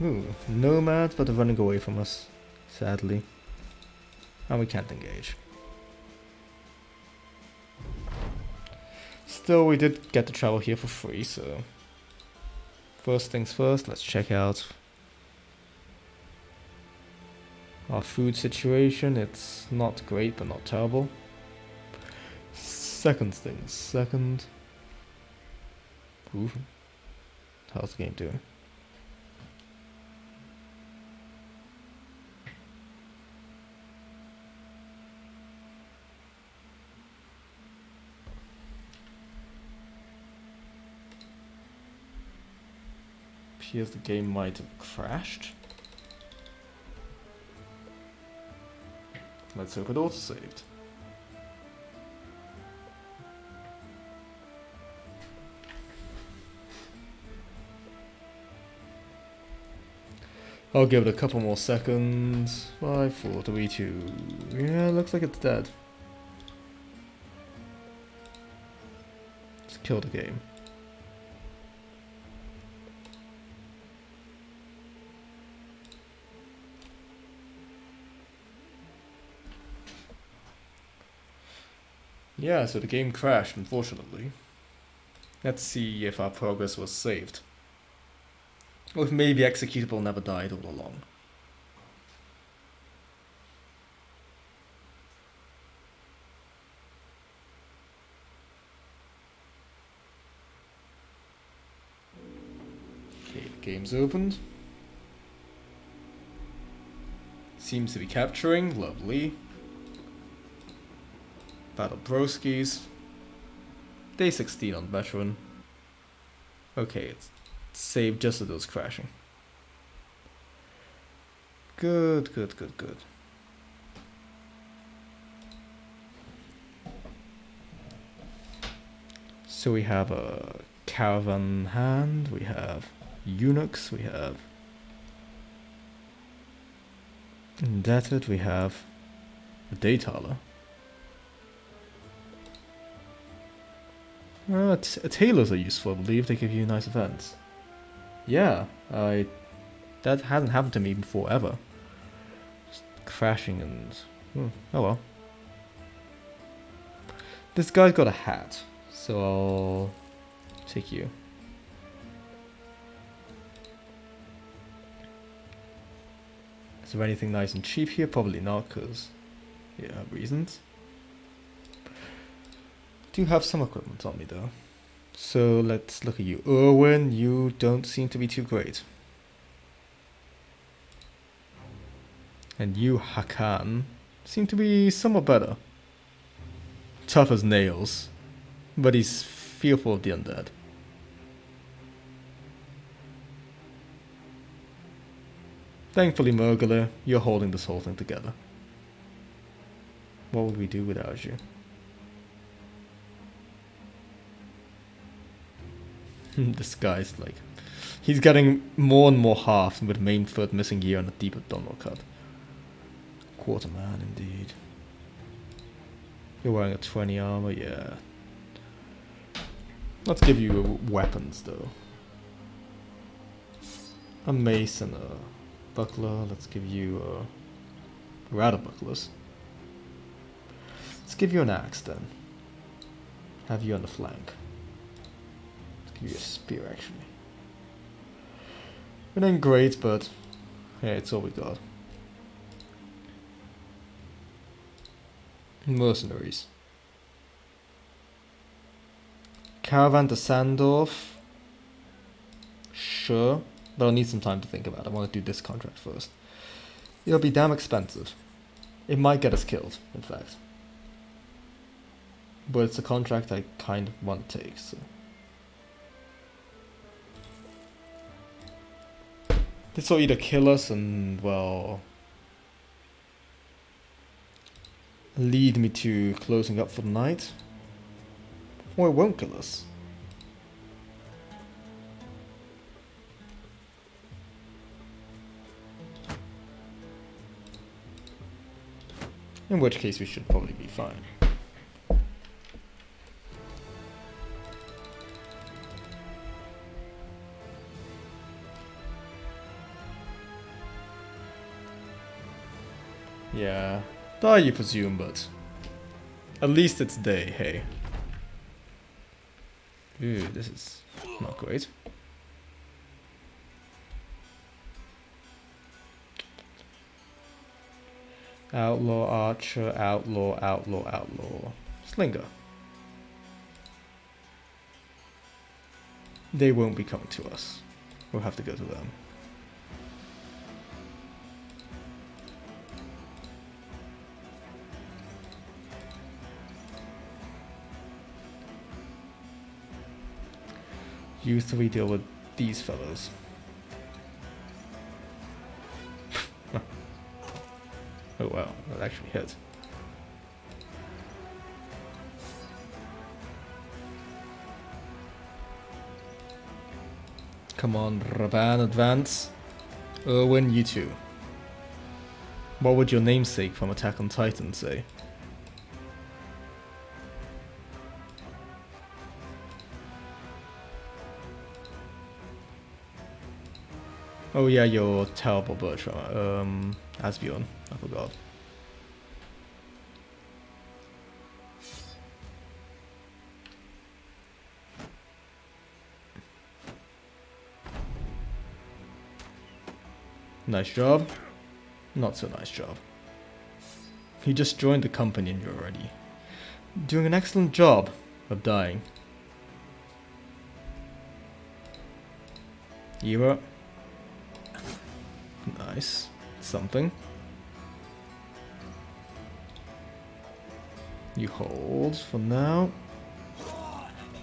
Ooh, nomads, but they're running away from us, sadly. And we can't engage. Still, we did get to travel here for free, so... First things first, let's check out our food situation. It's not great, but not terrible. Second things second. Ooh. How's the game doing? Appears the game might have crashed. Let's hope it auto-saved. I'll give it a couple more seconds. 5, 4, 3, 2. Yeah, looks like it's dead. Let's kill the game. Yeah, so the game crashed, unfortunately. Let's see if our progress was saved. Or if maybe executable never died all along. Okay, the game's opened. Seems to be capturing, lovely. Battle Broskies. Day 16 on veteran. Okay, it's saved just as it was crashing. Good, good, good, good. So we have a caravan hand, we have eunuchs, we have indebted, we have a daytaler. Tailors are useful, I believe. They give you nice events. Yeah, that hasn't happened to me before ever. Just crashing and oh well. This guy's got a hat, so I'll take you. Is there anything nice and cheap here? Probably not, because yeah, reasons. Do have some equipment on me though. So let's look at you. Erwin, you don't seem to be too great. And you, Hakan, seem to be somewhat better. Tough as nails, but he's fearful of the undead. Thankfully, Murgler, you're holding this whole thing together. What would we do without you? This guy's like... He's getting more and more half with main foot, missing ear, and a deep abdominal cut. Quarterman, indeed. You're wearing a 20 armor, yeah. Let's give you weapons, though. A mace and a buckler. Let's give you rather bucklers. Let's give you an axe, then. Have you on the flank. Give you a spear, actually. It ain't great, but yeah, it's all we got. Mercenaries. Caravan to Sandorf. Sure, but I'll need some time to think about it. I want to do this contract first. It'll be damn expensive. It might get us killed, in fact. But it's a contract I kind of want to take, so... This will either kill us and, well, lead me to closing up for the night, or it won't kill us. In which case we should probably be fine. Yeah, die you presume, but at least it's day, hey. Ooh, this is not great. Outlaw, archer, outlaw, outlaw, outlaw. Slinger. They won't be coming to us. We'll have to go to them. You three deal with these fellows. Oh wow, that actually hit. Come on, Ravan, advance. Erwin, you too. What would your namesake from Attack on Titan say? Oh yeah, your terrible Bertram. Asbjorn, I forgot. Nice job. Not so nice job. You just joined the company and you're already doing an excellent job of dying. Ira. Nice. Something. You hold for now.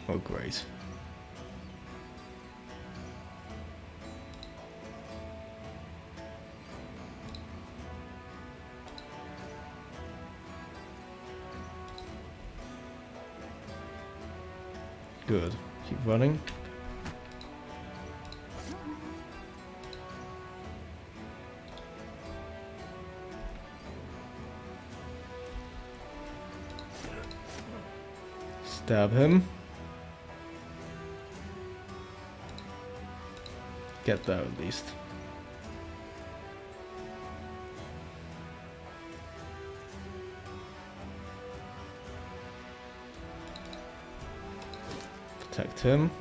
Oh great. Good. Keep running. Stab him. Get there at least. Protect him.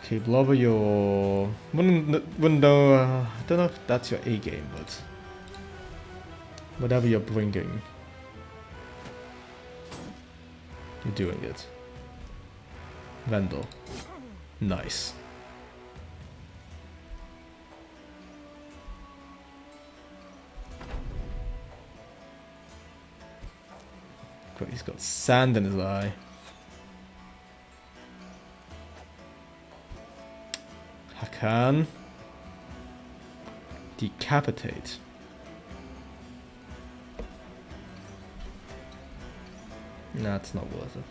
Okay, Blubber, your wouldn't know. I don't know if that's your A game, but whatever you're bringing, you're doing it. Vendel, nice. Great, he's got sand in his eye. Hakan. Decapitate. Nah, it's not worth it.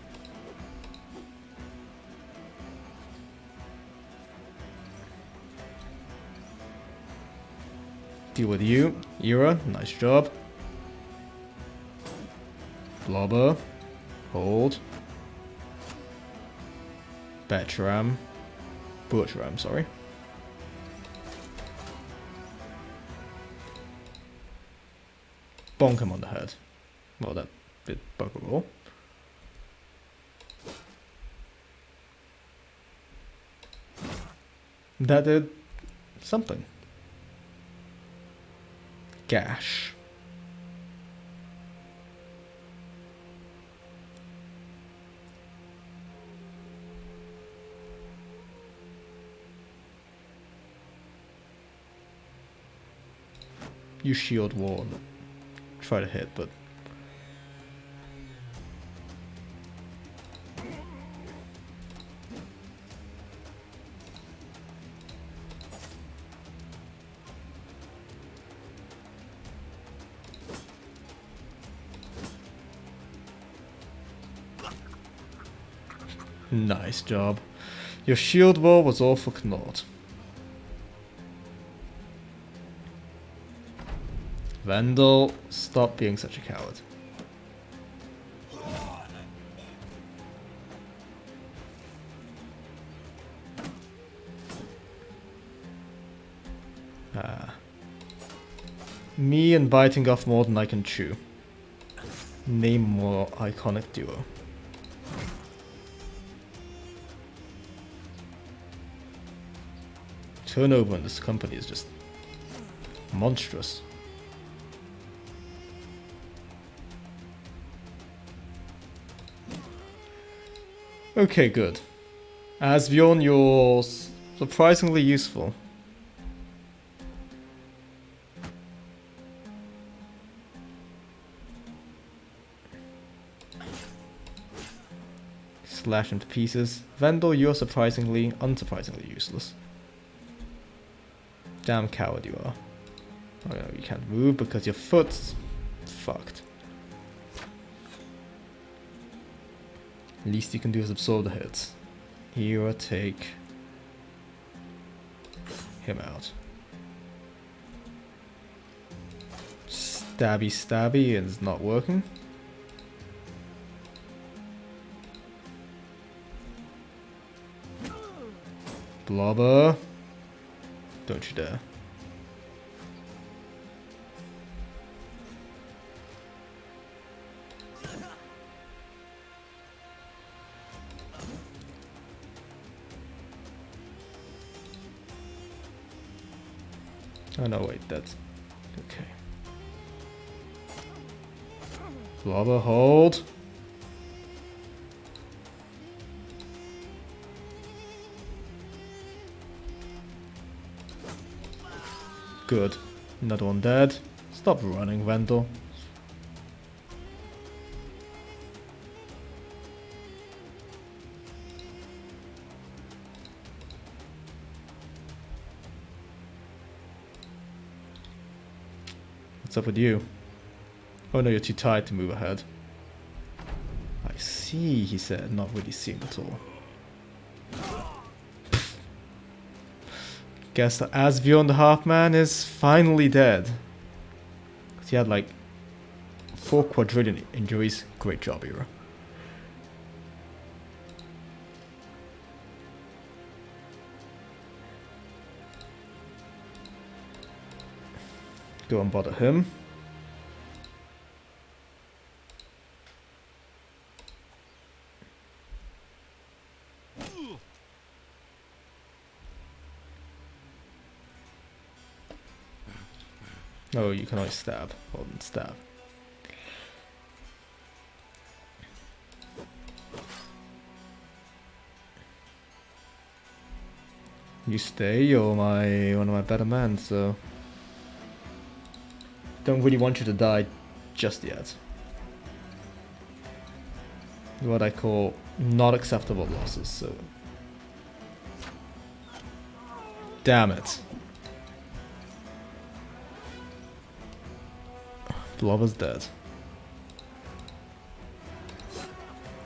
Deal with you. Ira, nice job. Blobber. Hold. Bertram. Bertram, sorry. Bonk him on the head. Well, that bit buggerable. That did something. Gash. You shield wall. Try to hit, but nice job. Your shield wall was all for naught. Vendel, stop being such a coward. Me and biting off more than I can chew. Name more iconic duo. Turnover in this company is just monstrous. Okay, good. Asbjorn, you're surprisingly useful. Slash into pieces. Vendel, you're unsurprisingly useless. Damn coward you are. Oh no, you can't move because your foot's fucked. Least you can do is absorb the hits. Here, take him out. Stabby stabby is not working. Blobber. Don't you dare. Oh no, wait, that's okay. Blobber, hold. Good. Another one dead. Stop running, Vendel. What's up with you? Oh no, you're too tired to move ahead. I see, he said, not really seeing at all. Guess the Asbjorn the Half-Man is finally dead. He had like 4 quadrillion injuries. Great job, Era. Go and bother him. Oh, you can always stab. Hold and stab. You stay, you're one of my better men, so don't really want you to die just yet. What I call not acceptable losses, so damn it. Blobber's dead.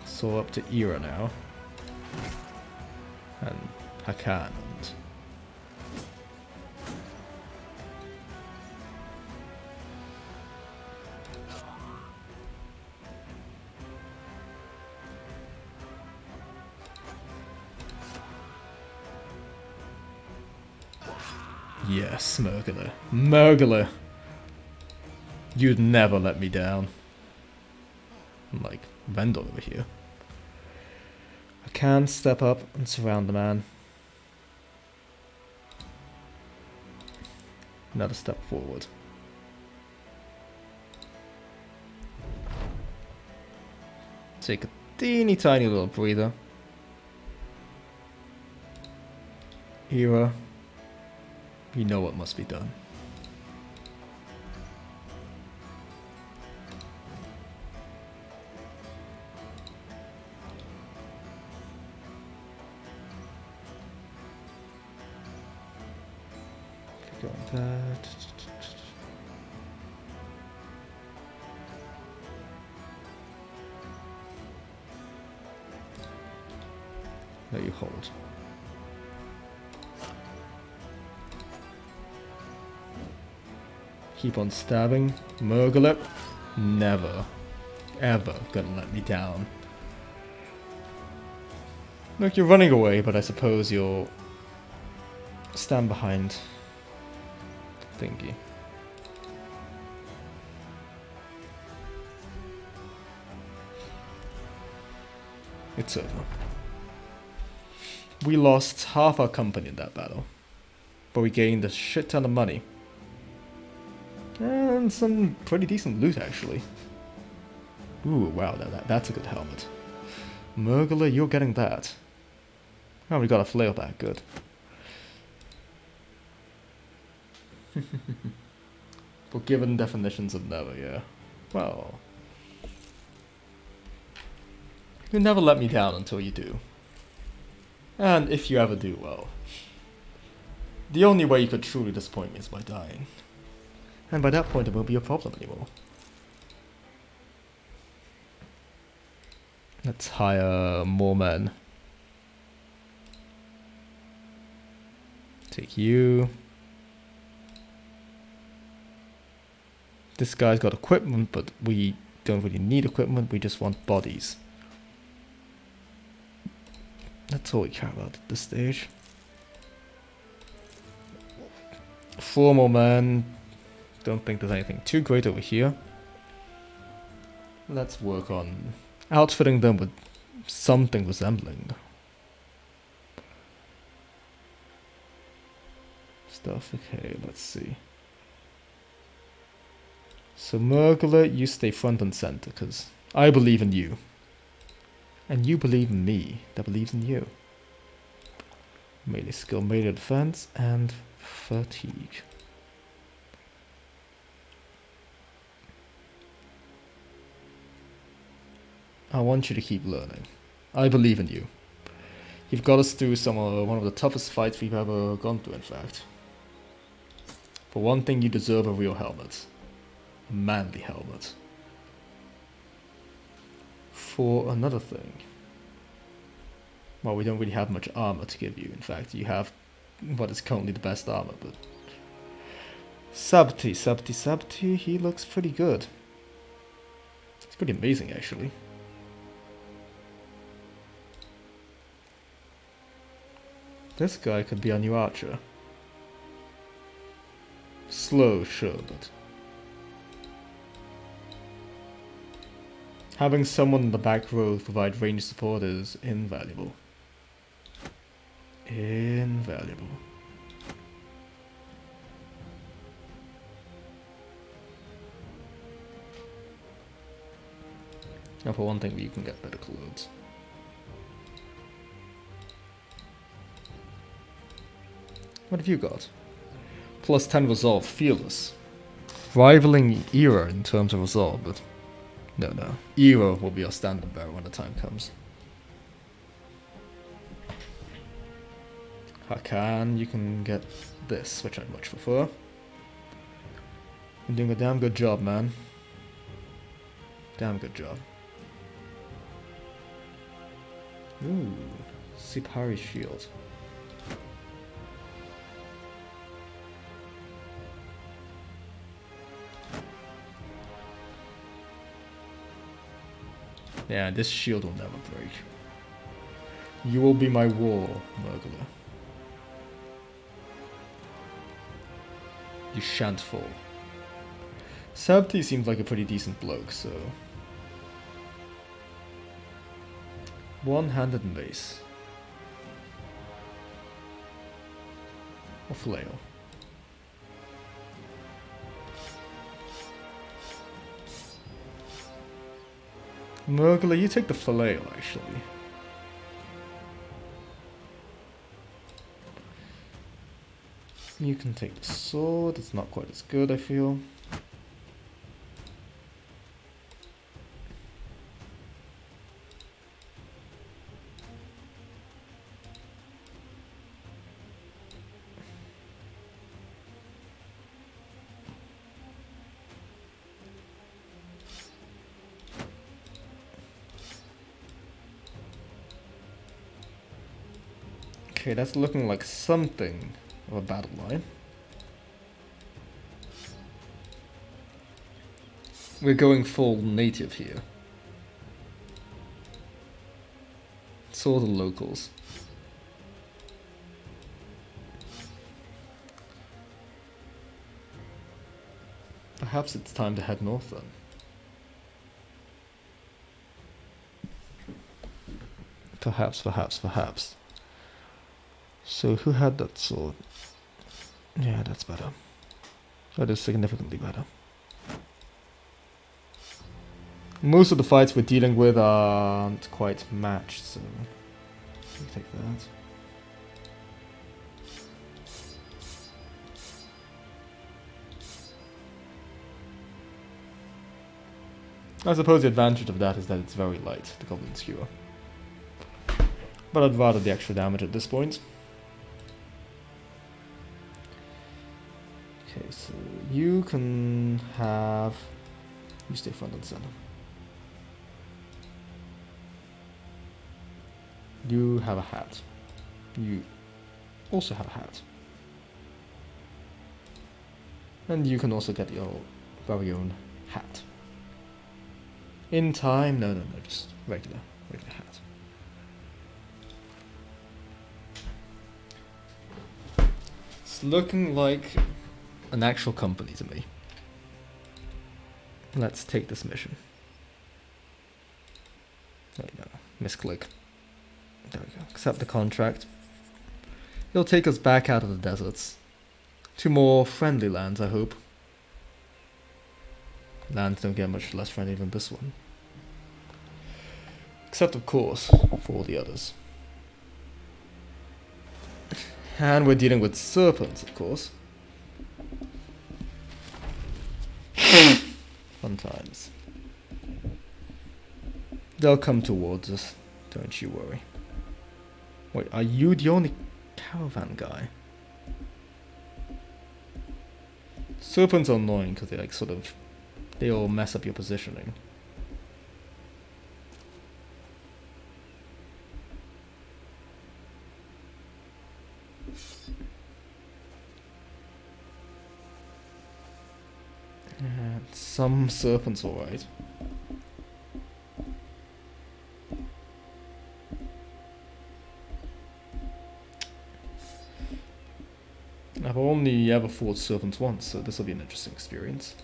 So up to Era now. And Hakan. Yes, Murgler. Murgler! You'd never let me down. Like Vendel over here. I can step up and surround the man. Another step forward. Take a teeny tiny little breather. Era. You know what must be done. That. Let you hold. Keep on stabbing. Murgler. Never, ever gonna let me down. Look, you're running away, but I suppose you'll stand behind thingy. It's over. We lost half our company in that battle, but we gained a shit ton of money. And some pretty decent loot, actually. Ooh, wow, that's a good helmet. Murgler, you're getting that. Oh, we got a flail back, good. For given definitions of never, yeah. Well... You never let me down until you do. And if you ever do, well... The only way you could truly disappoint me is by dying. And by that point it won't be a problem anymore. Let's hire more men. Take you. This guy's got equipment, but we don't really need equipment, we just want bodies. That's all we care about at this stage. 4 more men. Don't think there's anything too great over here. Let's work on outfitting them with something resembling stuff. Okay, let's see. So Murgler, you stay front and center, because I believe in you. And you believe in me, that believes in you. Melee skill, melee defense, and fatigue. I want you to keep learning. I believe in you. You've got us through one of the toughest fights we've ever gone through, in fact. For one thing, you deserve a real helmet. A manly helmet. For another thing, well, we don't really have much armor to give you. In fact, you have what is currently the best armor, but... Sabti, he looks pretty good. It's pretty amazing, actually. This guy could be our new archer. Slow, sure, but... Having someone in the back row provide range support is invaluable. Invaluable. Now for one thing, you can get better clothes. What have you got? Plus 10 resolve, fearless. Rivaling Era in terms of resolve, but... No. Era will be our standard bearer when the time comes. Hakan, you can get this, which I'd much prefer. You're doing a damn good job, man. Damn good job. Ooh, Sipari shield. Yeah, this shield will never break. You will be my war, Murgler. You shan't fall. Sabti seems like a pretty decent bloke, so... One-handed mace. Or flail. Murgler, you take the flail, actually. You can take the sword, it's not quite as good, I feel. Okay, that's looking like something of a battle line. We're going full native here. It's all the locals. Perhaps it's time to head north then. Perhaps. So who had that sword? Yeah, that's better. That is significantly better. Most of the fights we're dealing with aren't quite matched, so we'll take that. I suppose the advantage of that is that it's very light, the Goblin Skewer. But I'd rather the extra damage at this point. Okay, so you can have... You stay front and center. You have a hat. You also have a hat. And you can also get your very own hat. In time? No, just regular hat. It's looking like an actual company to me. Let's take this mission. There we go. Misclick. There we go. Accept the contract. It'll take us back out of the deserts. To more friendly lands, I hope. Lands don't get much less friendly than this one. Except, of course, for all the others. And we're dealing with serpents, of course. Fun times. They'll come towards us, don't you worry. Wait, are you the only caravan guy? Serpents are annoying because they like they all mess up your positioning. Some serpents alright. I've only ever fought serpents once, so this will be an interesting experience.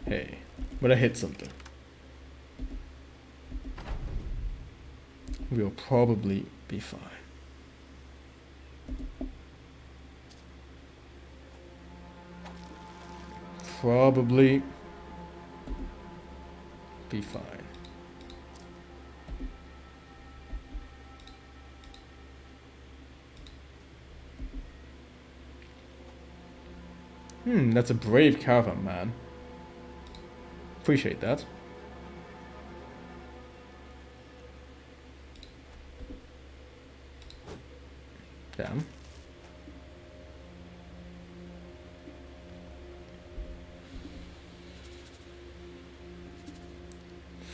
Hey, but I hit something. We'll probably be fine. Probably be fine. That's a brave caravan man. Appreciate that. Damn.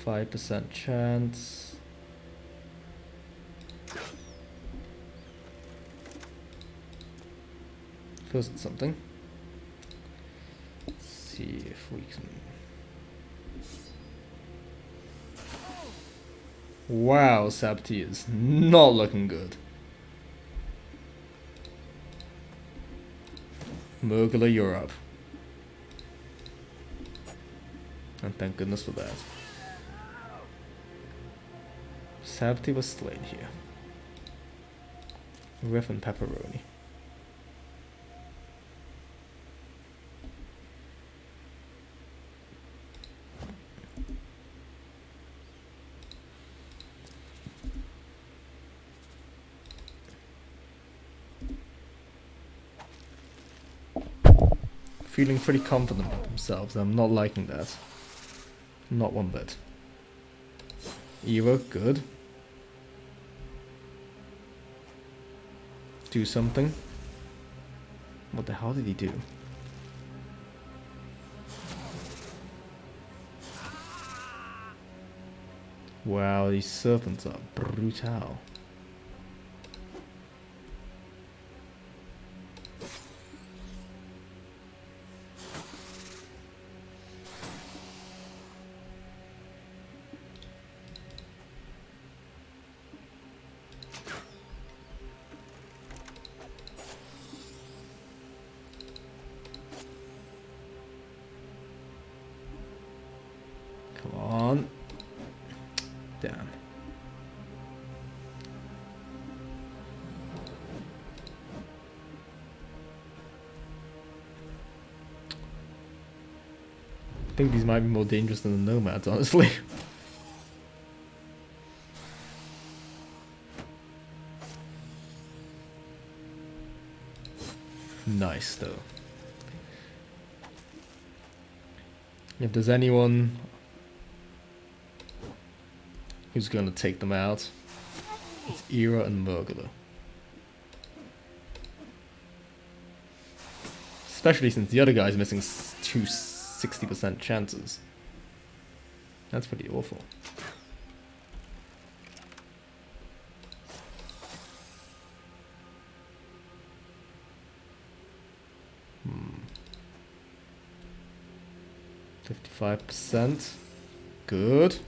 %5 chance. Feels it's something. Let's see if we can. Wow, Sabti is not looking good. Murgler, you're up. And thank goodness for that. Sabti was slain here. Riff and pepperoni. Feeling pretty confident about themselves. I'm not liking that. Not one bit. Eva, good. Do something. What the hell did he do? Wow, these serpents are brutal. think these might be more dangerous than the nomads, honestly. Nice, though. If there's anyone who's gonna take them out, it's Era and Murgler. Especially since the other guy's missing two 60% chances. That's pretty awful. 55%. Good.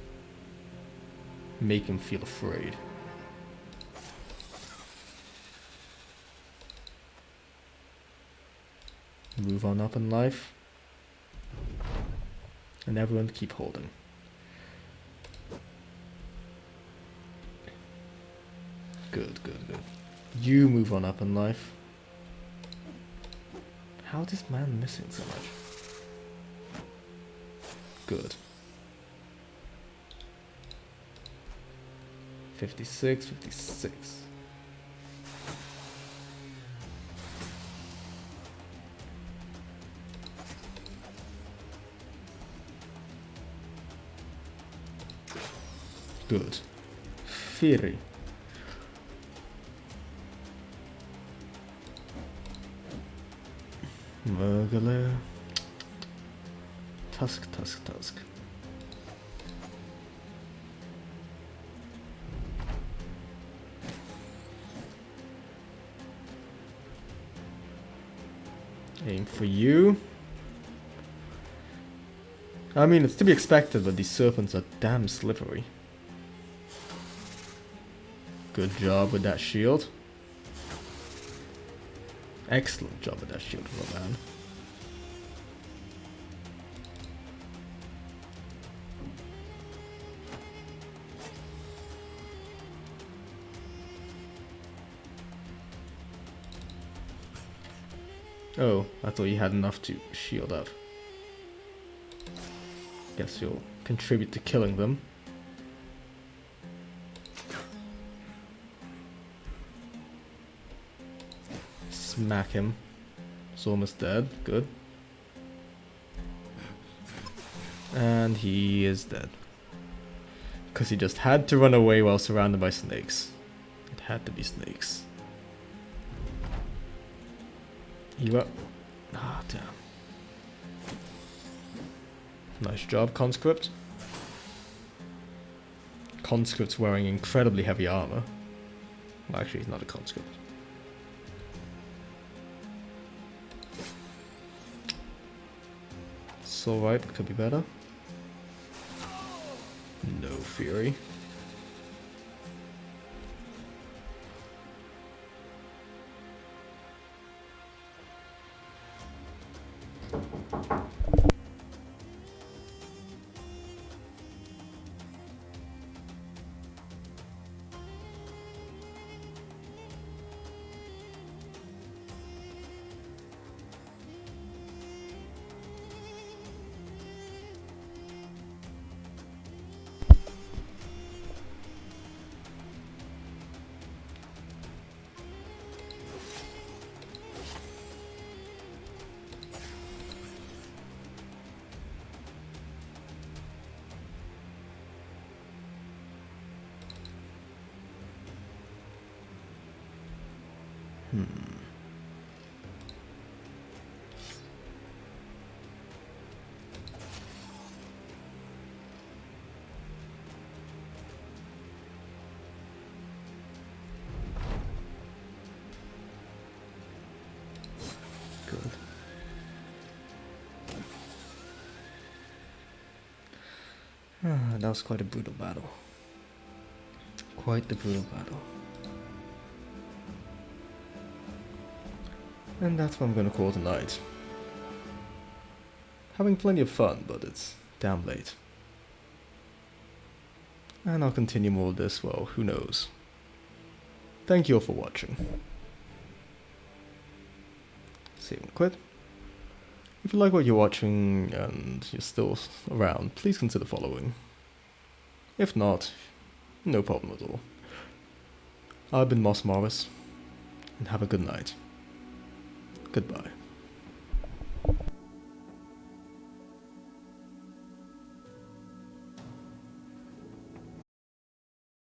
Make him feel afraid. Move on up in life. And everyone keep holding. Good, good, good. You move on up in life. How is this man missing so much? Good. 56, 56. Good. Fury. Murgler. Tusk, tusk, tusk. Aim for you. I mean, it's to be expected, but these serpents are damn slippery. Good job with that shield. Excellent job with that shield, my man. Oh, I thought you had enough to shield up. Guess you'll contribute to killing them. Smack him. He's almost dead. Good. And he is dead. Because he just had to run away while surrounded by snakes. It had to be snakes. You up? Ah, damn. Nice job, conscript. Conscript's wearing incredibly heavy armor. Well, actually, he's not a conscript. It's alright, it could be better. No fury. Good. That was quite a brutal battle. Quite the brutal battle. And that's what I'm gonna call tonight. Having plenty of fun, but it's damn late. And I'll continue more of this, well, who knows. Thank you all for watching. Save and quit. If you like what you're watching and you're still around, please consider following. If not, no problem at all. I've been Moris, and have a good night. Goodbye.